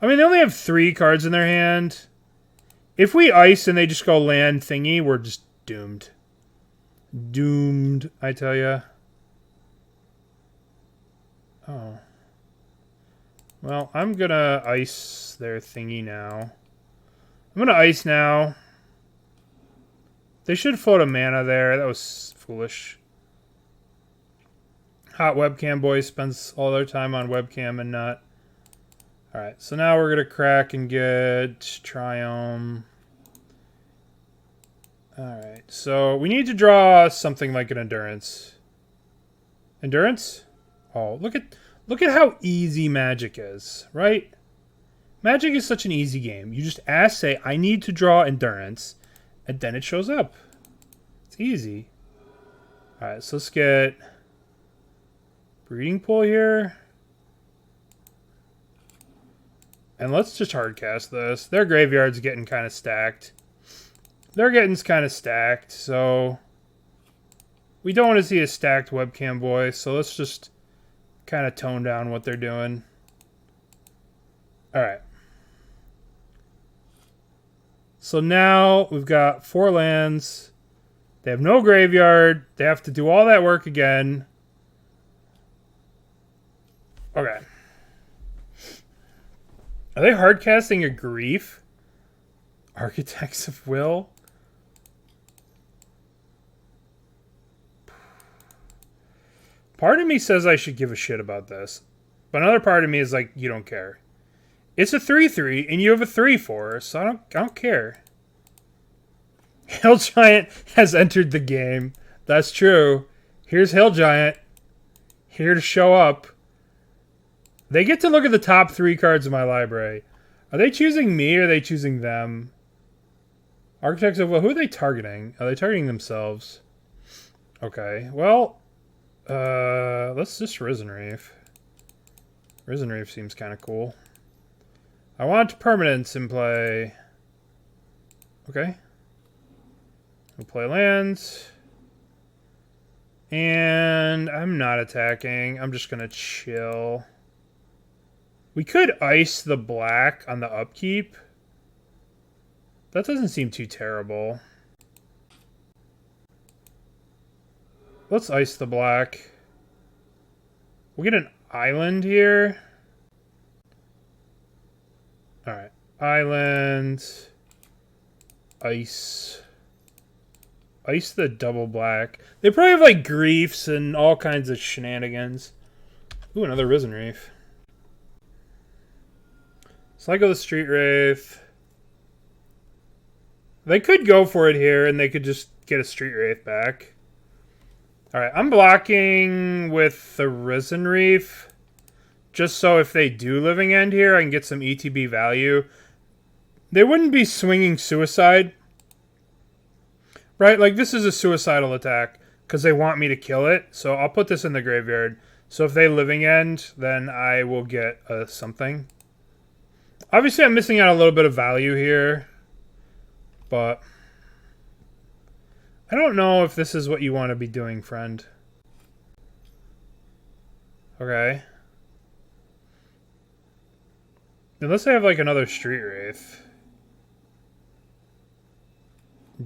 Speaker 1: I mean, they only have 3 cards in their hand. If we ice and they just go land thingy, we're just doomed. Doomed, I tell ya. Oh. Well, I'm gonna ice their thingy now. I'm gonna ice now. They should float a mana there. That was foolish. Hot Webcam Boy spends all their time on webcam and not. Alright, so now we're going to crack and get Triome. Alright, so we need to draw something like an Endurance. Endurance? Oh, look at how easy Magic is, right? Magic is such an easy game. You just say, I need to draw Endurance, and then it shows up. It's easy. Alright, so let's get Breeding Pool here. And let's just hardcast this. Their graveyard's getting kind of stacked. Their getting's kind of stacked, so we don't want to see a stacked Webcam Boy, so let's just kind of tone down what they're doing. Alright. So now we've got 4 lands. They have no graveyard. They have to do all that work again. Okay. Are they hardcasting a Grief? Architects of Will? Part of me says I should give a shit about this. But another part of me is like, you don't care. It's a 3/3 and you have a 3/4, so I don't care. Hill Giant has entered the game. That's true. Here's Hill Giant. Here to show up. They get to look at the top 3 cards of my library. Are they choosing me or are they choosing them? Architects of, well, who are they targeting? Are they targeting themselves? Okay, well, let's just Risen Reef. Risen Reef seems kind of cool. I want permanence in play. Okay. We'll play lands. And I'm not attacking. I'm just going to chill. We could ice the black on the upkeep. That doesn't seem too terrible. Let's ice the black. We'll get an island here. Alright. Island. Ice. Ice the double black. They probably have like griefs and all kinds of shenanigans. Ooh, another Risen Reef. Cycle the Street Wraith. They could go for it here and they could just get a Street Wraith back. Alright, I'm blocking with the Risen Reef. Just so if they do Living End here, I can get some ETB value. They wouldn't be swinging Suicide. Right? Like, this is a suicidal attack. Because they want me to kill it. So I'll put this in the graveyard. So if they Living End, then I will get something. Obviously, I'm missing out a little bit of value here. But I don't know if this is what you want to be doing, friend. Okay. Unless I have like another Street Wraith.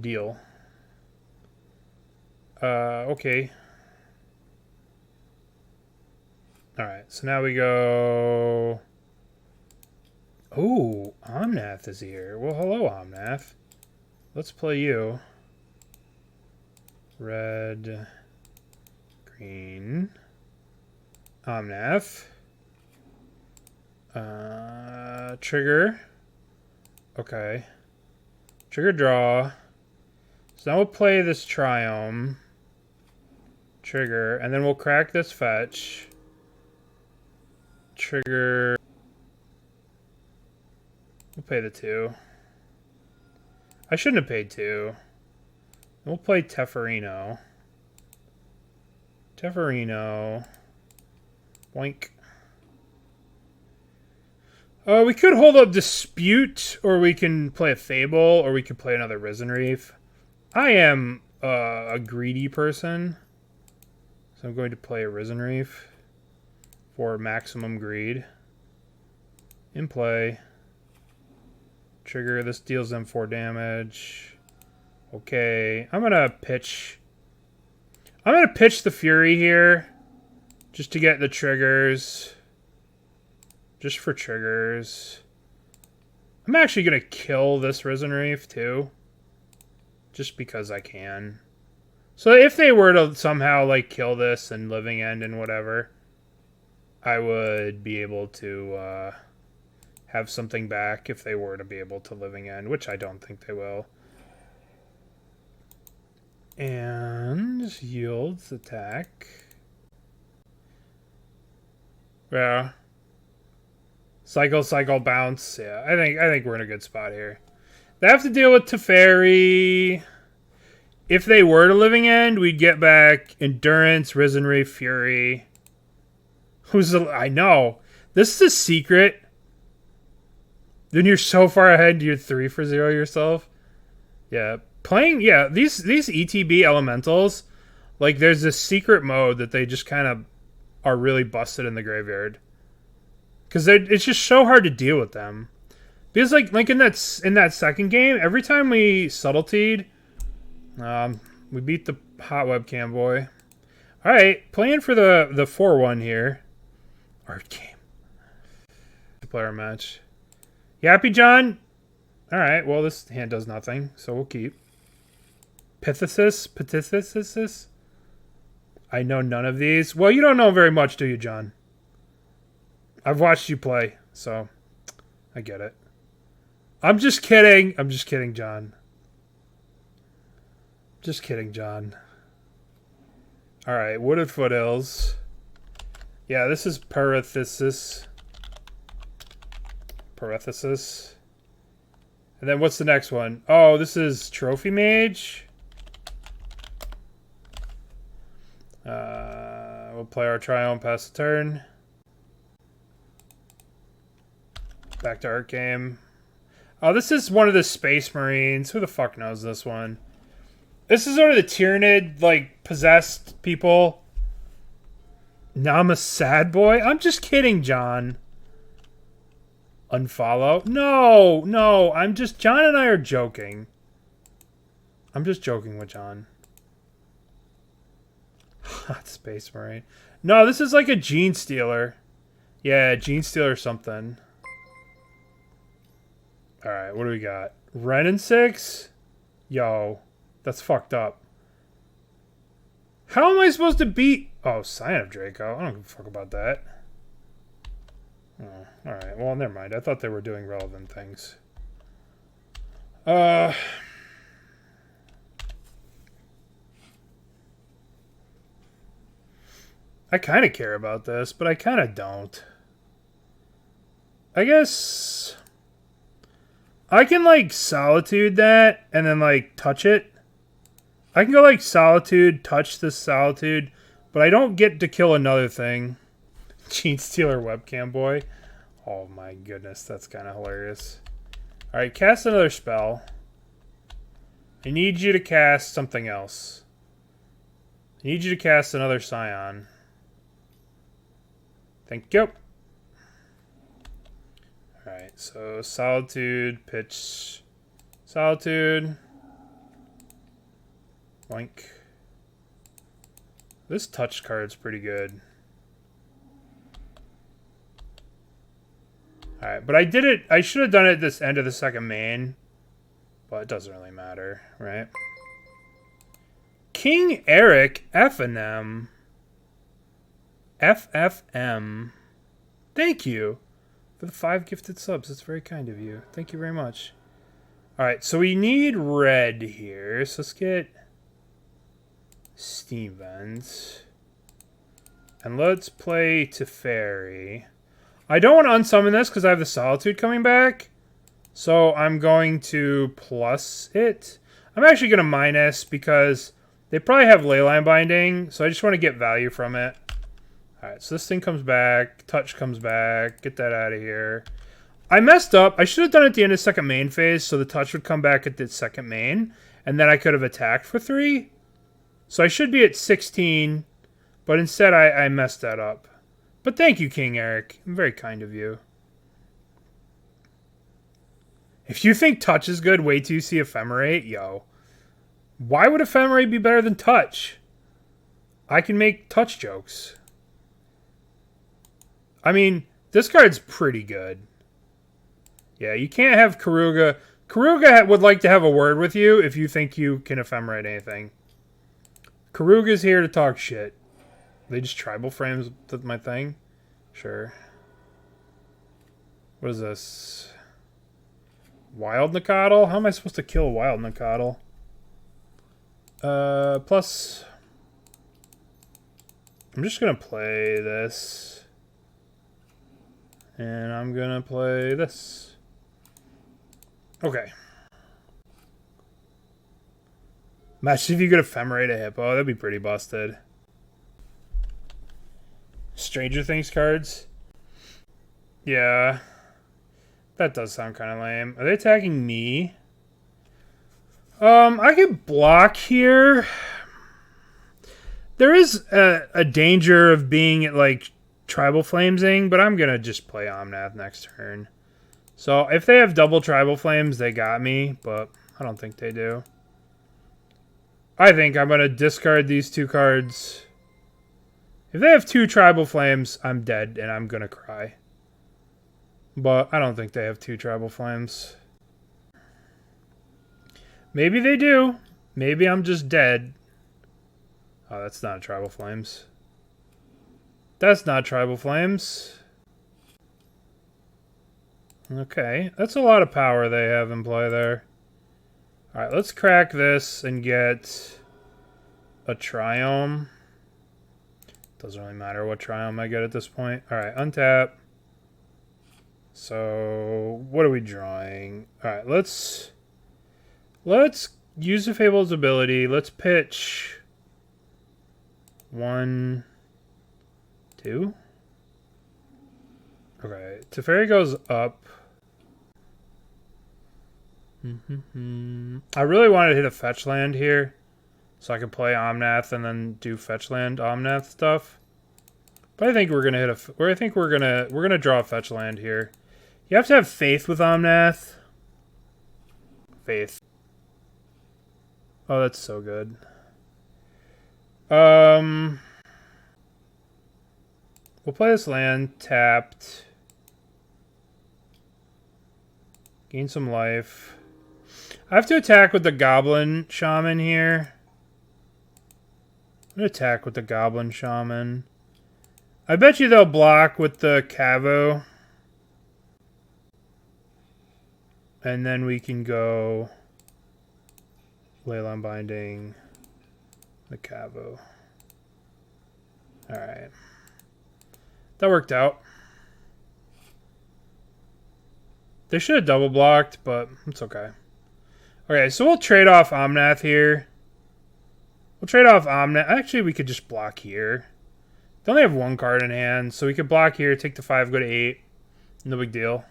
Speaker 1: Deal. Okay. Alright, so now we go... Ooh, Omnath is here. Well, hello, Omnath. Let's play you. Red, green, Omnath. Trigger. Okay. Trigger draw. So now we'll play this Triome. Trigger, and then we'll crack this fetch. Trigger. We'll pay the 2. I shouldn't have paid 2. We'll play Teferi. Teferi. Boink. We could hold up Dispute, or we can play a Fable, or we could play another Risen Reef. I am a greedy person, so I'm going to play a Risen Reef for maximum greed. In play. Trigger. This deals them 4 damage. Okay. I'm going to pitch the Fury here. Just to get the triggers. Just for triggers. I'm actually going to kill this Risen Reef too. Just because I can. So if they were to somehow like kill this and Living End and whatever, I would be able to have something back if they were to be able to Living End, which I don't think they will. And yields attack. Yeah. Cycle, bounce. Yeah, I think we're in a good spot here. They have to deal with Teferi. If they were to Living End, we'd get back Endurance, Risen Reef, Fury. I know. This is a secret. Then you're so far ahead, you're 3 for 0 yourself. Yeah. These ETB elementals, like there's this secret mode that they just kind of are really busted in the graveyard. Because it's just so hard to deal with them. Because like in that second game, every time we Subtletied, we beat the hot webcam boy. All right, playing for the 4-1 here. Art game. Player match. You happy, John? All right. Well, this hand does nothing, so we'll keep. Pithesis. I know none of these. Well, you don't know very much, do you, John? I've watched you play, so I get it. I'm just kidding. I'm just kidding, John. Just kidding, John. All right, Wooded Foothills. Yeah, this is Parenthesis. And then what's the next one? Oh, this is Trophy Mage. We'll play our Triome, pass the turn. Back to Art Game. Oh, this is one of the Space Marines. Who the fuck knows this one? This is one of the Tyrannid, like, possessed people. Now I'm a sad boy? I'm just kidding, John. Unfollow? No. John and I are joking. I'm just joking with John. Hot Space Marine. No, this is like a Gene Stealer. Yeah, Gene Stealer something. Alright, what do we got? Ren and 6? Yo, that's fucked up. How am I supposed to beat... Oh, Scion of Draco. I don't give a fuck about that. Oh, alright, well, never mind. I thought they were doing relevant things. I kind of care about this, but I kind of don't. I guess... I can, like, Solitude that, and then, like, touch it. I can go, like, Solitude, touch this Solitude, but I don't get to kill another thing. Gene Stealer Webcam Boy. Oh, my goodness, that's kind of hilarious. Alright, cast another spell. I need you to cast something else. I need you to cast another Scion. Thank you. Alright, so Solitude, pitch, Solitude, boink. This touch card's pretty good. Alright, but I should have done it at this end of the second main, but it doesn't really matter, right? King Eric FNM. FFM. Thank you for the 5 gifted subs. That's very kind of you. Thank you very much. Alright, so we need red here. So let's get Stevens. And let's play Teferi. I don't want to unsummon this because I have the Solitude coming back. So I'm going to plus it. I'm actually going to minus because they probably have Leyline Binding. So I just want to get value from it. Alright, so this thing comes back. Touch comes back. Get that out of here. I messed up. I should have done it at the end of the second main phase, so the touch would come back at the second main, and then I could have attacked for 3. So I should be at 16, but instead I messed that up. But thank you, King Eric. Very kind of you. If you think touch is good, wait till you see Ephemerate. Yo. Why would Ephemerate be better than touch? I can make touch jokes. I mean, this card's pretty good. Yeah, you can't have Keruga. Keruga would like to have a word with you if you think you can Ephemerate anything. Keruga's here to talk shit. They just tribal frames with my thing? Sure. What is this? Wild Nicodle? How am I supposed to kill a Wild Nicodle? Plus... I'm just gonna play this. And I'm gonna play this. Okay. Imagine if you could Ephemerate a Hippo. That'd be pretty busted. Stranger Things cards? Yeah. That does sound kind of lame. Are they attacking me? I could block here. There is a danger of being like Tribal Flamesing, but I'm going to just play Omnath next turn. So if they have double Tribal Flames, they got me, but I don't think they do. I think I'm going to discard these two cards. If they have two Tribal Flames, I'm dead and I'm going to cry. But I don't think they have two Tribal Flames. Maybe they do. Maybe I'm just dead. Oh, that's not Tribal Flames. That's not Tribal Flames. Okay, that's a lot of power they have in play there. Alright, let's crack this and get a Triome. Doesn't really matter what Triome I get at this point. Alright, untap. So, what are we drawing? Alright, let's use the Fable's ability. Let's pitch 1, 2. Okay, Teferi goes up. I really wanted to hit a fetch land here, so I could play Omnath and then do fetch land Omnath stuff. But I think we're gonna hit a. I think we're gonna draw a fetch land here. You have to have faith with Omnath. Faith. Oh, that's so good. We'll play this land tapped. Gain some life. I have to attack with the Goblin Shaman here. I'm going to attack with the Goblin Shaman. I bet you they'll block with the Cavo. And then we can go Leyline Binding the Cavo. Alright. That worked out. They should have double blocked, but it's okay. Okay, so we'll trade off Omnath here. We'll trade off Omnath. Actually, we could just block here. They only have one card in hand, so we could block here, take the 5, go to 8. No big deal.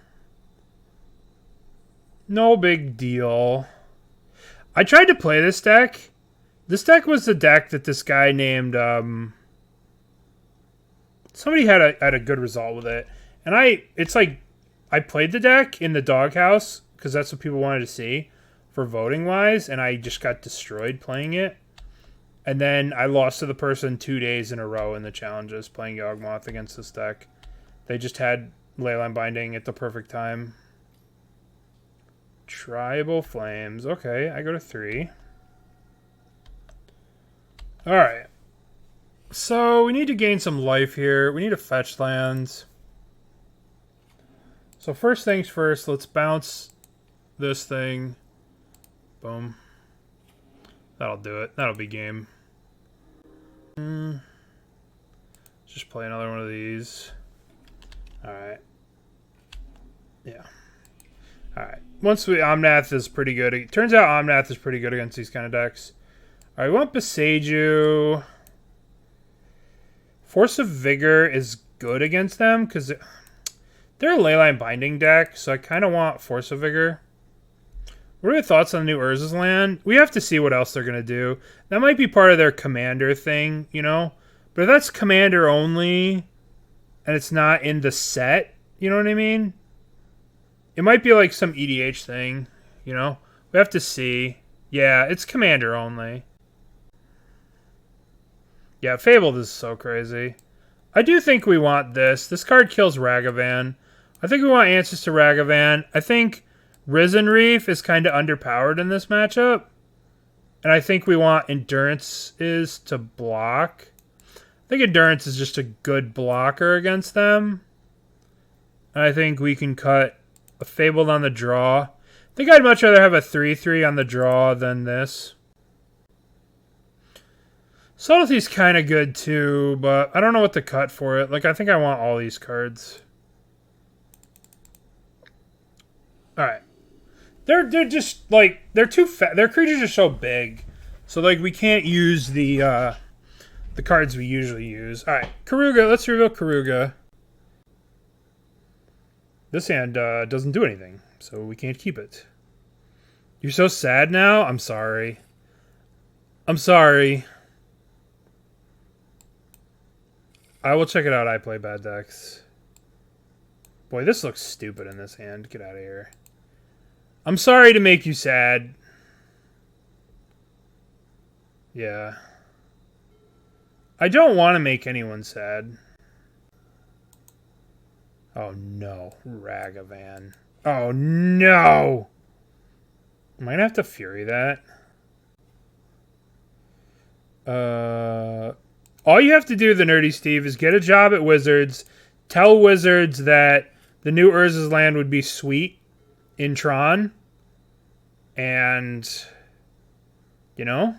Speaker 1: No big deal. I tried to play this deck. This deck was the deck that this guy named... somebody had a good result with it. And it's like... I played the deck in the doghouse because that's what people wanted to see for voting wise, and I just got destroyed playing it. And then I lost to the person 2 days in a row in the challenges playing Yawgmoth against this deck. They just had Leyline Binding at the perfect time. Tribal Flames. Okay, I go to 3. Alright. So we need to gain some life here. We need to fetch lands. So first things first, let's bounce this thing. Boom. That'll do it. That'll be game. Just play another one of these. Alright. Yeah. Alright. Once Omnath is pretty good. It turns out Omnath is pretty good against these kind of decks. Alright, we want Boseiju. Force of Vigor is good against them because they're a Leyline Binding deck, so I kind of want Force of Vigor. What are your thoughts on the new Urza's land? We have to see what else they're going to do. That might be part of their commander thing, you know? But if that's commander only, and it's not in the set. You know what I mean? It might be like some EDH thing, you know? We have to see. Yeah, it's commander only. Yeah, Fable, this is so crazy. I do think we want this. This card kills Ragavan. I think we want answers to Ragavan. I think Risen Reef is kind of underpowered in this matchup. And I think we want Endurance is to block. I think Endurance is just a good blocker against them. And I think we can cut a Fabled on the draw. I think I'd much rather have a 3-3 on the draw than this. Subtlety's kind of good too, but I don't know what to cut for it. Like, I think I want all these cards. Alright. They're just, like, they're too fat. Their creatures are so big. So, like, we can't use the cards we usually use. Alright, Keruga. Let's reveal Keruga. This hand doesn't do anything, so we can't keep it. You're so sad now? I'm sorry. I'm sorry. I will check it out. I play bad decks. Boy, this looks stupid in this hand. Get out of here. I'm sorry to make you sad. Yeah. I don't want to make anyone sad. Oh no, Ragavan. Oh no! Am I gonna have to Fury that? All you have to do, the Nerdy Steve, is get a job at Wizards, tell Wizards that the new Urza's Land would be sweet in Tron, and, you know,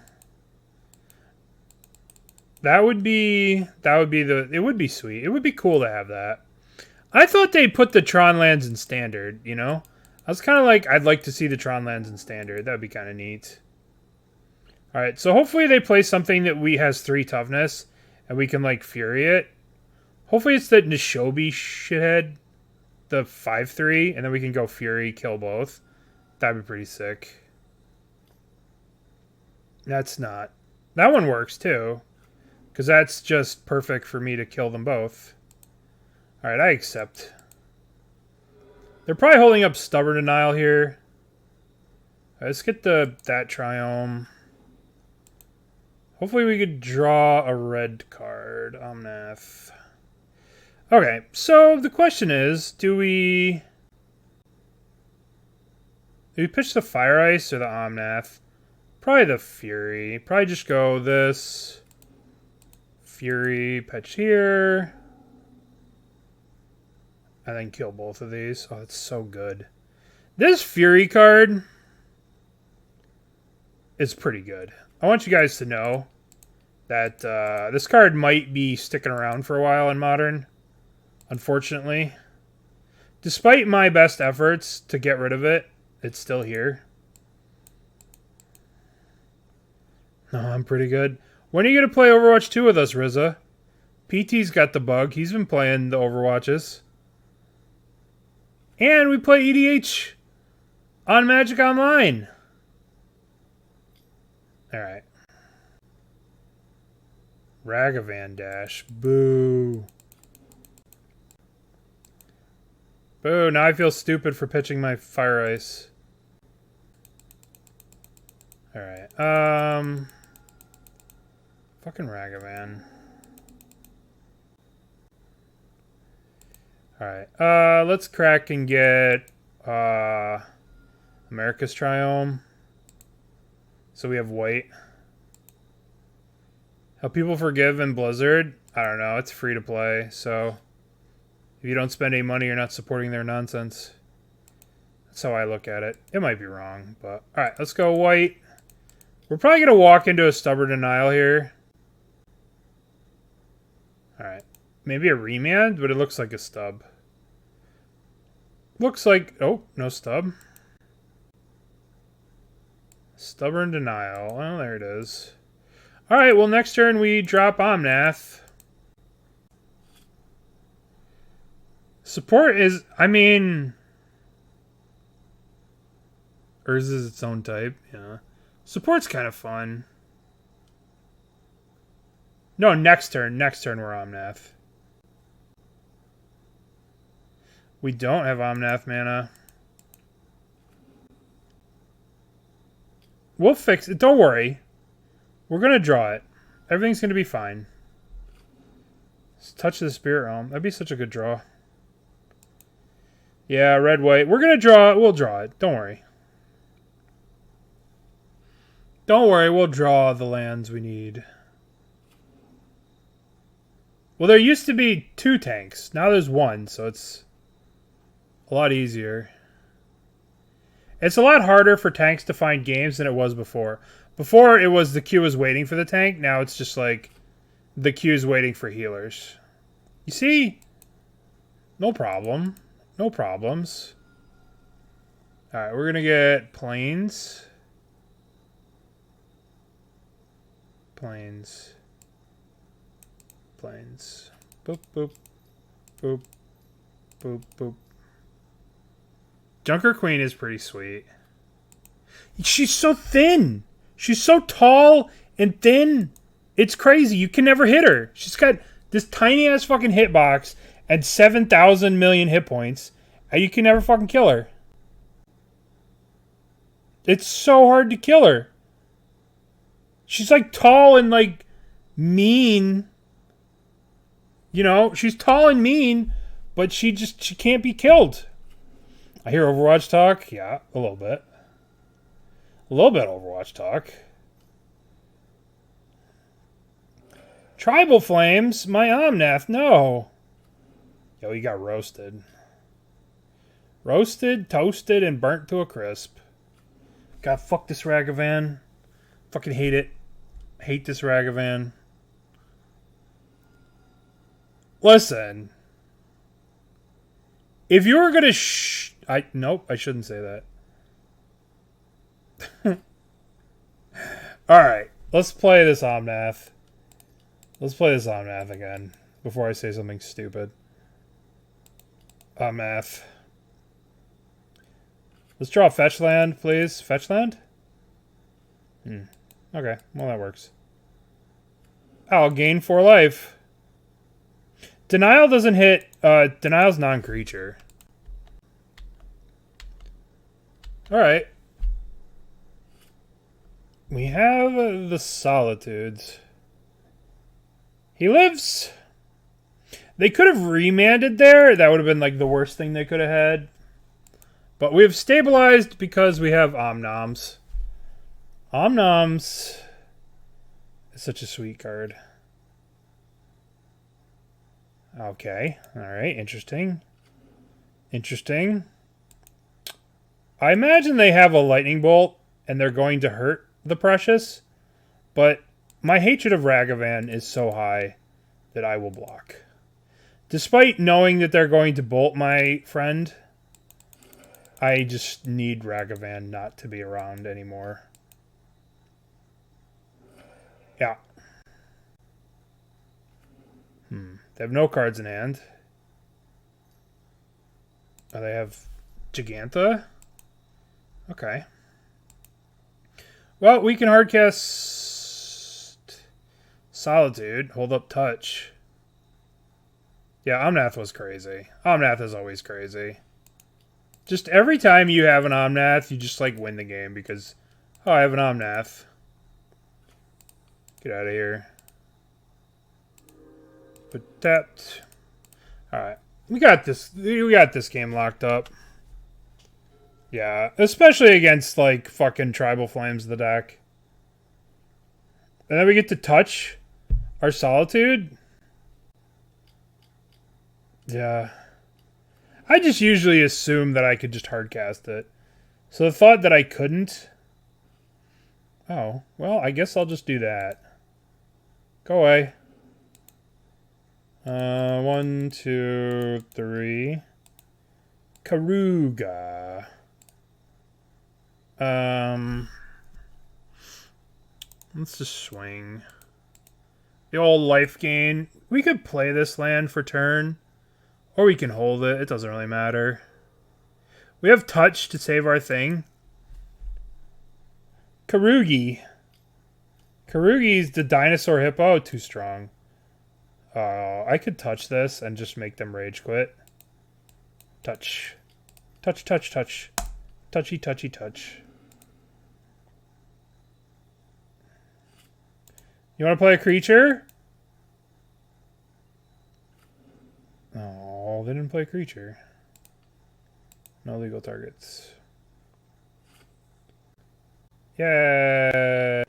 Speaker 1: it would be sweet. It would be cool to have that. I thought they'd put the Tron lands in Standard, you know? I was kind of like, I'd like to see the Tron lands in Standard. That would be kind of neat. Alright, so hopefully they play something that has 3 toughness, and we can, like, Fury it. Hopefully it's the Nishobi shithead, the 5-3, and then we can go Fury, kill both. That'd be pretty sick. That's not. That one works, too. Because that's just perfect for me to kill them both. Alright, I accept. They're probably holding up Stubborn Denial here. Right, let's get that Triome. Hopefully we could draw a red card. Omnath. Okay, so the question is, do we pitch the Fire Ice or the Omnath? Probably the Fury. Probably just go this. Fury, pitch here. And then kill both of these. Oh, it's so good. This Fury card is pretty good. I want you guys to know that this card might be sticking around for a while in Modern, unfortunately. Despite my best efforts to get rid of it, it's still here. No, I'm pretty good. When are you going to play Overwatch 2 with us, Rizza? PT's got the bug. He's been playing the Overwatches. And we play EDH on Magic Online. Alright. Ragavan Dash. Boo. Boo, now I feel stupid for pitching my Fire Ice. Alright, fucking Ragavan. Alright, let's crack and get, America's Triome. So we have white. How people forgive in Blizzard? I don't know, it's free to play, so if you don't spend any money, you're not supporting their nonsense. That's how I look at it. It might be wrong, but... Alright, let's go white. We're probably going to walk into a Stubborn Denial here. Alright. Maybe a remand, but it looks like a stub. Looks like... Oh, no stub. Stubborn Denial. Well, there it is. Alright, well, next turn we drop Omnath. Support is... I mean... Urza is its own type, yeah. Support's kind of fun. No, next turn. Next turn we're Omnath. We don't have Omnath mana. We'll fix it. Don't worry. We're going to draw it. Everything's going to be fine. Let's touch the Spirit Realm. That'd be such a good draw. Yeah, red, white. We're going to draw it. We'll draw it. Don't worry. Don't worry. We'll draw the lands we need. Well, there used to be 2 tanks. Now there's 1, so it's a lot easier. It's a lot harder for tanks to find games than it was before. Before, it was the queue was waiting for the tank. Now it's just like the queue's waiting for healers. You see? No problem. No problems. Alright, we're going to get plains. Plains. Plains. Boop, boop. Boop. Boop, boop. Junker Queen is pretty sweet. She's so thin. She's so tall and thin. It's crazy. You can never hit her. She's got this tiny ass fucking hitbox and 7,000 million hit points. And you can never fucking kill her. It's so hard to kill her. She's like tall and like mean. You know, she's tall and mean, but she can't be killed. I hear Overwatch talk. Yeah, a little bit. A little bit Overwatch talk. Tribal Flames? My Omnath? No. Yo, he got roasted. Roasted, toasted, and burnt to a crisp. God, fuck this Ragavan. Fucking hate it. Hate this Ragavan. Listen. If you were gonna nope, I shouldn't say that. Alright, let's play this Omnath. Let's play this Omnath again before I say something stupid. Omnath. Let's draw a fetch land, please. Fetch land? Okay, well that works. I'll gain 4 life. Denial doesn't hit. Denial's non-creature. Alright. We have the Solitudes. He lives. They could have remanded there. That would have been like the worst thing they could have had. But we have stabilized because we have Omnoms. Omnoms is such a sweet card. Okay. Alright. Interesting. Interesting. I imagine they have a lightning bolt and they're going to hurt the Precious. But my hatred of Ragavan is so high that I will block. Despite knowing that they're going to bolt my friend, I just need Ragavan not to be around anymore. Yeah. They have no cards in hand. Oh, they have Giganta? Okay. Well, we can hardcast Solitude. Hold up touch. Yeah, Omnath was crazy. Omnath is always crazy. Just every time you have an Omnath, you just like win the game because, oh, I have an Omnath. Get out of here. But tapped. Alright. We got this. We got this game locked up. Yeah. Especially against, like, fucking Tribal Flames of the deck. And then we get to touch our Solitude. Yeah. I just usually assume that I could just hardcast it. So the thought that I couldn't. Oh. Well, I guess I'll just do that. Go away. 1, 2, 3. Keruga. Let's just swing. The old life gain. We could play this land for turn. Or we can hold it. It doesn't really matter. We have touch to save our thing. Kerugi. Kerugi's the dinosaur hippo. Too strong. I could touch this and just make them rage quit. Touch. Touch, touch, touch. Touchy, touchy, touch. You want to play a creature? Oh, they didn't play a creature. No legal targets. Yeah.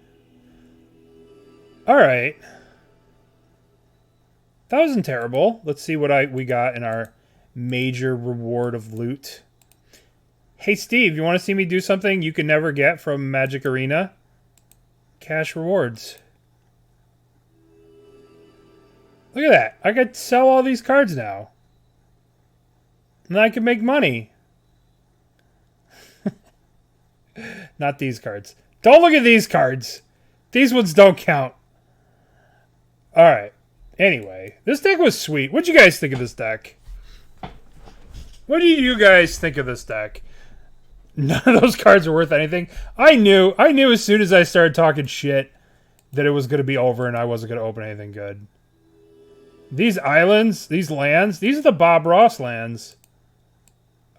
Speaker 1: Alright. That wasn't terrible. Let's see what we got in our major reward of loot. Hey Steve, you want to see me do something you can never get from Magic Arena? Cash rewards. Look at that. I could sell all these cards now. And I can make money. Not these cards. Don't look at these cards. These ones don't count. Alright. Anyway, this deck was sweet. What'd you guys think of this deck? What do you guys think of this deck? None of those cards are worth anything. I knew as soon as I started talking shit that it was going to be over and I wasn't going to open anything good. These islands, these lands, these are the Bob Ross lands.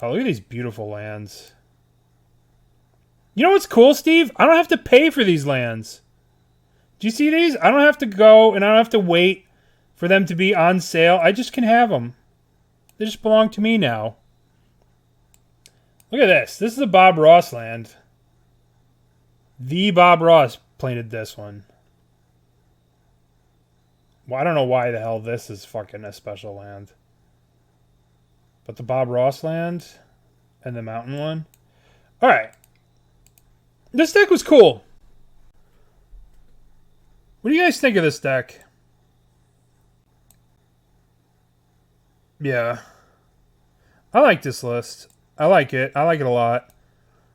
Speaker 1: Oh, look at these beautiful lands. You know what's cool, Steve? I don't have to pay for these lands. Do you see these? I don't have to go and I don't have to wait for them to be on sale. I just can have them. They just belong to me now. Look at this. This is a Bob Ross land. The Bob Ross planted this one. Well, I don't know why the hell this is fucking a special land. But the Bob Ross land and the mountain one. Alright. This deck was cool. What do you guys think of this deck? Yeah. I like this list. I like it. I like it a lot.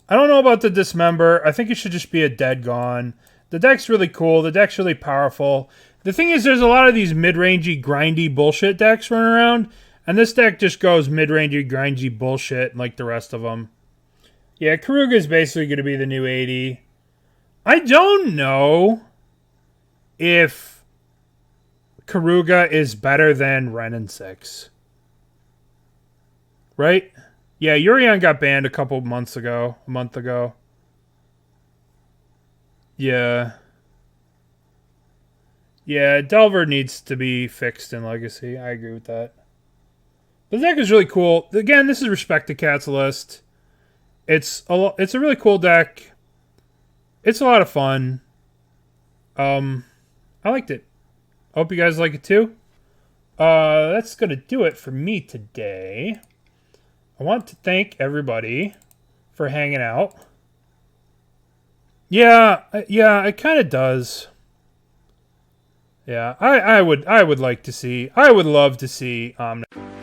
Speaker 1: I don't know about the Dismember. I think it should just be a dead gone. The deck's really cool. The deck's really powerful. The thing is, there's a lot of these mid-rangey, grindy bullshit decks running around. And this deck just goes mid-rangey, grindy bullshit like the rest of them. Yeah, Keruga is basically going to be the new 80. I don't know if Keruga is better than Ren and 6. Right? Yeah, Yorion got banned a month ago. Yeah. Yeah, Delver needs to be fixed in Legacy. I agree with that. But the deck is really cool. Again, this is Respect the Cats list. It's a really cool deck. It's a lot of fun. I liked it. I hope you guys like it too. That's going to do it for me today. I want to thank everybody for hanging out. Yeah, it kind of does. Yeah, I would love to see Omnath.